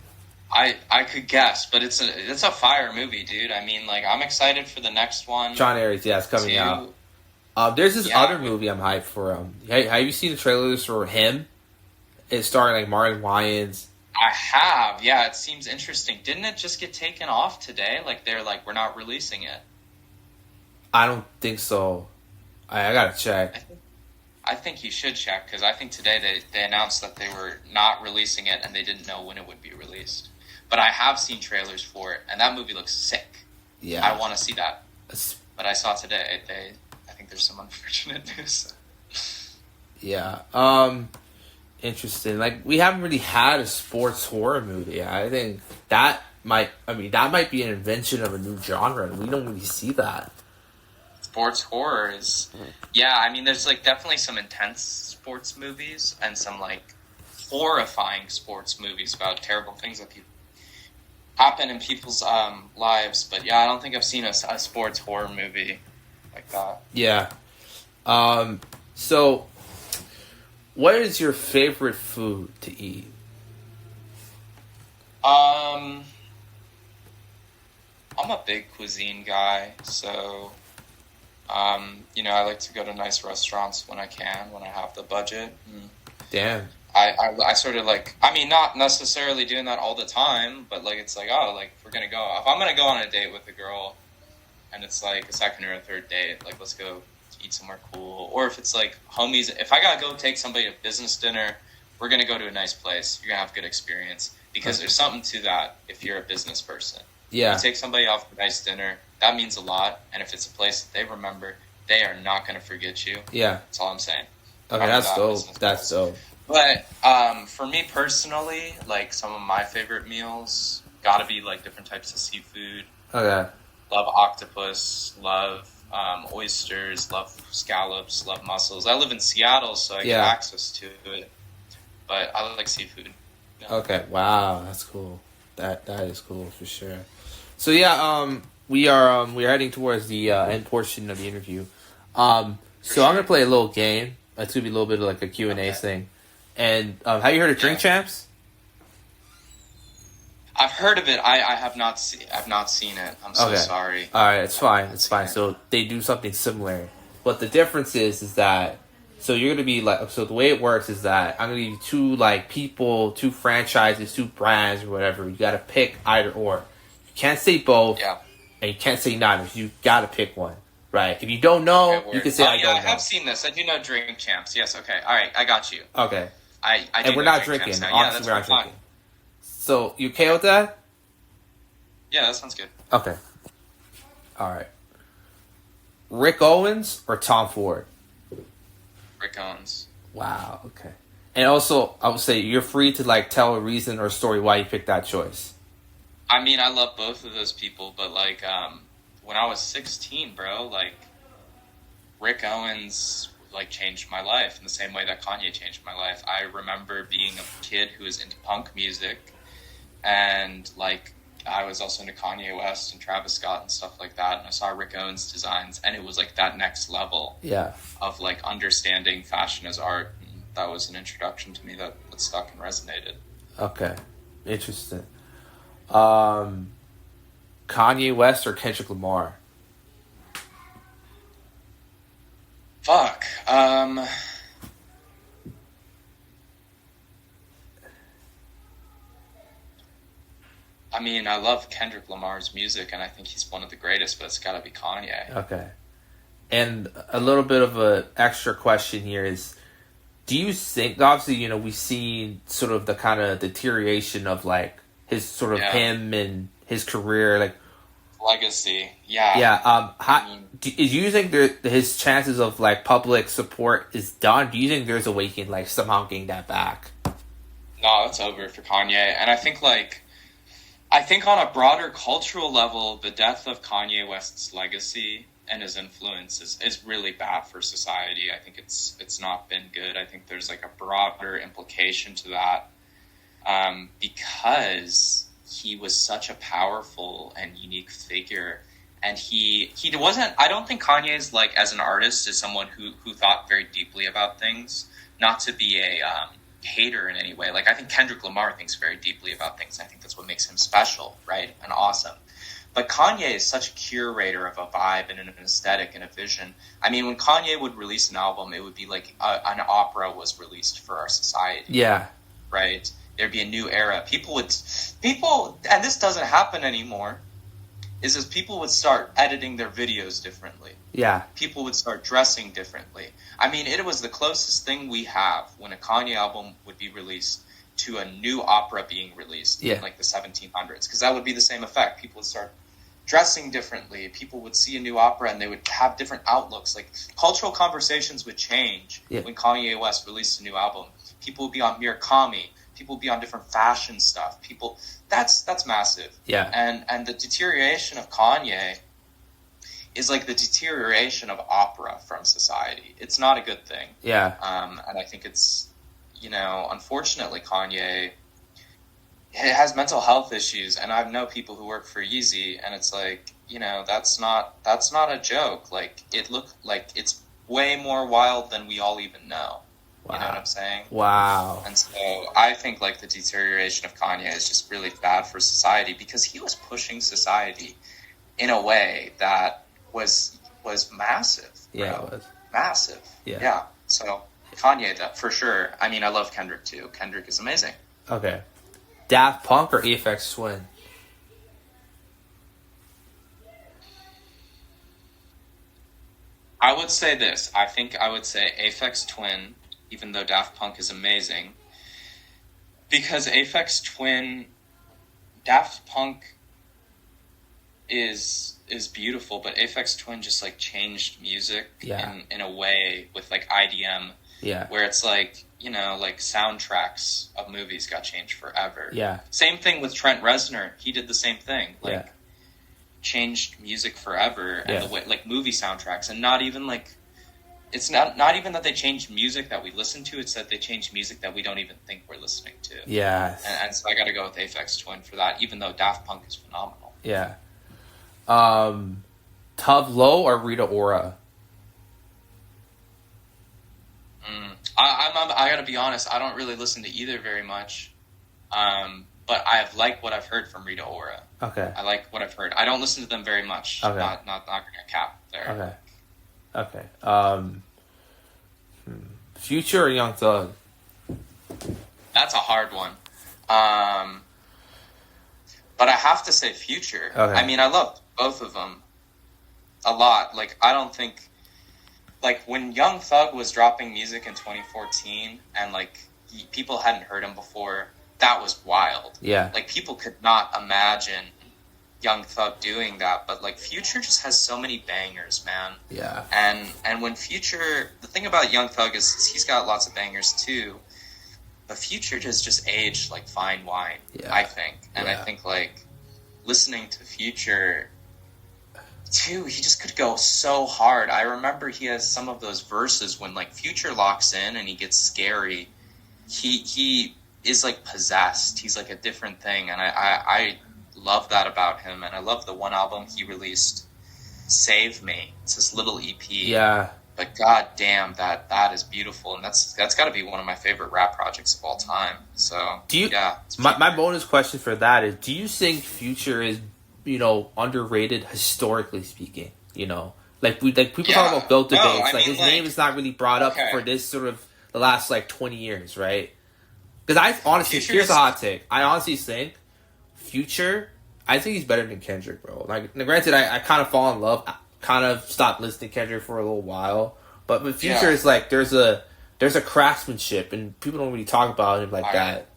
I could guess, but it's a fire movie, dude. I mean, like, I'm excited for the next one. John Aries, it's coming out. There's this other movie I'm hyped for. Have you seen the trailers for him? It's starring like Martin Wayans. I have. Yeah, it seems interesting. Didn't it just get taken off today? Like they're like, we're not releasing it. I don't think so. I gotta check. I think you should check, because I think today they announced that they were not releasing it and they didn't know when it would be released. But I have seen trailers for it, and that movie looks sick. Yeah, I want to see that. But I saw today I think there's some unfortunate news. Yeah. Interesting. Like, we haven't really had a sports horror movie. I think that might be an invention of a new genre. We don't really see that. Sports horror is, yeah, I mean, there's like definitely some intense sports movies and some like horrifying sports movies about terrible things that happen in people's lives. But yeah, I don't think I've seen a sports horror movie like that. Yeah. So, what is your favorite food to eat? I'm a big cuisine guy, so I like to go to nice restaurants when I have the budget. Damn. I sort of like, I mean, not necessarily doing that all the time, but like, it's like, if I'm going to go on a date with a girl and it's like a second or a third date, like, let's go eat somewhere cool. Or if it's like homies, if I got to go take somebody to business dinner, we're going to go to a nice place. You're going to have a good experience, because there's something to that if you're a business person. Yeah. You take somebody off for a nice dinner, that means a lot. And if it's a place that they remember, they are not going to forget you. Yeah. That's all I'm saying. Okay, that's dope. That's dope. But for me personally, like some of my favorite meals gotta be like different types of seafood. Okay. Love octopus, love oysters, love scallops, love mussels. I live in Seattle, so I get access to it. But I like seafood. Yeah. Okay. Wow, that's cool. That is cool for sure. So yeah, we are heading towards the end portion of the interview. So I'm gonna play a little game. It's gonna be a little bit of like a Q&A thing. And have you heard of Drink Champs? I've heard of it. I have not seen it. I'm so sorry. All right, it's fine. It's fine. So they do something similar, but the difference is that so you're gonna be like so the way it works is that I'm gonna give you two like people, two franchises, two brands or whatever. You gotta pick either or. You can't say both. Yeah. And you can't say neither. You gotta pick one. Right. If you don't know, you can say I don't know. I have seen this. I do know Drink Champs. Yes. Okay. All right. I got you. Okay. I do and we're not drinking. Obviously, we're not drinking. So, you okay with that? Yeah, that sounds good. Okay. All right. Rick Owens or Tom Ford? Rick Owens. Wow. Okay. And also, I would say you're free to like tell a reason or a story why you picked that choice. I mean, I love both of those people, but like, when I was 16, bro, like Rick Owens like changed my life in the same way that Kanye changed my life. I remember being a kid who was into punk music, and like I was also into Kanye West and Travis Scott and stuff like that, and I saw Rick Owens designs, and it was like that next level of like understanding fashion as art. And that was an introduction to me that stuck and resonated. Okay. Interesting. Kanye West or Kendrick Lamar? Fuck. I mean, I love Kendrick Lamar's music, and I think he's one of the greatest, but it's got to be Kanye. Okay. And a little bit of an extra question here is, do you think, obviously, you know, we've seen sort of the kind of deterioration of, like, his sort of him and his career, like... Legacy, yeah. Yeah, do you think his chances of, like, public support is done? Do you think there's a way he can, like, somehow gain that back? No, it's over for Kanye. And I think, like... I think on a broader cultural level, the death of Kanye West's legacy and his influence is really bad for society. I think it's not been good. I think there's like a broader implication to that because he was such a powerful and unique figure. And he wasn't, I don't think Kanye's like as an artist is someone who thought very deeply about things, not to be a hater in any way. Like I think Kendrick Lamar thinks very deeply about things. I think that's what makes him special, right? And awesome. But Kanye is such a curator of a vibe and an aesthetic and a vision. I mean, when Kanye would release an album, it would be like an opera was released for our society. Yeah. Right? There'd be a new era. People, and this doesn't happen anymore, is as people would start editing their videos differently. Yeah. People would start dressing differently. I mean, it was the closest thing we have when a Kanye album would be released to a new opera being released in like the 1700s. Because that would be the same effect. People would start dressing differently. People would see a new opera and they would have different outlooks. Like cultural conversations would change when Kanye West released a new album. People would be on Murakami. People would be on different fashion stuff. That's massive. Yeah. And the deterioration of Kanye is like the deterioration of opera from society. It's not a good thing. Yeah. And I think it's, you know, unfortunately Kanye has mental health issues, and I know people who work for Yeezy, and it's like, you know, that's not a joke. Like it looked like it's way more wild than we all even know. Wow. You know what I'm saying? Wow. And so I think like the deterioration of Kanye is just really bad for society because he was pushing society in a way that was massive. Yeah, it was. Massive. Yeah. So Kanye, that for sure. I mean, I love Kendrick too. Kendrick is amazing. Okay. Daft Punk or Aphex Twin? I would say this. I think I would say Aphex Twin, even though Daft Punk is amazing. Because Aphex Twin, Daft Punk is beautiful, but Aphex Twin just like changed music Yeah. in a way with like IDM, Yeah. where it's like, you know, like soundtracks of movies got changed forever. Yeah. Same thing with Trent Reznor. He did the same thing. Like, Yeah. changed music forever, and Yeah. the way, like, movie soundtracks, and not even like, it's not even that they changed music that we listen to, it's that they changed music that we don't even think we're listening to. Yeah. And so I gotta go with Aphex Twin for that, even though Daft Punk is phenomenal. Yeah. Tove Lo or Rita Ora? I gotta be honest, I don't really listen to either very much, but I have liked what I've heard from Rita Ora. Okay. I like what I've heard. I don't listen to them very much. Okay. Not gonna cap there. Okay. Future or Young Thug? That's a hard one. But I have to say Future. Okay. I mean, I love both of them a lot. Like, I don't think... Like, when Young Thug was dropping music in 2014, and, like, people hadn't heard him before, that was wild. Yeah. Like, people could not imagine Young Thug doing that. But, like, Future just has so many bangers, man. Yeah. And when Future... The thing about Young Thug is he's got lots of bangers, too. But Future has just aged like fine wine, I think. And I think, like, listening to Future, too, he just could go so hard. I remember he has some of those verses when, like, Future locks in and he gets scary. He is, like, possessed. He's, like, a different thing. And I love that about him. And I love the one album he released, Save Me. It's this little EP. Yeah. But god damn, that is beautiful, and that's got to be one of my favorite rap projects of all time. So my bonus question for that is: do you think Future is, you know, underrated historically speaking? You know, like people talk about Built debates, his name is not really brought up for this sort of the last like 20 years, right? Because I honestly, here's a hot take. I honestly think Future, I think he's better than Kendrick, bro. Like, granted, I kind of fall in love. Kind of stopped listening to Kendrick for a little while, but with Future is like there's a craftsmanship, and people don't really talk about him like that.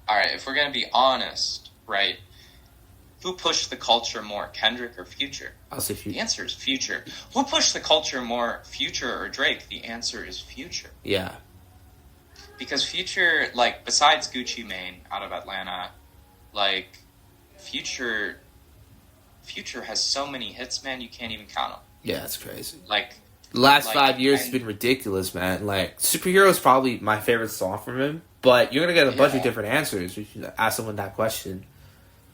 All right, if we're gonna be honest, right? Who pushed the culture more, Kendrick or Future? I'll say Future. The answer is Future. Who pushed the culture more, Future or Drake? The answer is Future. Yeah. Because Future, like, besides Gucci Mane out of Atlanta, like, Future has so many hits, man, you can't even count them. Yeah, that's crazy. Like, the last 5 years has been ridiculous, man. Like, Superhero is probably my favorite song from him, but you're gonna get a bunch of different answers if you ask someone that question.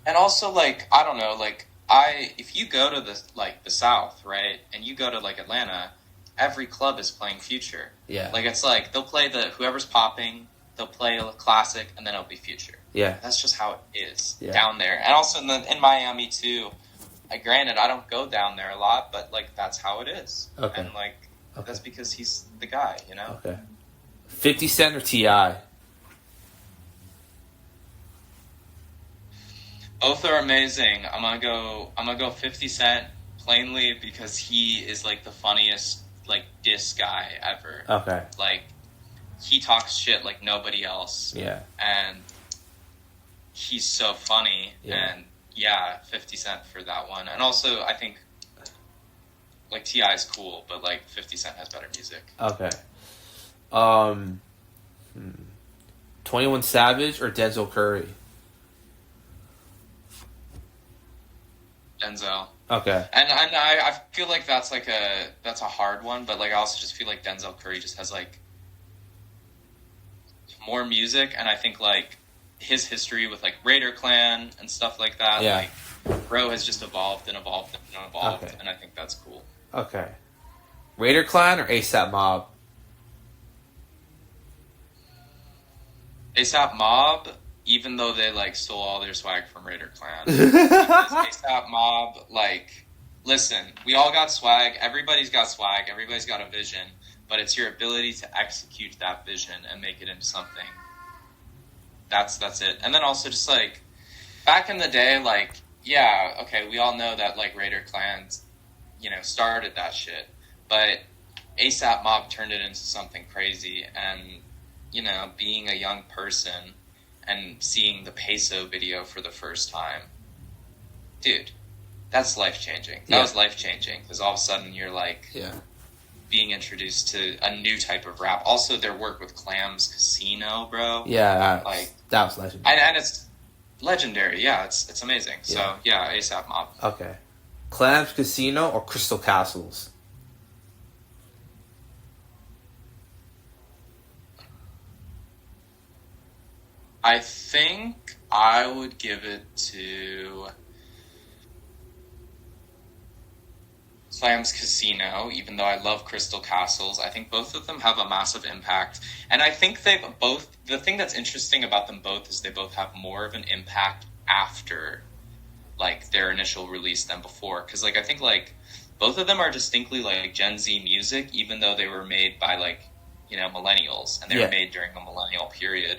And also, like, I don't know, like, if you go to the South, right, and you go to, like, Atlanta, every club is playing Future. Yeah. Like, it's like, they'll play whoever's popping, they'll play a classic, and then it'll be Future. Yeah. That's just how it is down there. And also in Miami, too. Granted, I don't go down there a lot, but, like, that's how it is. Okay. And, like, that's because he's the guy, you know? Okay. 50 Cent or T.I.? Both are amazing. I'm gonna go 50 Cent, plainly because he is, like, the funniest, like, diss guy ever. Okay. Like, he talks shit like nobody else. Yeah. And he's so funny. Yeah. And 50 Cent for that one. And also, I think, like, T.I. is cool, but, like, 50 Cent has better music. Okay. 21 Savage or Denzel Curry? Denzel. Okay. And I feel like that's a hard one, but, like, I also just feel like Denzel Curry just has, like, more music, and I think, like, his history with, like, Raider Clan and stuff like that, like, bro has just evolved and evolved and evolved, and I think that's cool. Okay. Raider Clan or ASAP Mob? ASAP Mob, even though they, like, stole all their swag from Raider Clan. Because ASAP Mob, like, listen, we all got swag, everybody's got swag, everybody's got a vision, but it's your ability to execute that vision and make it into something. That's it. And then also just, like, back in the day, like, we all know that, like, Raider Clans, you know, started that shit. But ASAP Mob turned it into something crazy. And, you know, being a young person and seeing the Peso video for the first time, dude, That's life changing. That Yeah. was life changing because all of a sudden you're like Yeah. being introduced to a new type of rap. Also, their work with Clams Casino, bro. Yeah, like that was legendary. and it's legendary. Yeah, it's amazing. So Yeah. yeah, ASAP Mob. Okay. Clams Casino or Crystal Castles? I think I would give it to Clams Casino, even though I love Crystal Castles. I think both of them have a massive impact. And I think they've both, the thing that's interesting about them both is they both have more of an impact after, like, their initial release than before. Because, like, I think, like, both of them are distinctly, like, Gen Z music, even though they were made by, like, you know, millennials. And they were made during a millennial period.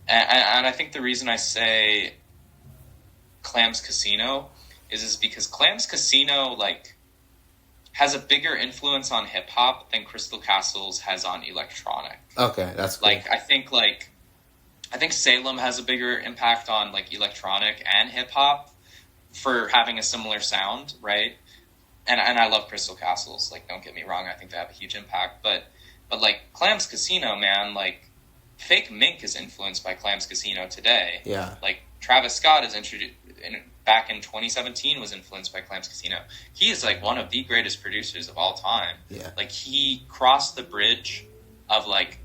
And I think the reason I say Clams Casino is because Clams Casino, like, has a bigger influence on hip hop than Crystal Castles has on electronic. Okay, that's cool. Like, I think Salem has a bigger impact on, like, electronic and hip hop for having a similar sound, right? And I love Crystal Castles. Like, don't get me wrong, I think they have a huge impact. But like, Clams Casino, man, like, Fake Mink is influenced by Clams Casino today. Yeah. Like, Travis Scott is back in 2017 was influenced by Clams Casino. He is, like, one of the greatest producers of all time. Yeah. Like, he crossed the bridge of, like,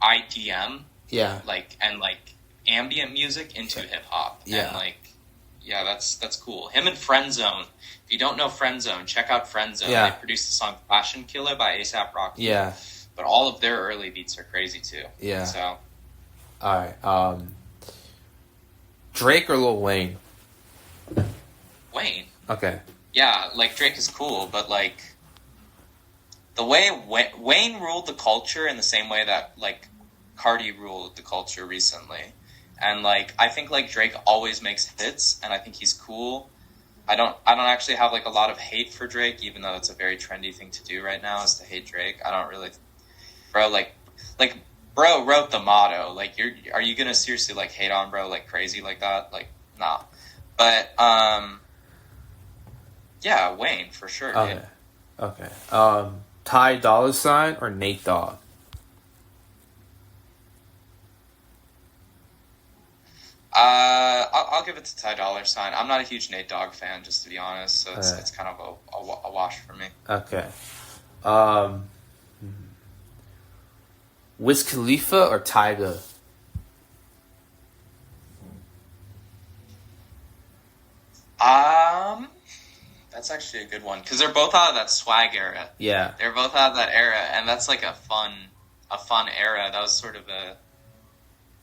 IDM. Yeah. Like, and, like, ambient music into hip hop. Yeah. And, like, yeah, that's cool. Him and Friend Zone. If you don't know Friend Zone, check out Friend Zone. Yeah. They produced the song Fashion Killer by A$AP Rocky. Yeah. But all of their early beats are crazy too. Yeah. So, all right. Drake or Lil Wayne? Wayne. Okay. Yeah, like, Drake is cool, but, like, the way Wayne ruled the culture in the same way that, like, Cardi ruled the culture recently. And, like, I think, like, Drake always makes hits, and I think he's cool. I don't actually have, like, a lot of hate for Drake, even though it's a very trendy thing to do right now, is to hate Drake. I don't really, bro, like, bro wrote the motto. Like, are you gonna seriously, like, hate on bro like crazy like that? Like, nah. But yeah, Wayne for sure. Okay. Dude. Okay. Ty Dolla $ign or Nate Dogg? I'll give it to Ty Dolla $ign. I'm not a huge Nate Dogg fan, just to be honest. So it's kind of a wash for me. Okay. Wiz Khalifa or Tyga? That's actually a good one because they're both out of that swag era. Yeah. They're both out of that era, and that's like a fun era. That was sort of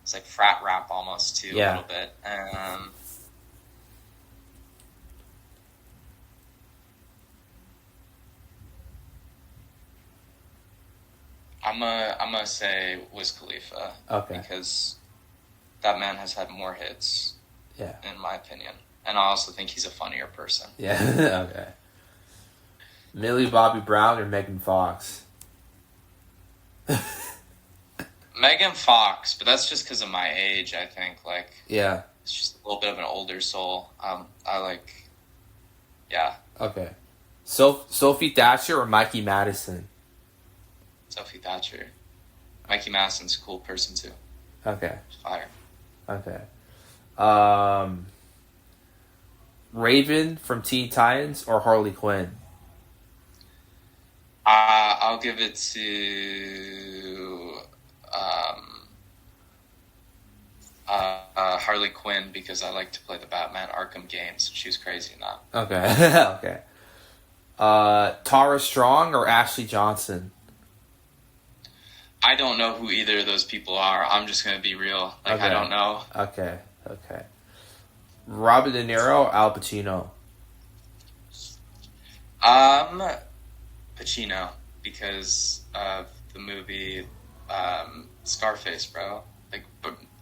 it's like frat rap almost too, a little bit. I'm gonna say Wiz Khalifa. Okay. Because that man has had more hits. Yeah. In my opinion. And I also think he's a funnier person. Yeah. Okay. Millie Bobby Brown or Megan Fox? Megan Fox, but that's just because of my age, I think. Like, yeah. It's just a little bit of an older soul. I like, yeah. Okay. Sophie Thatcher or Mikey Madison? Sophie Thatcher. Mikey Madison's a cool person too. Okay. Fire. Okay. Raven from Teen Titans or Harley Quinn? I'll give it to Harley Quinn because I like to play the Batman Arkham games. She was crazy in that. Okay. Okay. Tara Strong or Ashley Johnson? I don't know who either of those people are. I'm just going to be real. Like, Okay. I don't know. Okay. Robert De Niro or Al Pacino? Pacino, because of the movie Scarface, bro. Like,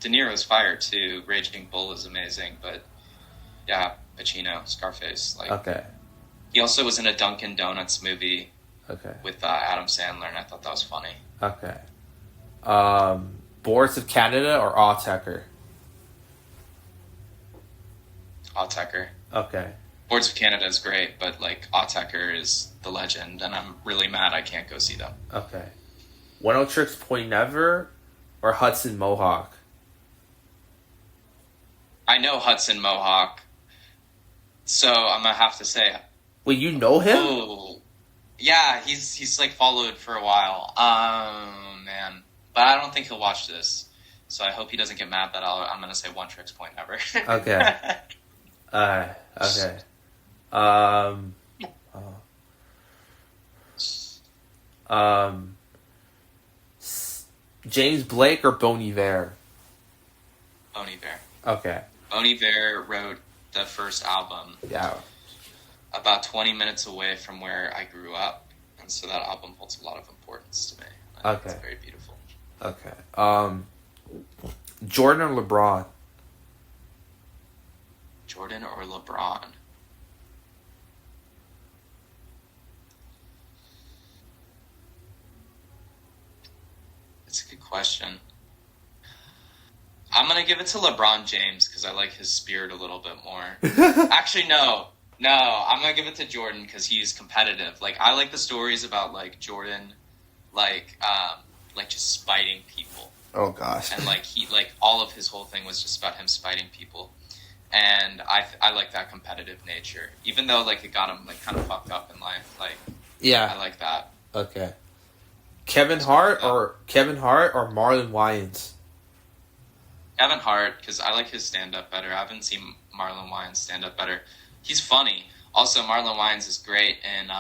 De Niro's fire too. Raging Bull is amazing, but yeah, Pacino, Scarface. Like, Okay. He also was in a Dunkin' Donuts movie Okay. with Adam Sandler, and I thought that was funny. Okay. Boards of Canada or Autechre? Autechre. Okay. Boards of Canada is great, but like Autechre is the legend, and I'm really mad I can't go see them. Okay. One O Tricks Point Never or Hudson Mohawk? I know Hudson Mohawk, so I'm gonna have to say. Wait, you know him? Oh, yeah, he's like followed for a while. Man, but I don't think he'll watch this, so I hope he doesn't get mad that I'm gonna say One Tricks Point Never. Okay. Okay. James Blake or Bon Iver? Bon Iver. Okay. Bon Iver wrote the first album. Yeah. About 20 minutes away from where I grew up, and so that album holds a lot of importance to me. Okay. It's very beautiful. Okay. Jordan or LeBron? Jordan or LeBron? It's a good question. I'm going to give it to LeBron James because I like his spirit a little bit more. Actually, no. I'm going to give it to Jordan because he's competitive. Like, I like the stories about, like, Jordan, like just spiting people. Oh, gosh. And, like, all of his whole thing was just about him spiting people. And I like that competitive nature. Even though, like, it got him, like, kind of fucked up in life. Like, yeah. I like that. Okay. Kevin Hart or Marlon Wayans? Kevin Hart, because I like his stand-up better. I haven't seen Marlon Wayans stand-up better. He's funny. Also, Marlon Wayans is great in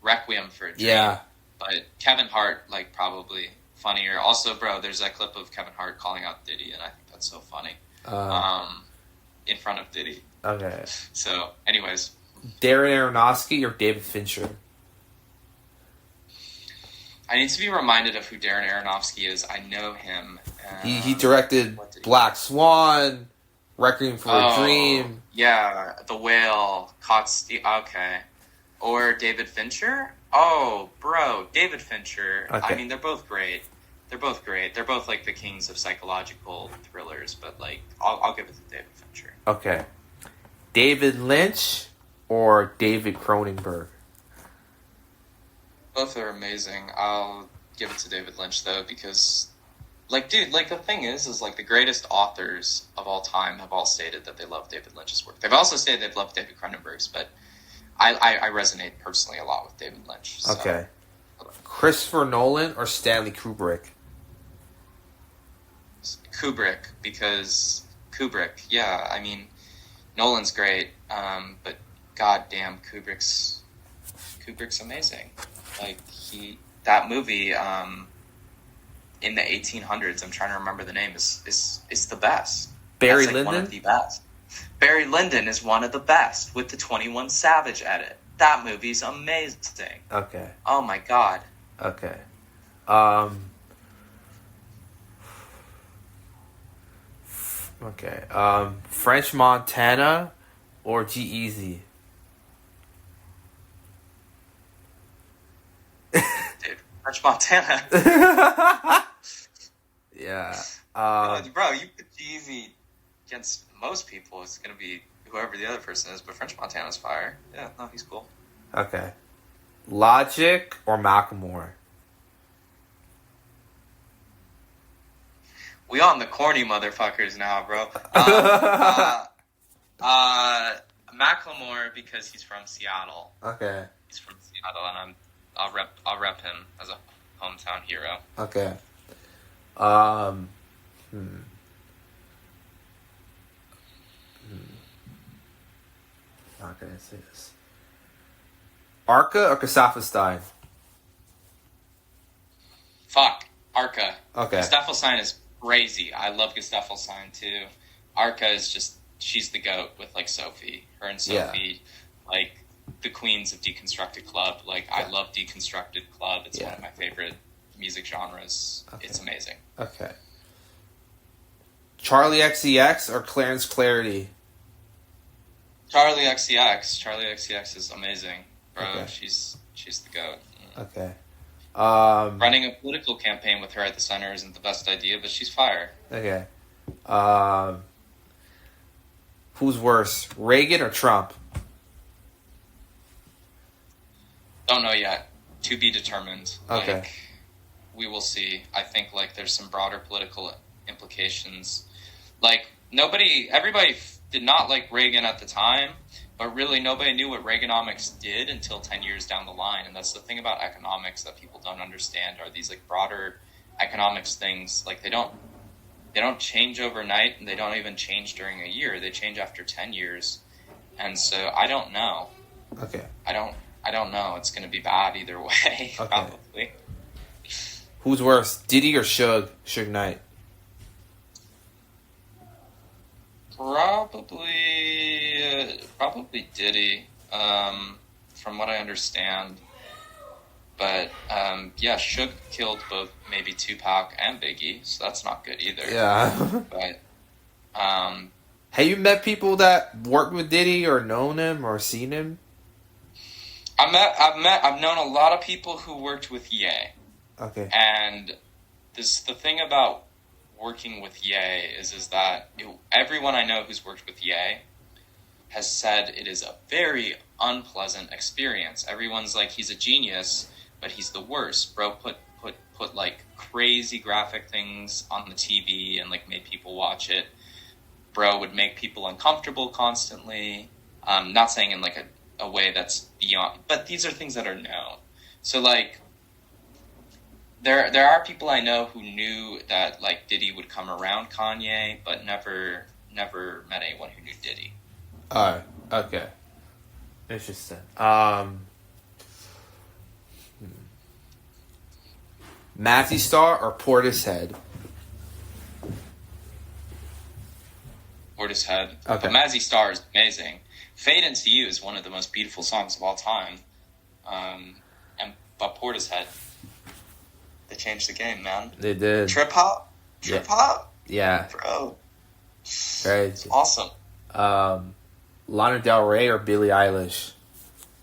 Requiem for a Dream. Yeah. But Kevin Hart, like, probably funnier. Also, bro, there's that clip of Kevin Hart calling out Diddy, and I think that's so funny. In front of Diddy. Okay. So, anyways. Darren Aronofsky or David Fincher? I need to be reminded of who Darren Aronofsky is. I know him. He directed Black Swan, Requiem for a Dream. Yeah, The Whale, okay. Or David Fincher? Oh, bro, David Fincher. Okay. I mean, they're both great. They're both like the kings of psychological thrillers, but like, I'll give it to David Fincher. Okay. David Lynch or David Cronenberg? Both are amazing. I'll give it to David Lynch though, because, like, dude, like, the thing is like, the greatest authors of all time have all stated that they love David Lynch's work. They've also stated they've loved David Cronenberg's, but I resonate personally a lot with David Lynch. So. Okay. Christopher Nolan or Stanley Kubrick? Kubrick, because Kubrick, yeah, I mean, Nolan's great, but goddamn, Kubrick's amazing. Like, that movie, in the 1800s, I'm trying to remember the name, is the best. Barry That's, like, Lyndon? one of the best. Barry Lyndon is one of the best with the 21 Savage edit. That movie's amazing. Okay. Oh my god. Okay. Okay. French Montana or G-Eazy? Dude, French Montana. Yeah. Bro, you put G-Eazy against most people, it's going to be whoever the other person is, but French Montana's fire. Yeah, no, he's cool. Okay. Logic or Macklemore? We on the corny motherfuckers now, bro. Macklemore, because he's from Seattle. Okay. He's from Seattle, and I'll rep him as a hometown hero. Okay. How can I say this? Arca or Kazakhstan? Fuck. Arca. Okay. Gustafsson is crazy. I love Gustafsson too. Arca is just, she's the GOAT with, like, Sophie. Her and Sophie, like, the queens of Deconstructed Club. Like, I love Deconstructed Club. It's one of my favorite music genres. Okay. It's amazing. Okay. Charlie XCX or Clarence Clarity? Charlie XCX. Charlie XCX is amazing, bro. Okay. She's the GOAT. Okay. Running a political campaign with her at the center isn't the best idea, but she's fire. Okay. Who's worse, Reagan or Trump? Don't know yet. To be determined. Okay. Like, we will see. I think like there's some broader political implications. Like everybody did not like Reagan at the time, but really nobody knew what Reaganomics did until 10 years down the line. And that's the thing about economics that people don't understand are these like broader economics things. Like they don't change overnight, and they don't even change during a year. They change after 10 years. And so I don't know. Okay. I don't know. It's going to be bad either way, Okay. probably. Who's worse, Diddy or Suge Knight? Probably Diddy, from what I understand. But, yeah, Suge killed both maybe Tupac and Biggie, so that's not good either. Yeah. But, have you met people that worked with Diddy or known him or seen him? I've known a lot of people who worked with Ye. Okay. And the thing about working with Ye is that everyone I know who's worked with Ye has said it is a very unpleasant experience. Everyone's like, he's a genius, but he's the worst. Bro put like crazy graphic things on the TV and like made people watch it. Bro would make people uncomfortable constantly. Not saying in like a way that's beyond, but these are things that are known. So like, there are people I know who knew that like Diddy would come around Kanye, but never met anyone who knew Diddy. Okay. Interesting. Mazzy Star or Portishead? Portishead. Okay. But Mazzy Star is amazing. Fade Into You is one of the most beautiful songs of all time. But Portishead, they changed the game, man. They did. Trip hop? Yeah. Bro. Crazy. Awesome. Lana Del Rey or Billie Eilish?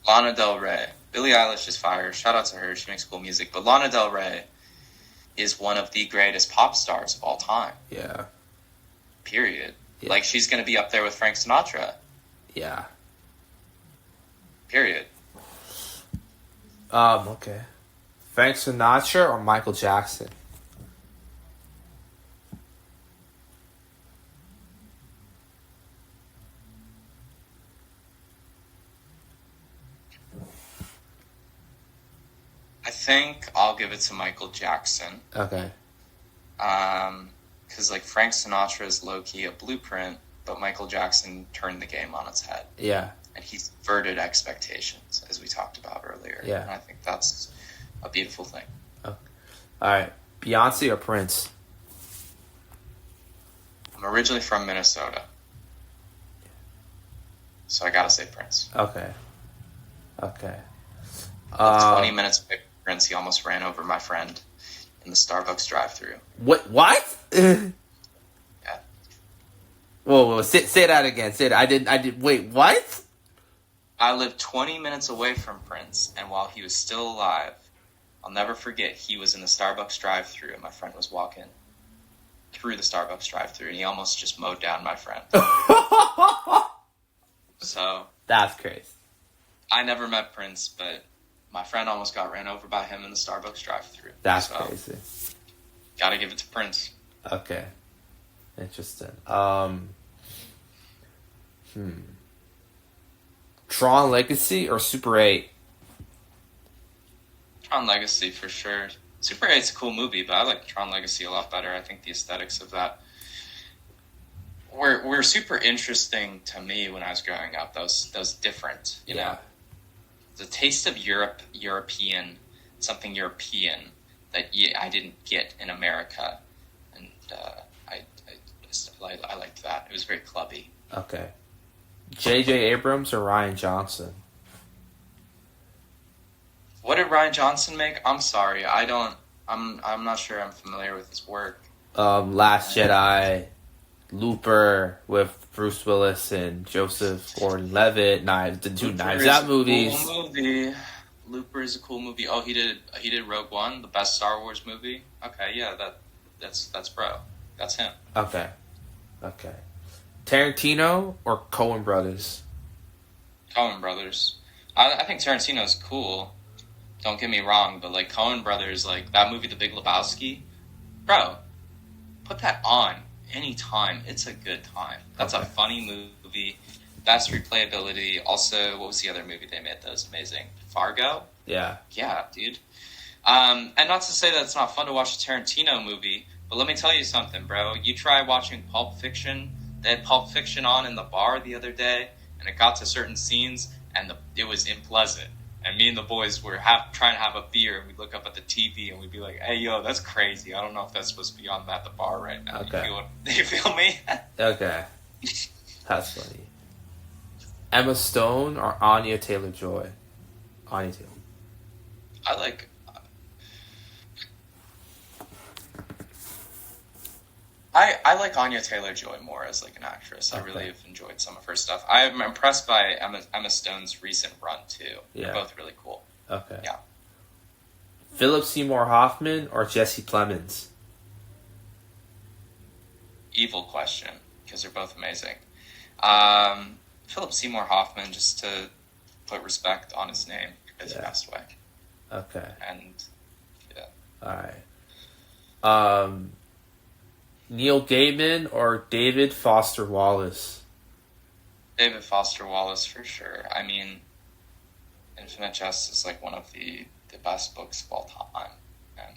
Lana Del Rey. Billie Eilish is fire. Shout out to her. She makes cool music. But Lana Del Rey is one of the greatest pop stars of all time. Yeah. Period. Yeah. Like, she's going to be up there with Frank Sinatra. Yeah. Period. Okay. Frank Sinatra or Michael Jackson? I think I'll give it to Michael Jackson. Okay. Because, like, Frank Sinatra is low-key a blueprint, but Michael Jackson turned the game on its head. Yeah. And he subverted expectations, as we talked about earlier. Yeah. And I think that's a beautiful thing. Okay. All right. Beyonce or Prince? I'm originally from Minnesota. So I gotta say Prince. Okay. 20 minutes away from Prince, he almost ran over my friend in the Starbucks drive-thru. What? Yeah. Whoa, say that again. Say that. I did. Wait, what? I lived 20 minutes away from Prince, and while he was still alive, I'll never forget, he was in the Starbucks drive-thru, and my friend was walking through the Starbucks drive-thru, and he almost just mowed down my friend. So That's crazy. I never met Prince, but my friend almost got ran over by him in the Starbucks drive-thru. That's so, crazy. Gotta give it to Prince. Okay. Interesting. Tron Legacy or Super 8? Tron Legacy for sure. Super 8's a cool movie, but I like Tron Legacy a lot better. I think the aesthetics of that were super interesting to me when I was growing up. Those different, you know. The taste of European, something European that I didn't get in America, and I liked that. It was very clubby. Okay. J.J. Abrams or Ryan Johnson? What did Ryan Johnson make? I'm sorry, I'm not sure I'm familiar with his work. Last Jedi, Looper with Bruce Willis and Joseph Gordon-Levitt, the two Knives Out movies. Cool movie. Looper is a cool movie. Oh, he did Rogue One, the best Star Wars movie. Okay, yeah, that's bro. That's him. Okay. Tarantino or Coen Brothers? Coen Brothers. I think Tarantino's cool. Don't get me wrong, but like Coen Brothers, like that movie, The Big Lebowski, bro, put that on anytime. It's a good time. That's a funny movie. Best replayability. Also, what was the other movie they made that was amazing? Fargo? Yeah. Yeah, dude. And not to say that it's not fun to watch a Tarantino movie, but let me tell you something, bro. You try watching Pulp Fiction. They had Pulp Fiction on in the bar the other day, and it got to certain scenes, and it was unpleasant. And me and the boys were trying to have a beer, and we'd look up at the TV, and we'd be like, hey, yo, that's crazy. I don't know if that's supposed to be on at the bar right now. Okay. You feel me? Okay. That's funny. Emma Stone or Anya Taylor-Joy? Anya Taylor. I like Anya Taylor-Joy more as like an actress. I really have enjoyed some of her stuff. I'm impressed by Emma Stone's recent run too. Yeah. They're both really cool. Okay. Yeah. Philip Seymour Hoffman or Jesse Plemons? Evil question, because they're both amazing. Philip Seymour Hoffman, just to put respect on his name, because he passed away. Okay. And yeah. Alright. Neil Gaiman or David Foster Wallace? David Foster Wallace for sure. I mean, Infinite Jest is like one of the best books of all time. And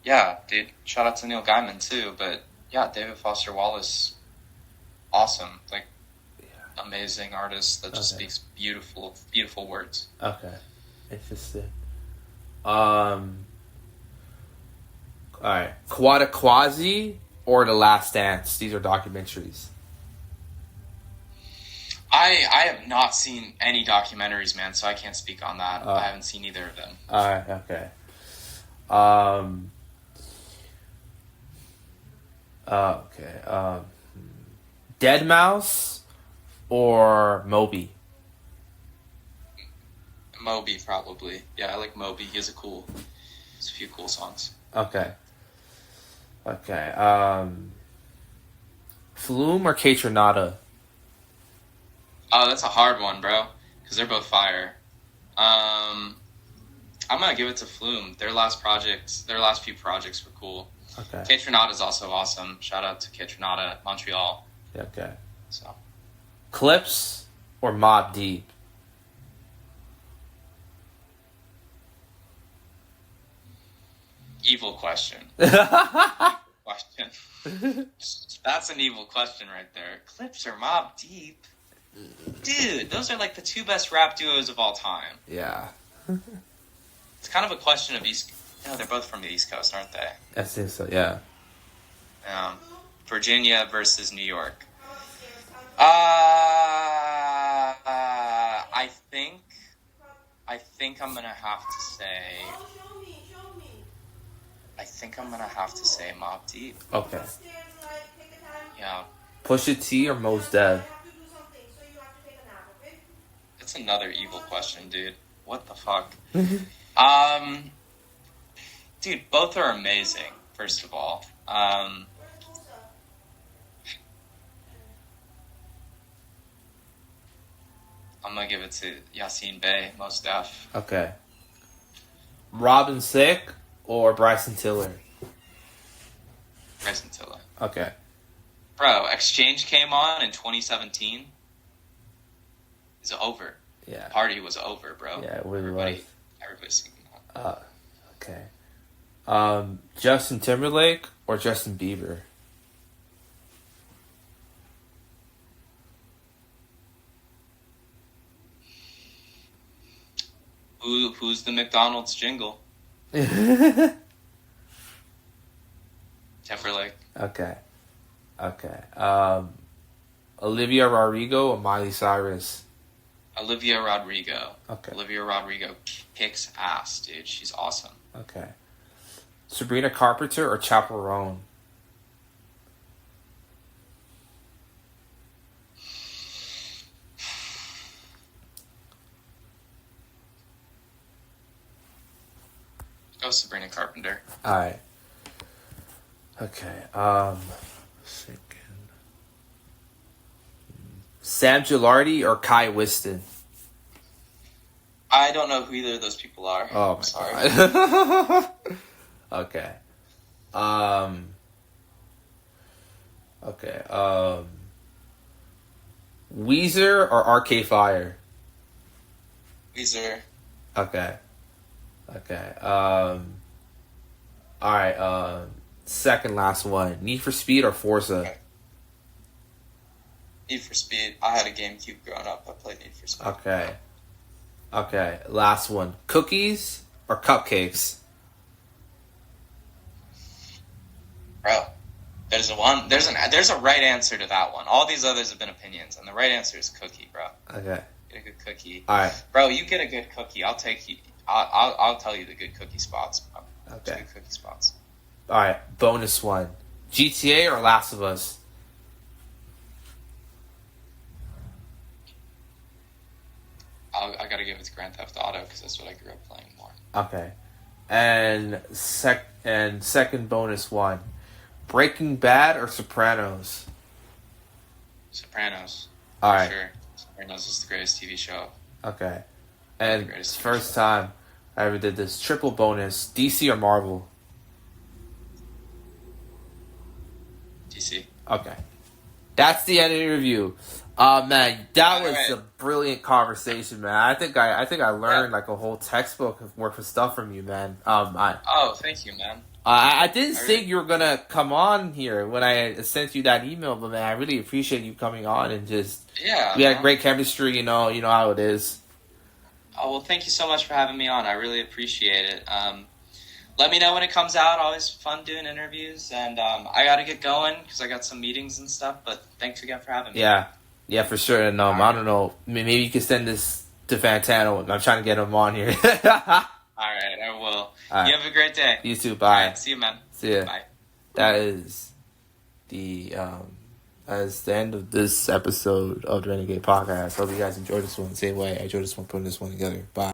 yeah, dude, shout out to Neil Gaiman too. But yeah, David Foster Wallace, awesome. Like, amazing artist that just speaks beautiful, beautiful words. Okay. Interesting. Alright. Quasi or The Last Dance? These are documentaries. I have not seen any documentaries, man, so I can't speak on that. I haven't seen either of them. Alright, okay. Deadmau5 or Moby? Moby, probably. Yeah, I like Moby. He has a few cool songs. Okay. Flume or Kaytranada? Oh, that's a hard one, bro. Because they're both fire. I'm gonna give it to Flume. Their last few projects were cool. Okay. Kaytranada is also awesome. Shout out to Kaytranada, Montreal. Okay. So. Clips or Mobb Deep? Evil question. Question. That's an evil question right there. Clips or Mobb Deep? Dude, those are like the two best rap duos of all time. Yeah. It's kind of a question of they're both from the East Coast, aren't they? I think so, yeah. Virginia versus New York. I think I'm gonna have to say. I think I'm gonna have to say Mobb Deep. Okay. Yeah. Pusha T or Mos Def? It's another evil question, dude. What the fuck? Dude, both are amazing. First of all, I'm gonna give it to Yasin Bey, Mos Def. Okay. Robin Thicke or Bryson Tiller? Bryson Tiller. Okay. Bro, Exchange came on in 2017. It's over. Yeah. Party was over, bro. Yeah, it really was. Everybody's singing that. Okay. Justin Timberlake or Justin Bieber? Who's the McDonald's jingle? Timberlake. Okay. Olivia Rodrigo or Miley Cyrus? Olivia Rodrigo. Okay. Olivia Rodrigo kicks ass, dude. She's awesome. Okay. Sabrina Carpenter or Chaperone? Go Sabrina Carpenter. Alright. Okay. Thinking. Sam Gilardi or Kai Whiston? I don't know who either of those people are. Oh, I'm sorry. God. Okay. Weezer or Arcade Fire? Weezer. Okay. All right. Second last one. Need for Speed or Forza? Okay. Need for Speed. I had a GameCube growing up. I played Need for Speed. Okay. Last one. Cookies or cupcakes? Bro, there's a right answer to that one. All these others have been opinions, and the right answer is cookie, bro. Okay. Get a good cookie. All right. Bro, you get a good cookie. I'll take you. I'll tell you the good cookie spots, bro. Okay. Good cookie spots. All right. Bonus one. GTA or Last of Us? I gotta give it to Grand Theft Auto because that's what I grew up playing more. Okay. And second bonus one. Breaking Bad or Sopranos? Sopranos. All for right. Sure. Sopranos is the greatest TV show. Okay. And Greatest first show. time I ever did this. Triple bonus. DC or Marvel? DC. Okay. That's the end of the interview. Man, that was Alright. a brilliant conversation, man. I think I learned like a whole textbook worth of stuff from you, man. Oh, thank you, man. I didn't think you were gonna come on here when I sent you that email, but man, I really appreciate you coming on and just Yeah. we had man. great chemistry. You know how it is. Oh, well, thank you so much for having me on. I really appreciate it. Let me know when it comes out. Always fun doing interviews, and I got to get going because I got some meetings and stuff. But thanks again for having me. Yeah, for sure. And I don't know, maybe you can send this to Fantano. I'm trying to get him on here. All right, I will. All right. You have a great day. You too. All Bye. right, see you, man. See ya. Bye. That is the end of this episode of the Renegade Podcast. Hope you guys enjoyed this one the same way I enjoyed this one putting this one together. Bye.